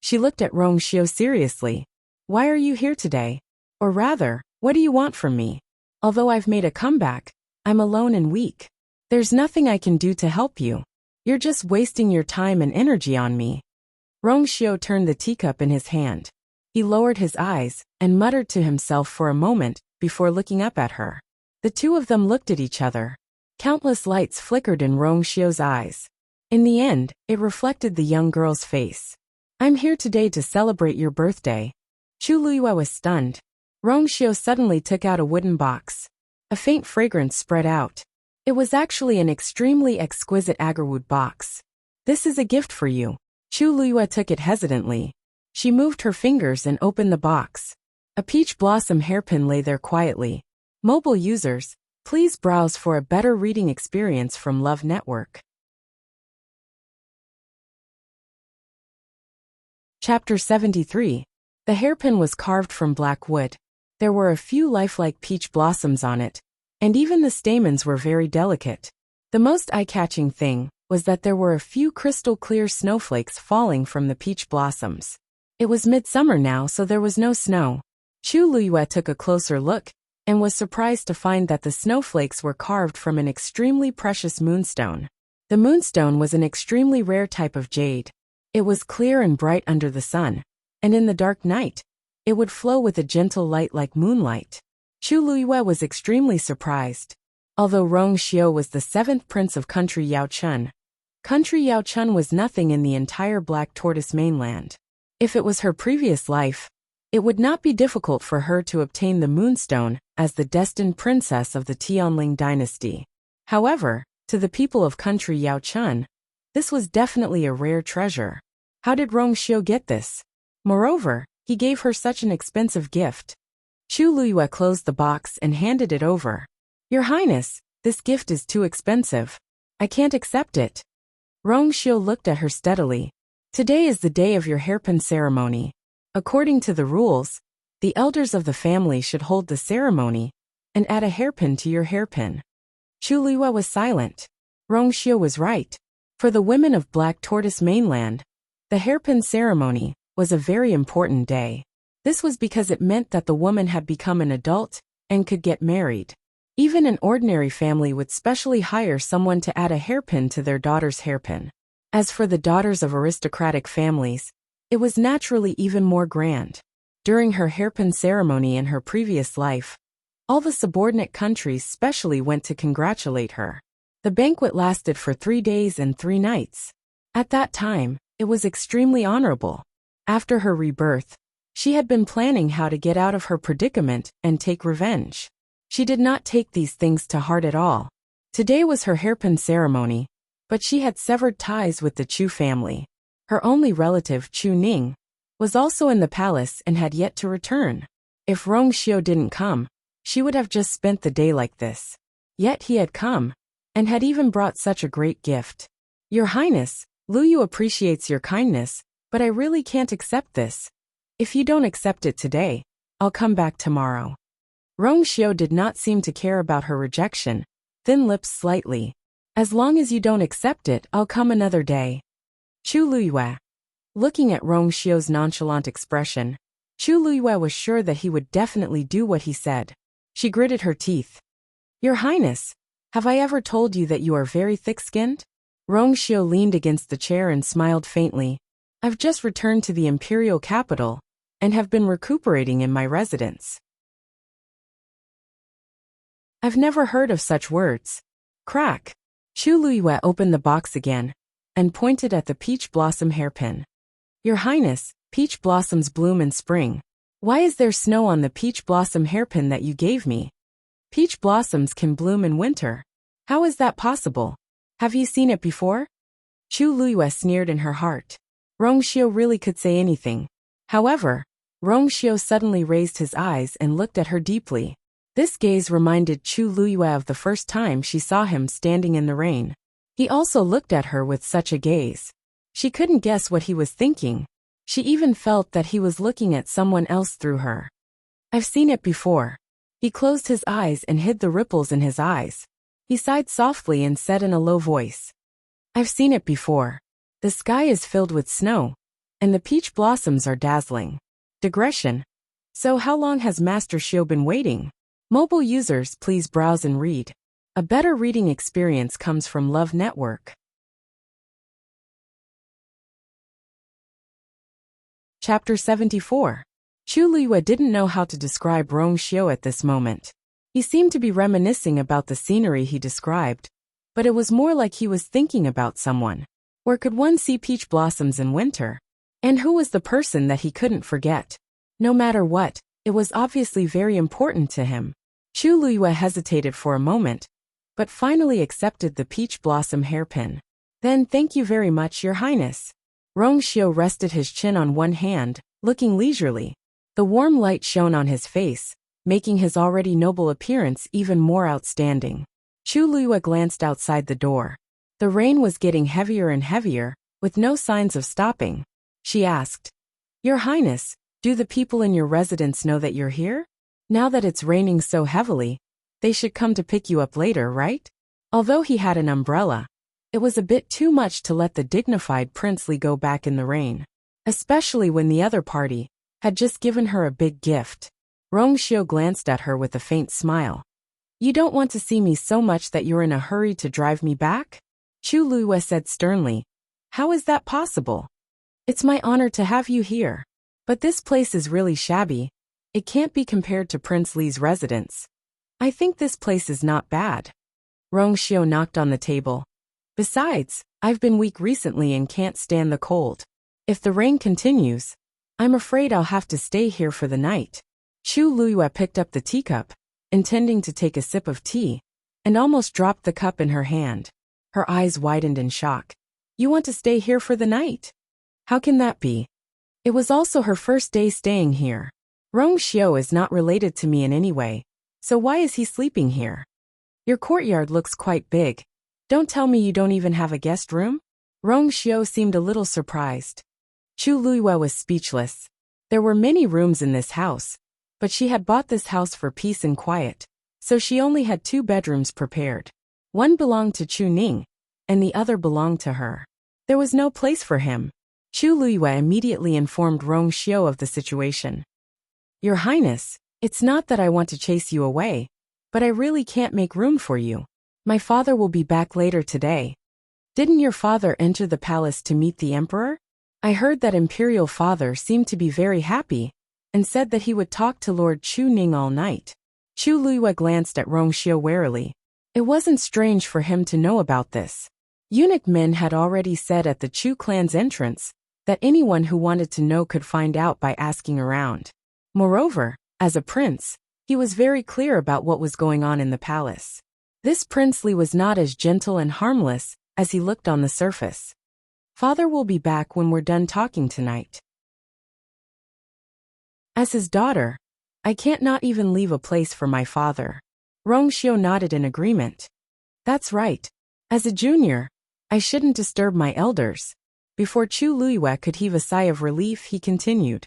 She looked at Rongxiu seriously. Why are you here today? Or rather, what do you want from me? Although I've made a comeback, I'm alone and weak. There's nothing I can do to help you. You're just wasting your time and energy on me. Rongxiu turned the teacup in his hand. He lowered his eyes and muttered to himself for a moment before looking up at her. The two of them looked at each other. Countless lights flickered in Rongxiu's eyes. In the end, it reflected the young girl's face. I'm here today to celebrate your birthday. Chu Liyue was stunned. Rongxiu suddenly took out a wooden box. A faint fragrance spread out. It was actually an extremely exquisite agarwood box. This is a gift for you. Chu Liyue took it hesitantly. She moved her fingers and opened the box. A peach blossom hairpin lay there quietly. Mobile users, please browse for a better reading experience from Love Network. Chapter 73. The hairpin was carved from black wood. There were a few lifelike peach blossoms on it, and even the stamens were very delicate. The most eye-catching thing was that there were a few crystal-clear snowflakes falling from the peach blossoms. It was midsummer now, so there was no snow. Chu Liyue took a closer look and was surprised to find that the snowflakes were carved from an extremely precious moonstone. The moonstone was an extremely rare type of jade. It was clear and bright under the sun, and in the dark night, it would flow with a gentle light like moonlight. Chu Liyue was extremely surprised. Although Rongxiu was the 7th prince of country Yaochun was nothing in the entire Black Tortoise mainland. If it was her previous life, it would not be difficult for her to obtain the moonstone as the destined princess of the Tianling dynasty. However, to the people of country Yaochun, this was definitely a rare treasure. How did Rongxiu get this? Moreover, he gave her such an expensive gift. Chu Liyue closed the box and handed it over. Your Highness, this gift is too expensive. I can't accept it. Rongxiu looked at her steadily. Today is the day of your hairpin ceremony. According to the rules, the elders of the family should hold the ceremony and add a hairpin to your hairpin. Chu Liyue was silent. Rongxiu was right. For the women of Black Tortoise mainland, the hairpin ceremony was a very important day. This was because it meant that the woman had become an adult and could get married. Even an ordinary family would specially hire someone to add a hairpin to their daughter's hairpin. As for the daughters of aristocratic families, it was naturally even more grand. During her hairpin ceremony in her previous life, all the subordinate countries specially went to congratulate her. The banquet lasted for 3 days and 3 nights. At that time, it was extremely honorable. After her rebirth, she had been planning how to get out of her predicament and take revenge. She did not take these things to heart at all. Today was her hairpin ceremony, but she had severed ties with the Chu family. Her only relative, Chu Ning, was also in the palace and had yet to return. If Rongxiu didn't come, she would have just spent the day like this. Yet he had come, and had even brought such a great gift. Your Highness, Liu appreciates your kindness, but I really can't accept this. If you don't accept it today, I'll come back tomorrow. Rongxiu did not seem to care about her rejection, thin lips slightly. As long as you don't accept it, I'll come another day. Chu Liyue. Looking at Rongxiu's nonchalant expression, Chu Liyue was sure that he would definitely do what he said. She gritted her teeth. Your Highness, have I ever told you that you are very thick-skinned? Rongxiu leaned against the chair and smiled faintly. I've just returned to the imperial capital and have been recuperating in my residence. I've never heard of such words. Crack. Chu Liyue opened the box again and pointed at the peach blossom hairpin. Your Highness, peach blossoms bloom in spring. Why is there snow on the peach blossom hairpin that you gave me? Peach blossoms can bloom in winter. How is that possible? Have you seen it before? Chu Luiyue sneered in her heart. Rongxiu really could say anything. However, Rongxiu suddenly raised his eyes and looked at her deeply. This gaze reminded Chu Luiyue of the first time she saw him standing in the rain. He also looked at her with such a gaze. She couldn't guess what he was thinking. She even felt that he was looking at someone else through her. I've seen it before. He closed his eyes and hid the ripples in his eyes. He sighed softly and said in a low voice, I've seen it before. The sky is filled with snow, and the peach blossoms are dazzling. Digression. So how long has Master Xiu been waiting? Mobile users, please browse and read. A better reading experience comes from Love Network. Chapter 74. Chu Luiyue didn't know how to describe Rongxiu at this moment. He seemed to be reminiscing about the scenery he described, but it was more like he was thinking about someone. Where could one see peach blossoms in winter? And who was the person that he couldn't forget? No matter what, it was obviously very important to him. Chu Luiyue hesitated for a moment, but finally accepted the peach blossom hairpin. Then, thank you very much, Your Highness. Rongxiu rested his chin on one hand, looking leisurely. The warm light shone on his face, making his already noble appearance even more outstanding. Chu Luiyue glanced outside the door. The rain was getting heavier and heavier, with no signs of stopping. She asked, Your Highness, do the people in your residence know that you're here? Now that it's raining so heavily, they should come to pick you up later, right? Although he had an umbrella, it was a bit too much to let the dignified princely go back in the rain, especially when the other party had just given her a big gift. Rongxiu glanced at her with a faint smile. You don't want to see me so much that you're in a hurry to drive me back? Chu Luiyue said sternly. How is that possible? It's my honor to have you here. But this place is really shabby. It can't be compared to Prince Li's residence. I think this place is not bad. Rongxiu knocked on the table. Besides, I've been weak recently and can't stand the cold. If the rain continues, I'm afraid I'll have to stay here for the night. Chu Luiyue picked up the teacup, intending to take a sip of tea, and almost dropped the cup in her hand. Her eyes widened in shock. You want to stay here for the night? How can that be? It was also her first day staying here. Rongxiu is not related to me in any way, so why is he sleeping here? Your courtyard looks quite big. Don't tell me you don't even have a guest room? Rongxiu seemed a little surprised. Chu Luiyue was speechless. There were many rooms in this house, but she had bought this house for peace and quiet, so she only had 2 bedrooms prepared. One belonged to Chu Ning, and the other belonged to her. There was no place for him. Chu Luiyue immediately informed Rongxiu of the situation. Your Highness, it's not that I want to chase you away, but I really can't make room for you. My father will be back later today. Didn't your father enter the palace to meet the emperor? I heard that imperial father seemed to be very happy, and said that he would talk to Lord Chu Ning all night. Chu Luiyue glanced at Rongxiu warily. It wasn't strange for him to know about this. Eunuch men had already said at the Chu clan's entrance that anyone who wanted to know could find out by asking around. Moreover, as a prince, he was very clear about what was going on in the palace. This Prince Li was not as gentle and harmless as he looked on the surface. Father will be back when we're done talking tonight. As his daughter, I can't not even leave a place for my father. Rongxiu nodded in agreement. That's right. As a junior, I shouldn't disturb my elders. Before Chu Luiyue could heave a sigh of relief, he continued.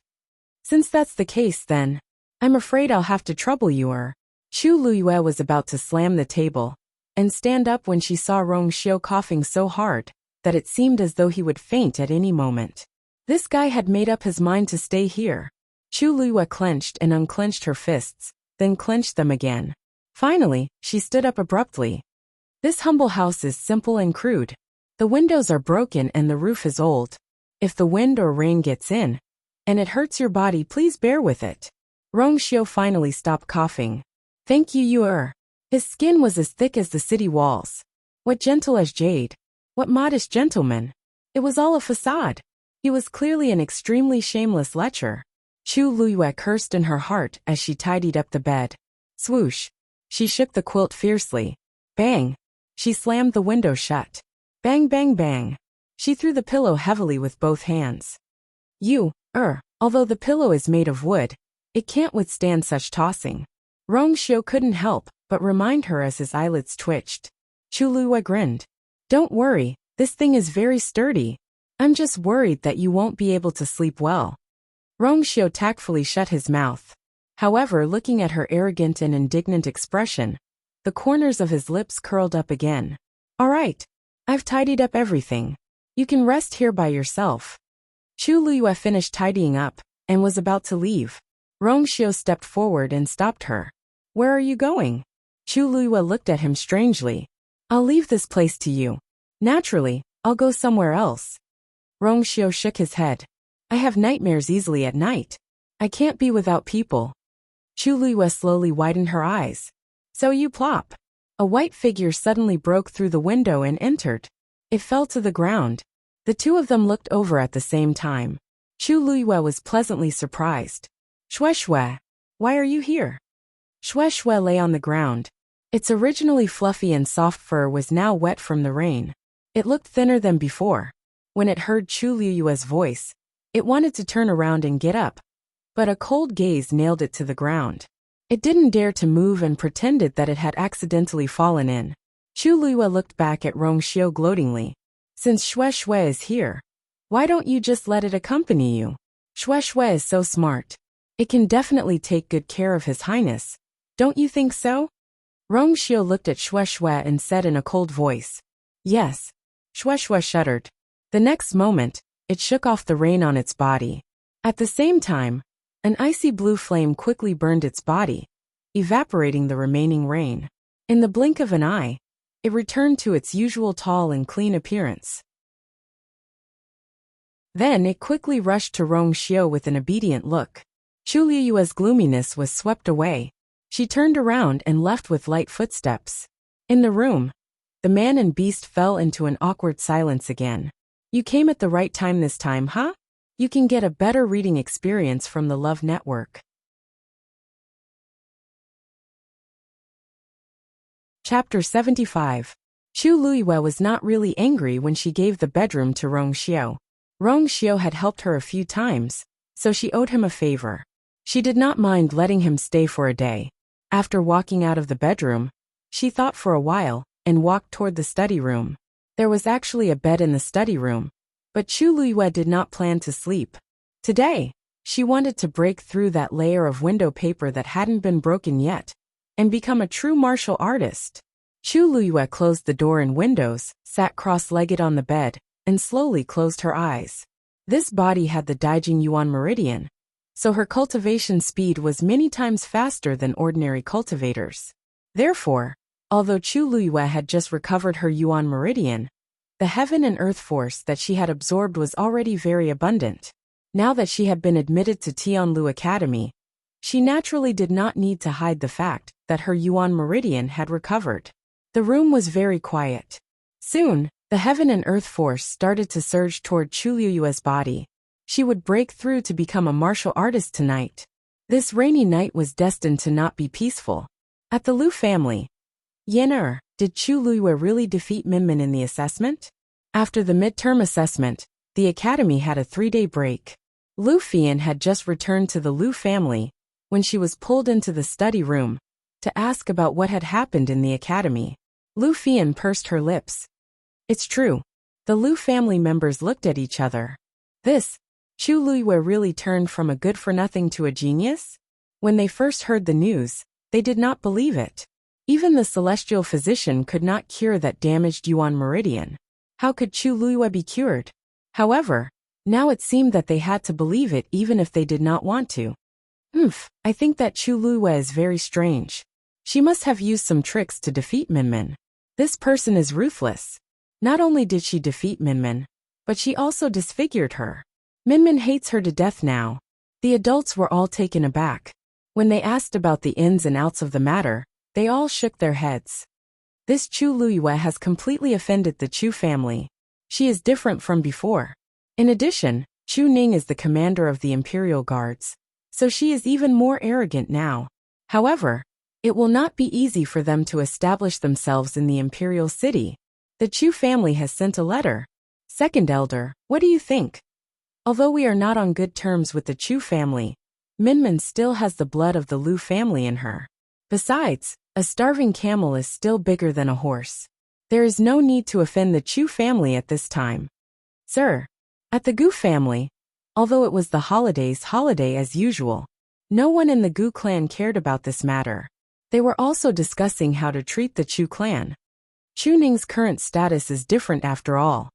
Since that's the case then, I'm afraid I'll have to trouble you. Chu Luiyue was about to slam the table and stand up when she saw Rongxiu coughing so hard that it seemed as though he would faint at any moment. This guy had made up his mind to stay here. Chu Luiyue clenched and unclenched her fists, then clenched them again. Finally, she stood up abruptly. This humble house is simple and crude. The windows are broken and the roof is old. If the wind or rain gets in, and it hurts your body, please bear with it. Rongxiu finally stopped coughing. Thank you. His skin was as thick as the city walls. What gentle as jade. What modest gentleman. It was all a facade. He was clearly an extremely shameless lecher. Chu Luyue cursed in her heart as she tidied up the bed. Swoosh. She shook the quilt fiercely. Bang. She slammed the window shut. Bang bang bang. She threw the pillow heavily with both hands. Although the pillow is made of wood, it can't withstand such tossing. Rongxiu couldn't help but remind her as his eyelids twitched. Chu Luyue grinned. Don't worry, this thing is very sturdy. I'm just worried that you won't be able to sleep well. Rongxiu tactfully shut his mouth. However, looking at her arrogant and indignant expression, the corners of his lips curled up again. All right. I've tidied up everything. You can rest here by yourself. Chu Luyue finished tidying up and was about to leave. Rongxiu stepped forward and stopped her. Where are you going? Chu Luyue looked at him strangely. I'll leave this place to you. Naturally, I'll go somewhere else. Rongxiu shook his head. I have nightmares easily at night. I can't be without people. Chu Luyue slowly widened her eyes. So you plop. A white figure suddenly broke through the window and entered. It fell to the ground. The two of them looked over at the same time. Chu Luyue was pleasantly surprised. Shui, why are you here? Shui lay on the ground. Its originally fluffy and soft fur was now wet from the rain. It looked thinner than before. When it heard Chu Luyue's voice, it wanted to turn around and get up, but a cold gaze nailed it to the ground. It didn't dare to move and pretended that it had accidentally fallen in. Chu Luyue looked back at Rongxiu gloatingly. Since Shui is here, why don't you just let it accompany you? Shui is so smart. It can definitely take good care of His Highness. Don't you think so? Rongxiu looked at Shui and said in a cold voice. Yes. Shui shuddered. The next moment, it shook off the rain on its body. At the same time, an icy blue flame quickly burned its body, evaporating the remaining rain. In the blink of an eye, it returned to its usual tall and clean appearance. Then it quickly rushed to Rongxiu with an obedient look. Chu Luyue's gloominess was swept away. She turned around and left with light footsteps. In the room, the man and beast fell into an awkward silence again. You came at the right time this time, huh? You can get a better reading experience from the Love Network. Chapter 75. Chu Luyue was not really angry when she gave the bedroom to Rongxiu. Rongxiu had helped her a few times, so she owed him a favor. She did not mind letting him stay for a day. After walking out of the bedroom, she thought for a while and walked toward the study room. There was actually a bed in the study room, but Chu Luyue did not plan to sleep. Today, she wanted to break through that layer of window paper that hadn't been broken yet, and become a true martial artist. Chu Luyue closed the door and windows, sat cross-legged on the bed, and slowly closed her eyes. This body had the Daijing Yuan Meridian, so her cultivation speed was many times faster than ordinary cultivators. Therefore, although Chu Luyue had just recovered her Yuan Meridian, the heaven and earth force that she had absorbed was already very abundant. Now that she had been admitted to Tianlu Academy, she naturally did not need to hide the fact that her Yuan Meridian had recovered. The room was very quiet. Soon, the heaven and earth force started to surge toward Chu Luyue's body. She would break through to become a martial artist tonight. This rainy night was destined to not be peaceful. At the Lu family, Yin did Chu Luyue really defeat Minmin in the assessment? After the midterm assessment, the academy had a 3-day break. Lu Fian had just returned to the Lu family when she was pulled into the study room to ask about what had happened in the academy. Lu Fian pursed her lips. It's true. The Lu family members looked at each other. Chu Luyue really turned from a good-for-nothing to a genius? When they first heard the news, they did not believe it. Even the celestial physician could not cure that damaged Yuan Meridian. How could Chu Luyue be cured? However, now it seemed that they had to believe it even if they did not want to. I think that Chu Luyue is very strange. She must have used some tricks to defeat Minmin. This person is ruthless. Not only did she defeat Minmin, but she also disfigured her. Minmin hates her to death now. The adults were all taken aback. When they asked about the ins and outs of the matter, they all shook their heads. This Chu Luyue has completely offended the Chu family. She is different from before. In addition, Chu Ning is the commander of the Imperial Guards, so she is even more arrogant now. However, it will not be easy for them to establish themselves in the imperial city. The Chu family has sent a letter. Second elder, what do you think? Although we are not on good terms with the Chu family, Minmin still has the blood of the Lu family in her. Besides, a starving camel is still bigger than a horse. There is no need to offend the Chu family at this time. Sir, at the Gu family, although it was the holiday as usual, no one in the Gu clan cared about this matter. They were also discussing how to treat the Chu clan. Chu Ning's current status is different after all.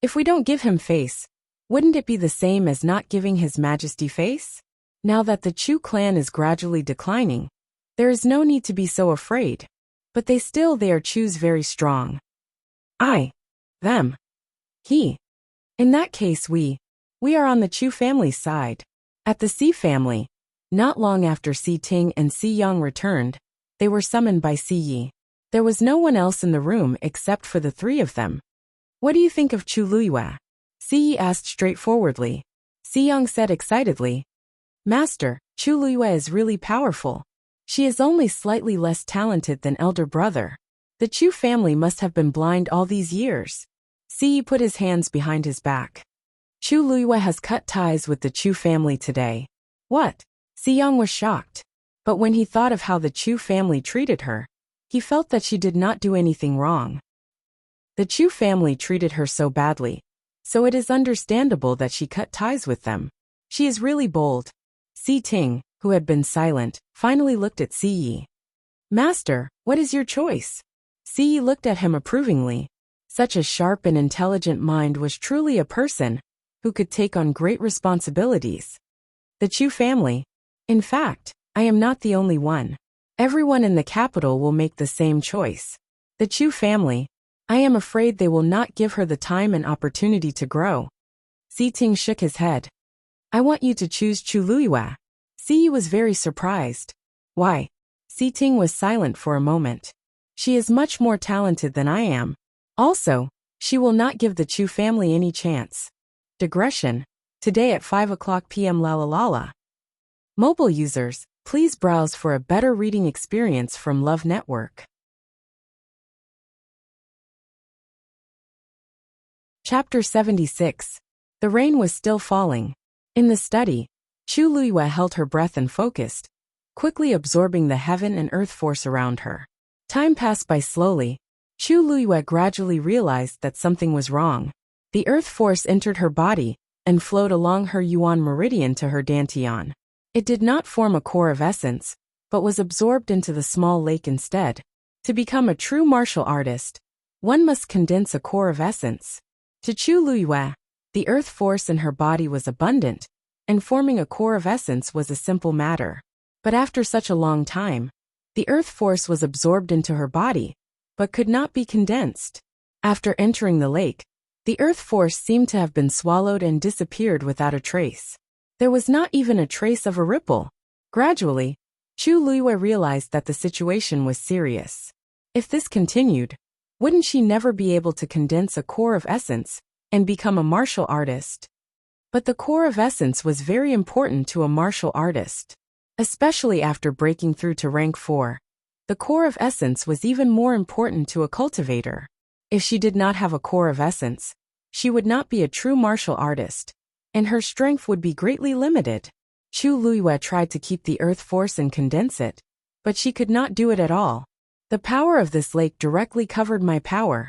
If we don't give him face, wouldn't it be the same as not giving His Majesty face? Now that the Chu clan is gradually declining, there is no need to be so afraid. But they are Chu's very strong. I. Them. He. In that case we are on the Chu family's side. At the Si family, not long after Si Ting and Si Yang returned, they were summoned by Si Yi. There was no one else in the room except for the three of them. What do you think of Chu Luiyue? Si Yi asked straightforwardly. Si Yang said excitedly, Master, Chu Luiyue is really powerful. She is only slightly less talented than elder brother. The Chu family must have been blind all these years. Si Yi put his hands behind his back. Chu Luiyue has cut ties with the Chu family today. What? Si Yang was shocked. But when he thought of how the Chu family treated her, he felt that she did not do anything wrong. The Chu family treated her so badly, so it is understandable that she cut ties with them. She is really bold. Si Ting, who had been silent, finally looked at Si Yi. Master, what is your choice? Si Yi looked at him approvingly. Such a sharp and intelligent mind was truly a person who could take on great responsibilities. The Chu family. In fact, I am not the only one. Everyone in the capital will make the same choice. The Chu family. I am afraid they will not give her the time and opportunity to grow. Si Ting shook his head. I want you to choose Chu Luiyue. Si Yi was very surprised. Why? Si Ting was silent for a moment. She is much more talented than I am. Also, she will not give the Chu family any chance. Digression. Today at 5:00 p.m. La. Mobile users, please browse for a better reading experience from Love Network. Chapter 76. The rain was still falling. In the study, Chu Luiyue held her breath and focused, quickly absorbing the heaven and earth force around her. Time passed by slowly. Chu Luiyue gradually realized that something was wrong. The earth force entered her body and flowed along her yuan meridian to her dantian. It did not form a core of essence, but was absorbed into the small lake instead. To become a true martial artist, one must condense a core of essence. To Chu Luiyue, the earth force in her body was abundant, and forming a core of essence was a simple matter. But after such a long time, the earth force was absorbed into her body, but could not be condensed. After entering the lake, the earth force seemed to have been swallowed and disappeared without a trace. There was not even a trace of a ripple. Gradually, Chu Luiyue realized that the situation was serious. If this continued, wouldn't she never be able to condense a core of essence and become a martial artist? But the core of essence was very important to a martial artist. Especially after breaking through to rank 4. The core of essence was even more important to a cultivator. If she did not have a core of essence, she would not be a true martial artist, and her strength would be greatly limited. Chu Luiyue tried to keep the earth force and condense it, but she could not do it at all. The power of this lake directly covered my power.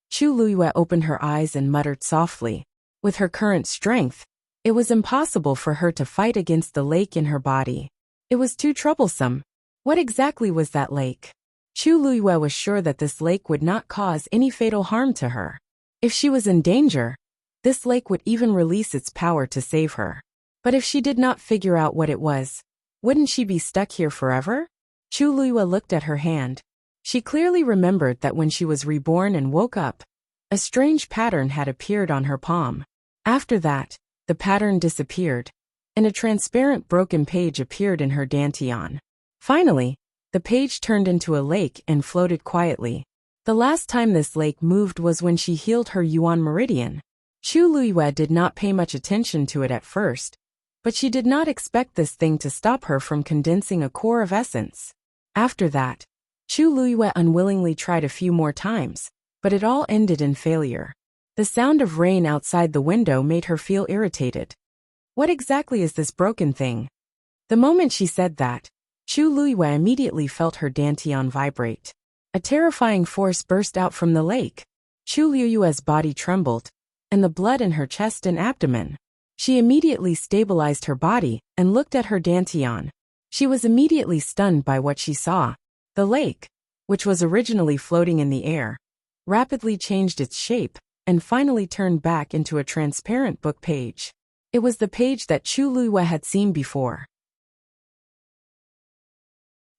Chu Luiyue opened her eyes and muttered softly. With her current strength, it was impossible for her to fight against the lake in her body. It was too troublesome. What exactly was that lake? Chu Luiyue was sure that this lake would not cause any fatal harm to her. If she was in danger, this lake would even release its power to save her. But if she did not figure out what it was, wouldn't she be stuck here forever? Chu Luiyue looked at her hand. She clearly remembered that when she was reborn and woke up, a strange pattern had appeared on her palm. After that, the pattern disappeared, and a transparent broken page appeared in her dantian. Finally, the page turned into a lake and floated quietly. The last time this lake moved was when she healed her yuan meridian. Chu Luiyue did not pay much attention to it at first, but she did not expect this thing to stop her from condensing a core of essence. After that, Chu Luiyue unwillingly tried a few more times, but it all ended in failure. The sound of rain outside the window made her feel irritated. What exactly is this broken thing? The moment she said that, Chu Luiyue immediately felt her dantian vibrate. A terrifying force burst out from the lake. Chu Luiyue's body trembled, and the blood in her chest and abdomen. She immediately stabilized her body and looked at her dantian. She was immediately stunned by what she saw. The lake, which was originally floating in the air, rapidly changed its shape and finally turned back into a transparent book page. It was the page that Chu Luiyue had seen before.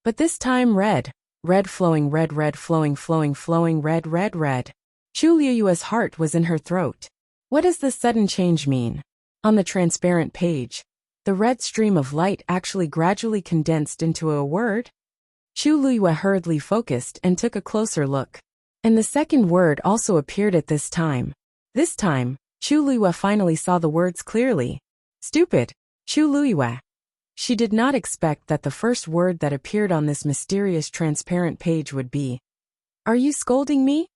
But this time red flowing, red flowing, red. Chu Luiyue's heart was in her throat. What does this sudden change mean? On the transparent page, the red stream of light actually gradually condensed into a word. Chu Luiyue hurriedly focused and took a closer look. And the second word also appeared at this time. This time, Chu Luiyue finally saw the words clearly. Stupid, Chu Luiyue. She did not expect that the first word that appeared on this mysterious transparent page would be, "Are you scolding me?"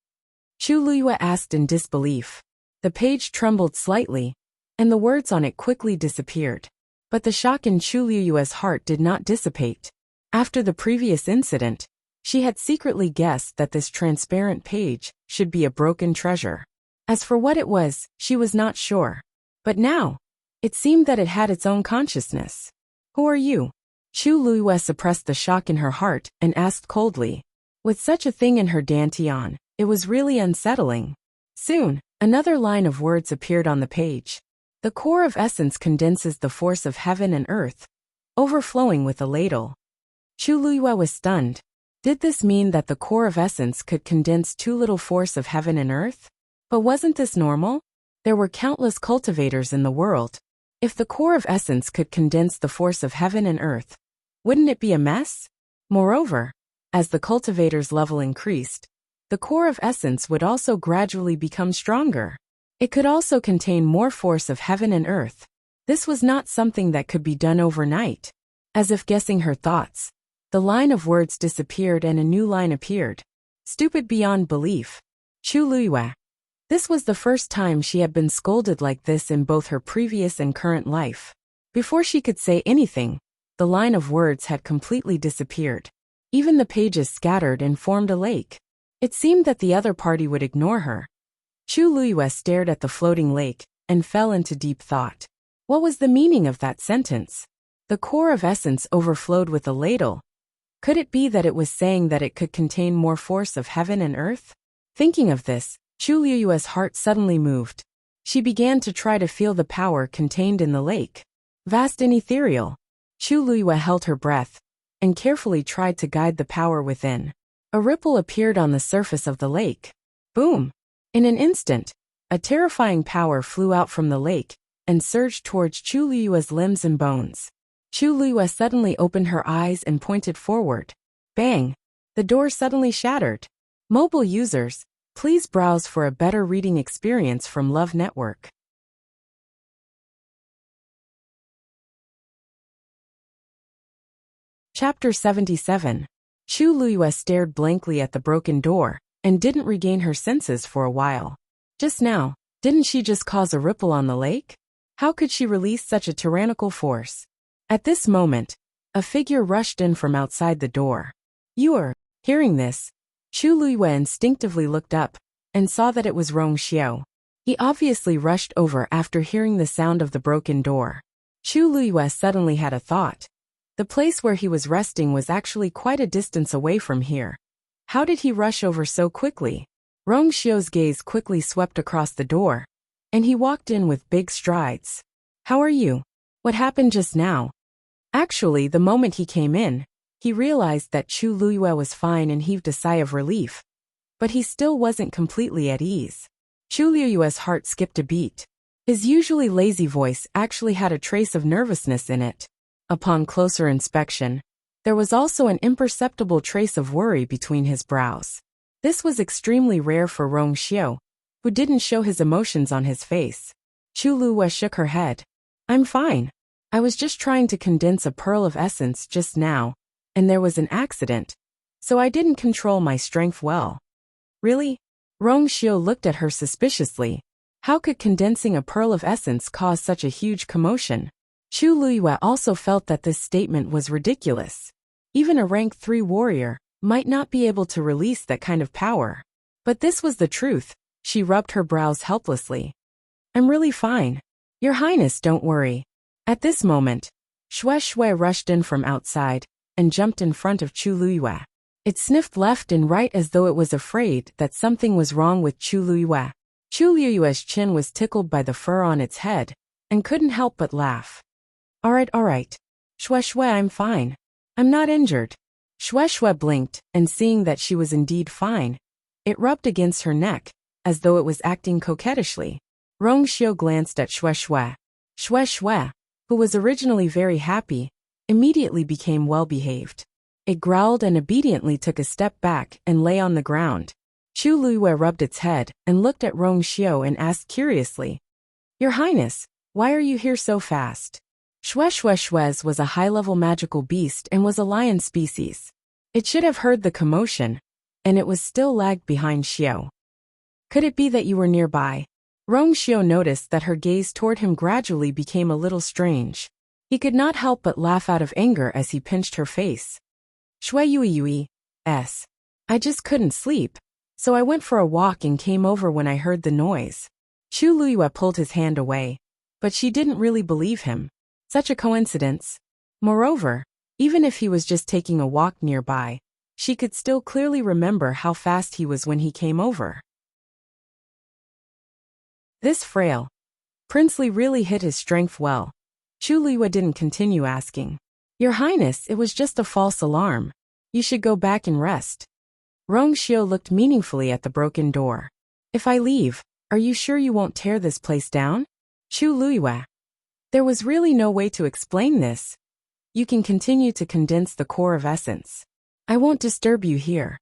Chu Luiyue asked in disbelief. The page trembled slightly, and the words on it quickly disappeared. But the shock in Chu Luiyue's heart did not dissipate. After the previous incident, she had secretly guessed that this transparent page should be a broken treasure. As for what it was, she was not sure. But now, it seemed that it had its own consciousness. Who are you? Chu Luiyue suppressed the shock in her heart and asked coldly. With such a thing in her dantian, it was really unsettling. Soon, another line of words appeared on the page. The core of essence condenses the force of heaven and earth, overflowing with a ladle. Chu Luiyue was stunned. Did this mean that the core of essence could condense too little force of heaven and earth? But wasn't this normal? There were countless cultivators in the world. If the core of essence could condense the force of heaven and earth, wouldn't it be a mess? Moreover, as the cultivator's level increased, the core of essence would also gradually become stronger. It could also contain more force of heaven and earth. This was not something that could be done overnight. As if guessing her thoughts, the line of words disappeared and a new line appeared. Stupid beyond belief. Chu Luiyue. This was the first time she had been scolded like this in both her previous and current life. Before she could say anything, the line of words had completely disappeared. Even the pages scattered and formed a lake. It seemed that the other party would ignore her. Chu Luiyue stared at the floating lake and fell into deep thought. What was the meaning of that sentence? The core of essence overflowed with a ladle. Could it be that it was saying that it could contain more force of heaven and earth? Thinking of this, Chu Luiyue's heart suddenly moved. She began to try to feel the power contained in the lake. Vast and ethereal. Chu Luiyue held her breath and carefully tried to guide the power within. A ripple appeared on the surface of the lake. Boom! In an instant, a terrifying power flew out from the lake and surged towards Chu Luiyue's limbs and bones. Chu Luiyue suddenly opened her eyes and pointed forward. Bang! The door suddenly shattered. Mobile users, please browse for a better reading experience from Love Network. Chapter 77. Chu Luiyue stared blankly at the broken door and didn't regain her senses for a while. Just now, didn't she just cause a ripple on the lake? How could she release such a tyrannical force? At this moment, a figure rushed in from outside the door. You're, hearing this, Chu Luiyue instinctively looked up and saw that it was Rong Xiao. He obviously rushed over after hearing the sound of the broken door. Chu Luiyue suddenly had a thought. The place where he was resting was actually quite a distance away from here. How did he rush over so quickly? Rong Xiao's gaze quickly swept across the door, and he walked in with big strides. How are you? What happened just now? Actually, the moment he came in, he realized that Chu Luiyue was fine and heaved a sigh of relief. But he still wasn't completely at ease. Chu Luiyue's heart skipped a beat. His usually lazy voice actually had a trace of nervousness in it. Upon closer inspection, there was also an imperceptible trace of worry between his brows. This was extremely rare for Rong Xiao, who didn't show his emotions on his face. Chu Liyue shook her head. I'm fine. I was just trying to condense a pearl of essence just now, and there was an accident, so I didn't control my strength well. Really? Rong Xiu looked at her suspiciously. How could condensing a pearl of essence cause such a huge commotion? Chu Liyue also felt that this statement was ridiculous. Even a rank 3 warrior might not be able to release that kind of power. But this was the truth. She rubbed her brows helplessly. I'm really fine. Your Highness, don't worry. At this moment, Shui rushed in from outside and jumped in front of Chu Liyue. It sniffed left and right as though it was afraid that something was wrong with Chu Liyue. Chu Liyue's chin was tickled by the fur on its head and couldn't help but laugh. All right. Shui, I'm fine. I'm not injured. Shui blinked, and seeing that she was indeed fine, it rubbed against her neck, as though it was acting coquettishly. Rong Xiu glanced at Shui. Shui, who was originally very happy, immediately became well-behaved. It growled and obediently took a step back and lay on the ground. Chu Liyue rubbed its head and looked at Rong Xiu and asked curiously, Your Highness, why are you here so fast? Shui's was a high-level magical beast and was a lion species. It should have heard the commotion, and it was still lagged behind Xiu. Could it be that you were nearby? Rong Xiu noticed that her gaze toward him gradually became a little strange. He could not help but laugh out of anger as he pinched her face. Shui, I just couldn't sleep, so I went for a walk and came over when I heard the noise. Chu Liyue pulled his hand away, but she didn't really believe him. Such a coincidence. Moreover, even if he was just taking a walk nearby, she could still clearly remember how fast he was when he came over. This frail Princely really hit his strength well. Chu Liyue didn't continue asking. Your Highness, it was just a false alarm. You should go back and rest. Rong Xiu looked meaningfully at the broken door. If I leave, are you sure you won't tear this place down? Chu Liyue. There was really no way to explain this. You can continue to condense the core of essence. I won't disturb you here.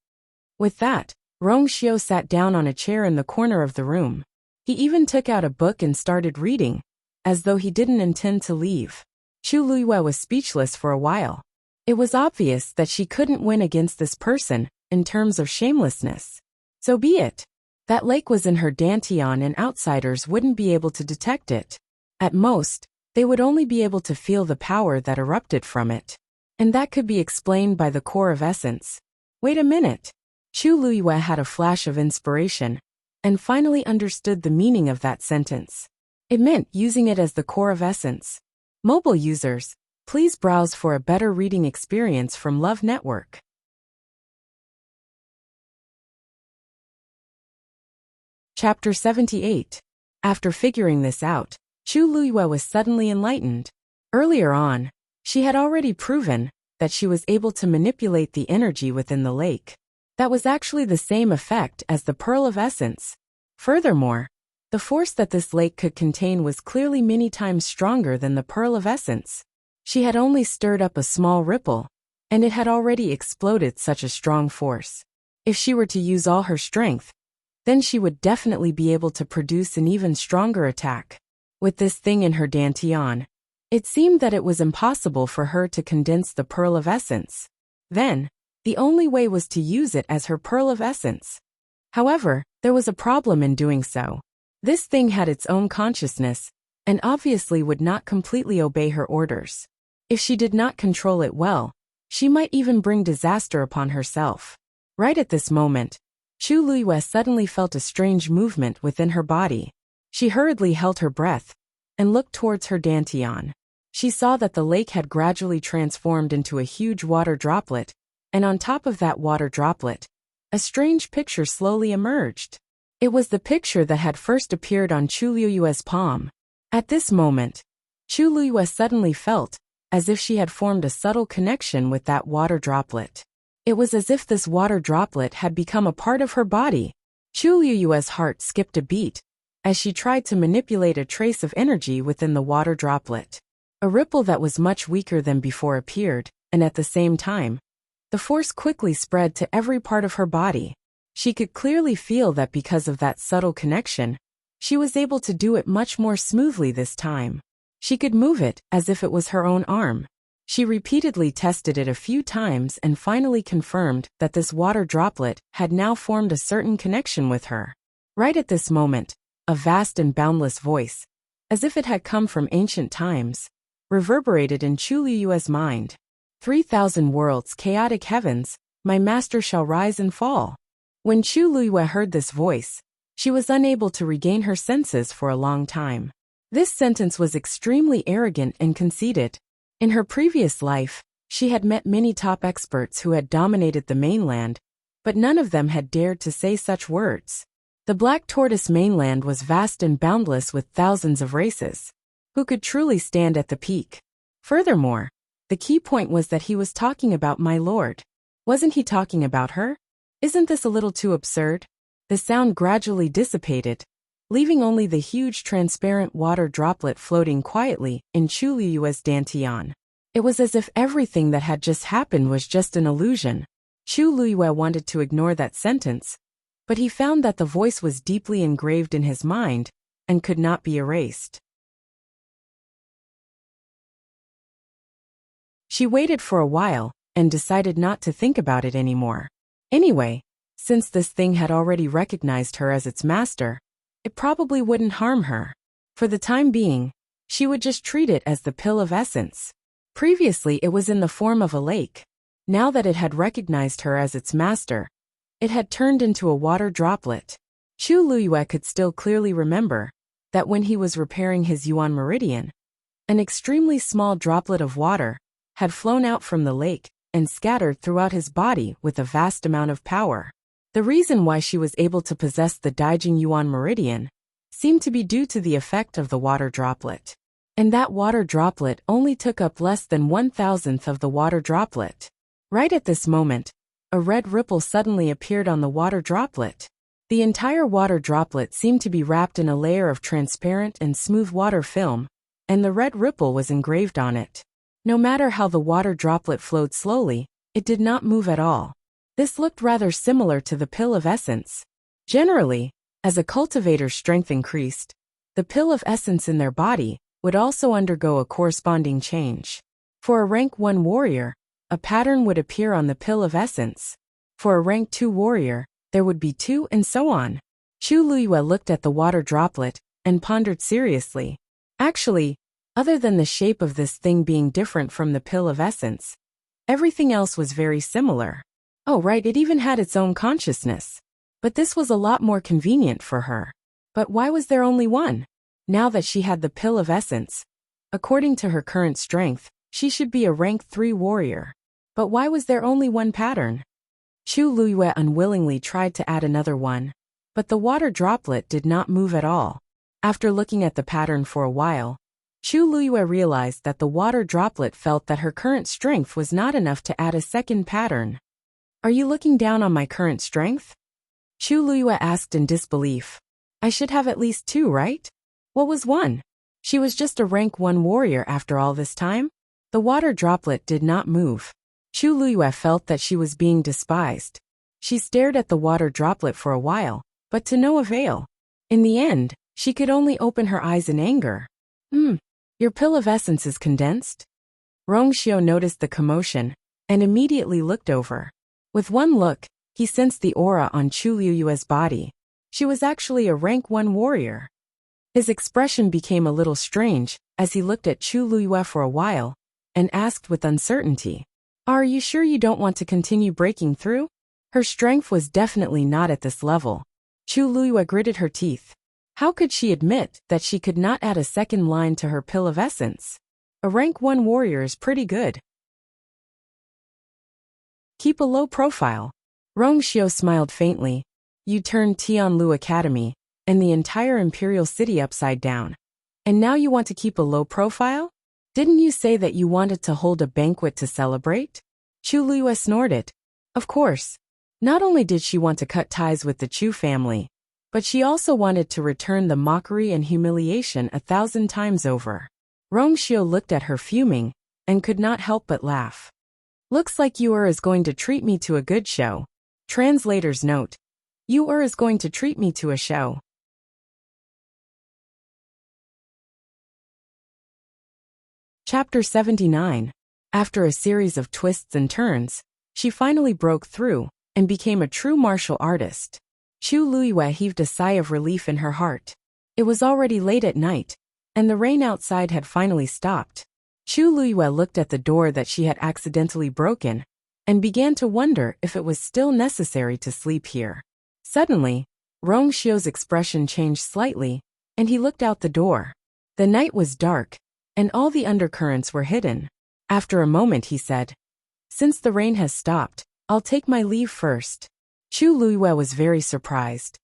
With that, Rong Xiu sat down on a chair in the corner of the room. He even took out a book and started reading, as though he didn't intend to leave. Chu Liyue was speechless for a while. It was obvious that she couldn't win against this person in terms of shamelessness. So be it. That lake was in her dantian and outsiders wouldn't be able to detect it. At most, they would only be able to feel the power that erupted from it. And that could be explained by the core of essence. Wait a minute. Chu Liyue had a flash of inspiration, and finally understood the meaning of that sentence. It meant using it as the core of essence. Mobile users, please browse for a better reading experience from Love Network. Chapter 78. After figuring this out, Chu Liyue was suddenly enlightened. Earlier on, she had already proven that she was able to manipulate the energy within the lake. That was actually the same effect as the Pearl of Essence. Furthermore, the force that this lake could contain was clearly many times stronger than the Pearl of Essence. She had only stirred up a small ripple, and it had already exploded such a strong force. If she were to use all her strength, then she would definitely be able to produce an even stronger attack. With this thing in her dantian, it seemed that it was impossible for her to condense the Pearl of Essence. Then, the only way was to use it as her Pearl of Essence. However, there was a problem in doing so. This thing had its own consciousness, and obviously would not completely obey her orders. If she did not control it well, she might even bring disaster upon herself. Right at this moment, Chu Liyue suddenly felt a strange movement within her body. She hurriedly held her breath and looked towards her dantian. She saw that the lake had gradually transformed into a huge water droplet, and on top of that water droplet, a strange picture slowly emerged. It was the picture that had first appeared on Chu Liyue's palm. At this moment, Chu Liyue suddenly felt as if she had formed a subtle connection with that water droplet. It was as if this water droplet had become a part of her body. Chu Liyue's heart skipped a beat as she tried to manipulate a trace of energy within the water droplet. A ripple that was much weaker than before appeared, and at the same time, the force quickly spread to every part of her body. She could clearly feel that because of that subtle connection, she was able to do it much more smoothly this time. She could move it as if it was her own arm. She repeatedly tested it a few times and finally confirmed that this water droplet had now formed a certain connection with her. Right at this moment, a vast and boundless voice, as if it had come from ancient times, reverberated in Chu Liyue's mind. 3,000 worlds, chaotic heavens, my master shall rise and fall. When Chu Liyue heard this voice, she was unable to regain her senses for a long time. This sentence was extremely arrogant and conceited. In her previous life, she had met many top experts who had dominated the mainland, but none of them had dared to say such words. The Black Tortoise mainland was vast and boundless with thousands of races. Who could truly stand at the peak? Furthermore, the key point was that he was talking about my lord. Wasn't he talking about her? Isn't this a little too absurd? The sound gradually dissipated, leaving only the huge transparent water droplet floating quietly in Chu Liyue's dantian. It was as if everything that had just happened was just an illusion. Chu Liyue wanted to ignore that sentence, but he found that the voice was deeply engraved in his mind and could not be erased. She waited for a while and decided not to think about it anymore. Anyway, since this thing had already recognized her as its master, it probably wouldn't harm her. For the time being, she would just treat it as the pill of essence. Previously it was in the form of a lake. Now that it had recognized her as its master, it had turned into a water droplet. Chu Liyue could still clearly remember that when he was repairing his Yuan meridian, an extremely small droplet of water had flown out from the lake and scattered throughout his body with a vast amount of power. The reason why she was able to possess the Daijing Yuan meridian seemed to be due to the effect of the water droplet. And that water droplet only took up less than 1,000th of the water droplet. Right at this moment, a red ripple suddenly appeared on the water droplet. The entire water droplet seemed to be wrapped in a layer of transparent and smooth water film, and the red ripple was engraved on it. No matter how the water droplet flowed slowly, it did not move at all. This looked rather similar to the pill of essence. Generally, as a cultivator's strength increased, the pill of essence in their body would also undergo a corresponding change. For a rank 1 warrior, a pattern would appear on the pill of essence. For a rank 2 warrior, there would be 2 and so on. Chu Liyue looked at the water droplet and pondered seriously. Actually, other than the shape of this thing being different from the pill of essence, everything else was very similar. Oh right, it even had its own consciousness. But this was a lot more convenient for her. But why was there only one? Now that she had the pill of essence, according to her current strength, she should be a rank 3 warrior. But why was there only one pattern? Chu Liyue unwillingly tried to add another one, but the water droplet did not move at all. After looking at the pattern for a while, Chu Liyue realized that the water droplet felt that her current strength was not enough to add a second pattern. Are you looking down on my current strength? Chu Liyue asked in disbelief. I should have at least 2, right? What was 1? She was just a rank 1 warrior after all this time? The water droplet did not move. Chu Liyue felt that she was being despised. She stared at the water droplet for a while, but to no avail. In the end, she could only open her eyes in anger. Your pill of essence is condensed? Rongxiu noticed the commotion and immediately looked over. With one look, he sensed the aura on Chu Liyue's body. She was actually a rank 1 warrior. His expression became a little strange as he looked at Chu Liyue for a while and asked with uncertainty, Are you sure you don't want to continue breaking through? Her strength was definitely not at this level. Chu Liyue gritted her teeth. How could she admit that she could not add a second line to her pill of essence? A rank 1 warrior is pretty good. Keep a low profile. Rongxiu smiled faintly. You turned Tianlu Academy and the entire imperial city upside down. And now you want to keep a low profile? Didn't you say that you wanted to hold a banquet to celebrate? Chu Liyue snorted. Of course. Not only did she want to cut ties with the Chu family, but she also wanted to return the mockery and humiliation 1,000 times over. Rongxiu looked at her fuming and could not help but laugh. Looks like you is going to treat me to a good show. Translator's note. is going to treat me to a show. Chapter 79. After a series of twists and turns, she finally broke through and became a true martial artist. Chu Luiyue heaved a sigh of relief in her heart. It was already late at night, and the rain outside had finally stopped. Chu Luiyue looked at the door that she had accidentally broken and began to wonder if it was still necessary to sleep here. Suddenly, Rong Xiu's expression changed slightly, and he looked out the door. The night was dark, and all the undercurrents were hidden. After a moment he said, "Since the rain has stopped, I'll take my leave first." Chu Luiyue was very surprised.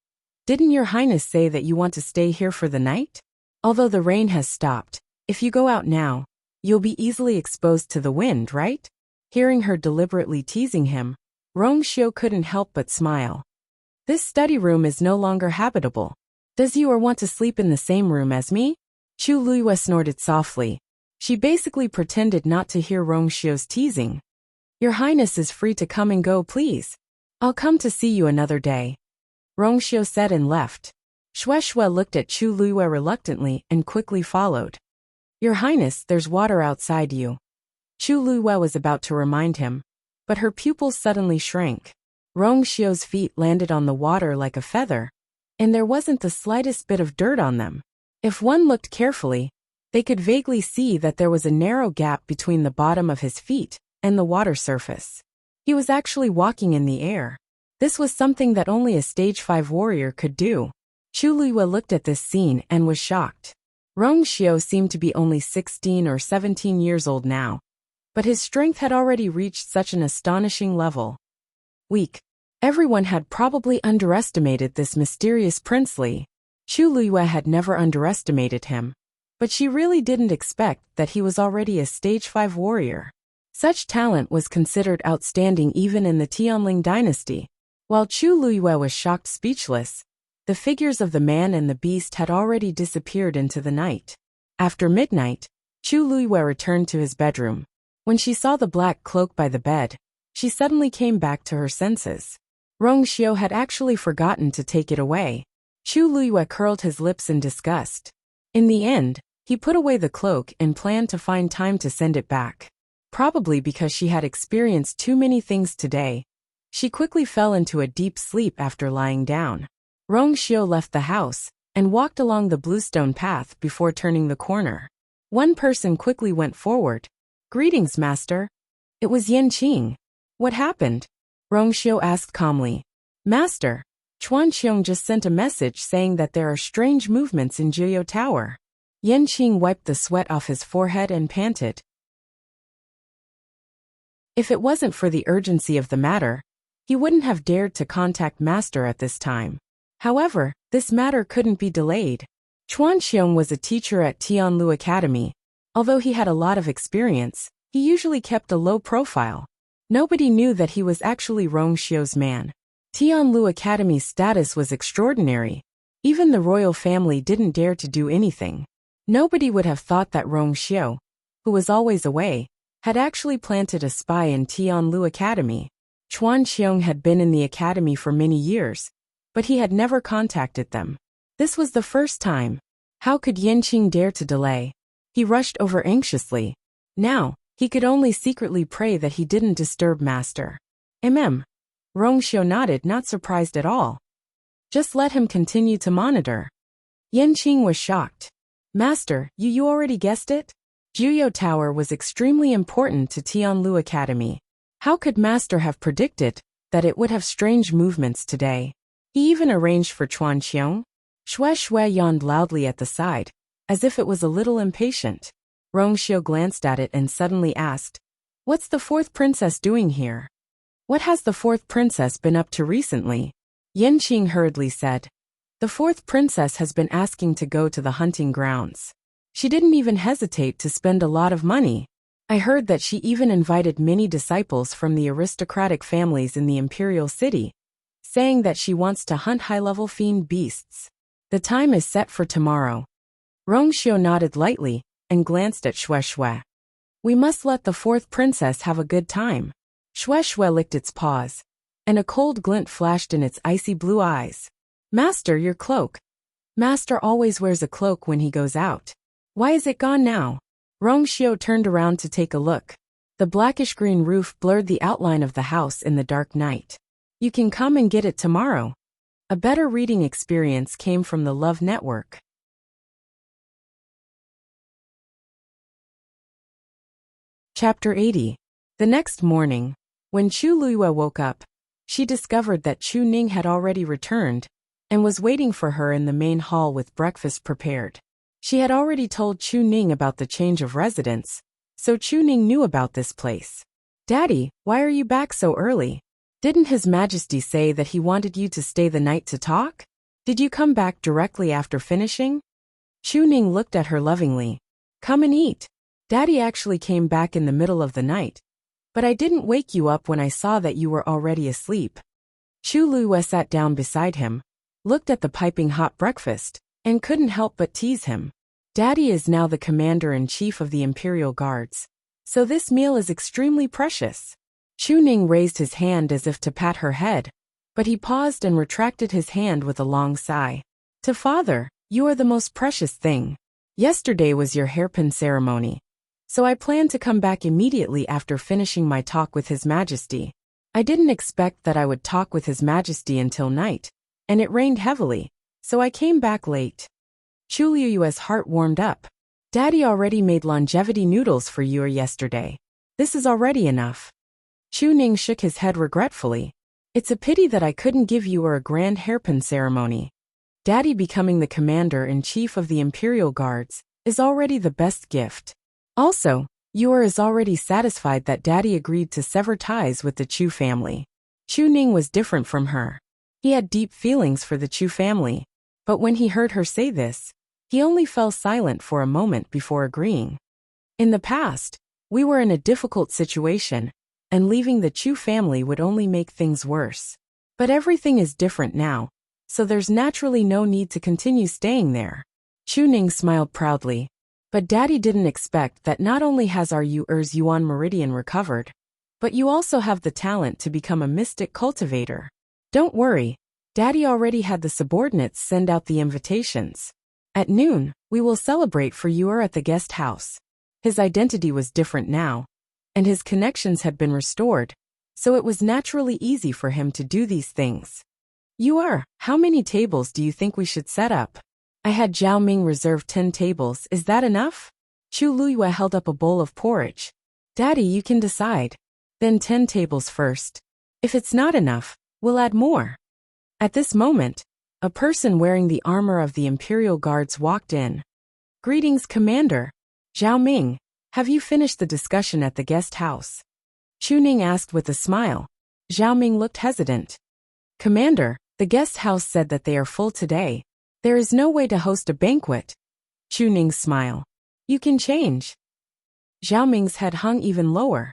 "Didn't your highness say that you want to stay here for the night? Although the rain has stopped, if you go out now, you'll be easily exposed to the wind, right?" Hearing her deliberately teasing him, Rong Xiu couldn't help but smile. "This study room is no longer habitable. Does you want to sleep in the same room as me?" Chu Luiyue snorted softly. She basically pretended not to hear Rong Xiu's teasing. "Your highness is free to come and go, please. I'll come to see you another day," Rong Xiu said and left. Shui looked at Chu Luiyue reluctantly and quickly followed. "Your highness, there's water outside you." Chu Luiyue was about to remind him, but her pupils suddenly shrank. Rong Xiu's feet landed on the water like a feather, and there wasn't the slightest bit of dirt on them. If one looked carefully, they could vaguely see that there was a narrow gap between the bottom of his feet and the water surface. He was actually walking in the air. This was something that only a stage 5 warrior could do. Chu Luiyue looked at this scene and was shocked. Rong Xiu seemed to be only 16 or 17 years old now, but his strength had already reached such an astonishing level. Weak. Everyone had probably underestimated this mysterious Prince Li. Chu Luiyue had never underestimated him, but she really didn't expect that he was already a stage 5 warrior. Such talent was considered outstanding even in the Tianling dynasty. While Chu Luiyue was shocked speechless, the figures of the man and the beast had already disappeared into the night. After midnight, Chu Luiyue returned to his bedroom. When she saw the black cloak by the bed, she suddenly came back to her senses. Rong Xiu had actually forgotten to take it away. Chu Luiyue curled his lips in disgust. In the end, he put away the cloak and planned to find time to send it back. Probably because she had experienced too many things today, she quickly fell into a deep sleep after lying down. Rong Xiu left the house and walked along the bluestone path before turning the corner. One person quickly went forward. "Greetings, master." It was Enchanting. "What happened?" Rong Xiu asked calmly. "Master, Chuan Qiong just sent a message saying that there are strange movements in Jiuyou Tower." Enchanting wiped the sweat off his forehead and panted. If it wasn't for the urgency of the matter, he wouldn't have dared to contact Master at this time. However, this matter couldn't be delayed. Chuan Qiong was a teacher at Tianlu Academy. Although he had a lot of experience, he usually kept a low profile. Nobody knew that he was actually Rong Xiu's man. Tianlu Academy's status was extraordinary. Even the royal family didn't dare to do anything. Nobody would have thought that Rong Xiu, who was always away, had actually planted a spy in Tianlu Academy. Chuan Qiong had been in the academy for many years, but he had never contacted them. This was the first time. How could Enchanting dare to delay? He rushed over anxiously. Now, he could only secretly pray that he didn't disturb Master. Rong Xiu nodded, not surprised at all. Just let him continue to monitor. Enchanting was shocked. "Master, you already guessed it? Jiuyou Tower was extremely important to Tianlu Academy. How could Master have predicted that it would have strange movements today? He even arranged for Chuan Qiong." Shui yawned loudly at the side, as if it was a little impatient. Rong Xiu glanced at it and suddenly asked, "What's the 4th princess doing here? What has the 4th princess been up to recently?" Enchanting hurriedly said, "The 4th princess has been asking to go to the hunting grounds. She didn't even hesitate to spend a lot of money. I heard that she even invited many disciples from the aristocratic families in the imperial city, saying that she wants to hunt high-level fiend beasts. The time is set for tomorrow." Rong Xiu nodded lightly and glanced at Shui. "We must let the 4th princess have a good time." Shui licked its paws. and a cold glint flashed in its icy blue eyes. Master, your cloak. Master always wears a cloak when he goes out. Why is it gone now? Rongxiu turned around to take a look. The blackish-green roof blurred the outline of the house in the dark night. You can come and get it tomorrow. A better reading experience came from the Love Network. Chapter 80. The next morning, when Chu Luiyue woke up, she discovered that Chu Ning had already returned and was waiting for her in the main hall with breakfast prepared. She had already told Chu Ning about the change of residence, so Chu Ning knew about this place. Daddy, why are you back so early? Didn't His Majesty say that he wanted you to stay the night to talk? Did you come back directly after finishing? Chu Ning looked at her lovingly. Come and eat. Daddy actually came back in the middle of the night, but I didn't wake you up when I saw that you were already asleep. Chu Luiyue sat down beside him, looked at the piping hot breakfast, and couldn't help but tease him. Daddy is now the commander-in-chief of the Imperial Guards, so this meal is extremely precious. Chu Ning raised his hand as if to pat her head, but he paused and retracted his hand with a long sigh. To father, you are the most precious thing. Yesterday was your hairpin ceremony, so I plan to come back immediately after finishing my talk with His Majesty. I didn't expect that I would talk with His Majesty until night, and it rained heavily, so I came back late. Chu Luiyue's heart warmed up. Daddy already made longevity noodles for you yesterday. This is already enough. Chu Ning shook his head regretfully. It's a pity that I couldn't give you a grand hairpin ceremony. Daddy becoming the commander-in-chief of the Imperial Guards is already the best gift. Also, you is already satisfied that Daddy agreed to sever ties with the Chu family. Chu Ning was different from her. He had deep feelings for the Chu family, but when he heard her say this, he only fell silent for a moment before agreeing. In the past, we were in a difficult situation, and leaving the Chu family would only make things worse. But everything is different now, so there's naturally no need to continue staying there. Chu Ning smiled proudly. But Daddy didn't expect that not only has our Yuan Meridian recovered, but you also have the talent to become a mystic cultivator. Don't worry, Daddy already had the subordinates send out the invitations. At noon, we will celebrate for you at the guest house. His identity was different now, and his connections had been restored, so it was naturally easy for him to do these things. How many tables do you think we should set up? I had Zhao Ming reserve 10 tables, is that enough? Chu Luiyue held up a bowl of porridge. Daddy, you can decide. Then 10 tables first. If it's not enough, we'll add more. At this moment, a person wearing the armor of the Imperial Guards walked in. Greetings, Commander. Zhao Ming, have you finished the discussion at the guest house? Chu Ning asked with a smile. Zhao Ming looked hesitant. Commander, the guest house said that they are full today. There is no way to host a banquet. Chu Ning's smile. You can change. Zhao Ming's head hung even lower.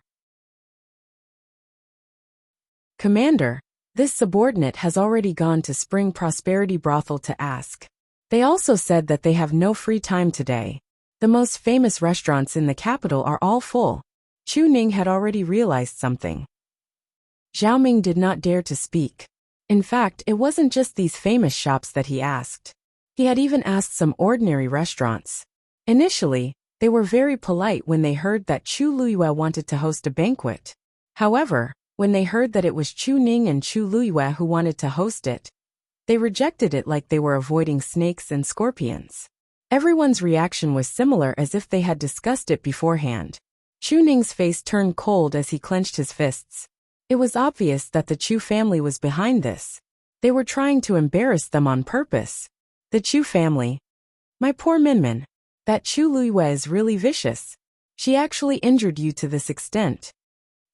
Commander, this subordinate has already gone to Spring Prosperity Brothel to ask. They also said that they have no free time today. The most famous restaurants in the capital are all full. Chu Ning had already realized something. Zhao Ming did not dare to speak. In fact, it wasn't just these famous shops that he asked. He had even asked some ordinary restaurants. Initially, they were very polite when they heard that Chu Luiyue wanted to host a banquet. However, when they heard that it was Chu Ning and Chu Luiyue who wanted to host it, they rejected it like they were avoiding snakes and scorpions. Everyone's reaction was similar, as if they had discussed it beforehand. Chu Ning's face turned cold as he clenched his fists. It was obvious that the Chu family was behind this. They were trying to embarrass them on purpose. The Chu family. My poor Minmin. That Chu Luiyue is really vicious. She actually injured you to this extent.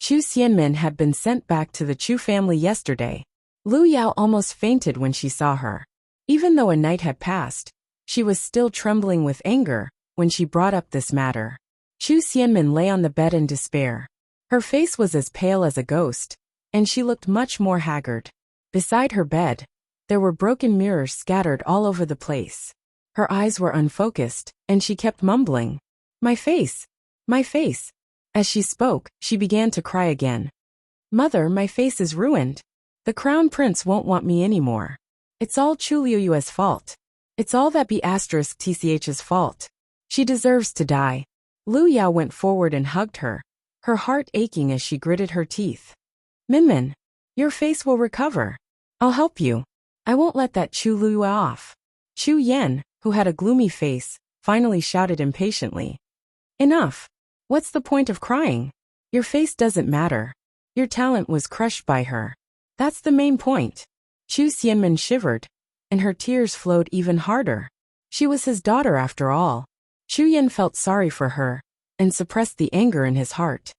Chu Xianmin had been sent back to the Chu family yesterday. Lu Yao almost fainted when she saw her. Even though a night had passed, she was still trembling with anger when she brought up this matter. Chu Xianmin lay on the bed in despair. Her face was as pale as a ghost, and she looked much more haggard. Beside her bed, there were broken mirrors scattered all over the place. Her eyes were unfocused, and she kept mumbling, "My face! My face!" As she spoke, she began to cry again. "Mother, my face is ruined." The crown prince won't want me anymore. It's all Chu Liuyue's fault. It's all that B*TCH's fault. She deserves to die. Lu Yao went forward and hugged her, her heart aching as she gritted her teeth. Minmin, your face will recover. I'll help you. I won't let that Chu Liyue off. Chu Yan, who had a gloomy face, finally shouted impatiently. Enough. What's the point of crying? Your face doesn't matter. Your talent was crushed by her. That's the main point. Chu Xianmin shivered, and her tears flowed even harder. She was his daughter after all. Chu Yan felt sorry for her, and suppressed the anger in his heart.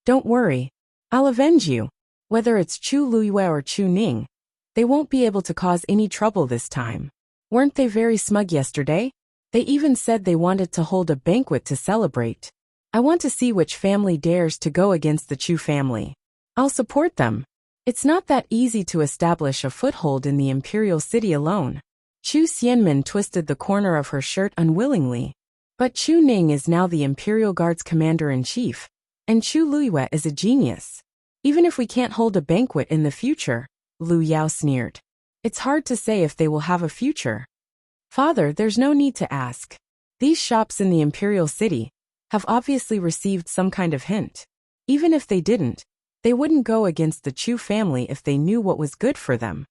Don't worry. I'll avenge you. Whether it's Chu Liyue or Chu Ning, they won't be able to cause any trouble this time. Weren't they very smug yesterday? They even said they wanted to hold a banquet to celebrate. I want to see which family dares to go against the Chu family. I'll support them. It's not that easy to establish a foothold in the imperial city alone. Chu Xianmin twisted the corner of her shirt unwillingly. But Chu Ning is now the Imperial Guard's commander-in-chief, and Chu Liyue is a genius. Even if we can't hold a banquet in the future, Lu Yao sneered. It's hard to say if they will have a future. Father, there's no need to ask. These shops in the Imperial City have obviously received some kind of hint. Even if they didn't, they wouldn't go against the Chu family if they knew what was good for them.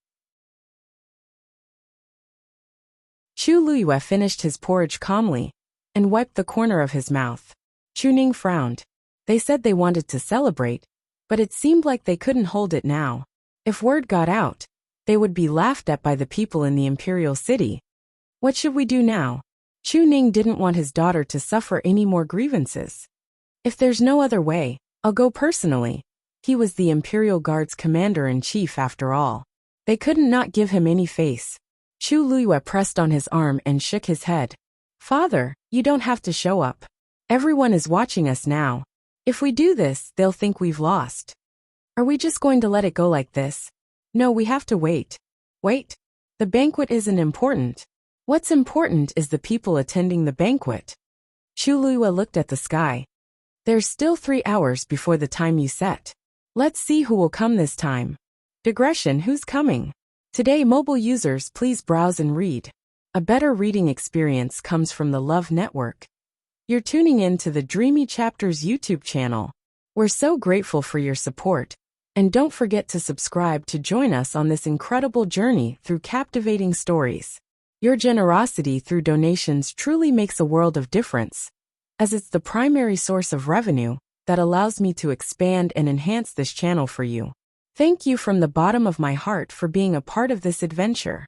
Chu Liyue finished his porridge calmly and wiped the corner of his mouth. Chu Ning frowned. They said they wanted to celebrate, but it seemed like they couldn't hold it now. If word got out, they would be laughed at by the people in the Imperial City. What should we do now? Chu Ning didn't want his daughter to suffer any more grievances. If there's no other way, I'll go personally. He was the Imperial Guard's commander-in-chief after all. They couldn't not give him any face. Chu Liyue pressed on his arm and shook his head. Father, you don't have to show up. Everyone is watching us now. If we do this, they'll think we've lost. Are we just going to let it go like this? No, we have to wait. Wait? The banquet isn't important. What's important is the people attending the banquet. Chu Liyue looked at the sky. There's still 3 hours before the time you set. Let's see who will come this time. Digression, who's coming? Today, mobile users, please browse and read. A better reading experience comes from the Love Network. You're tuning in to the Dreamy Chapters YouTube channel. We're so grateful for your support. And don't forget to subscribe to join us on this incredible journey through captivating stories. Your generosity through donations truly makes a world of difference, as it's the primary source of revenue that allows me to expand and enhance this channel for you. Thank you from the bottom of my heart for being a part of this adventure.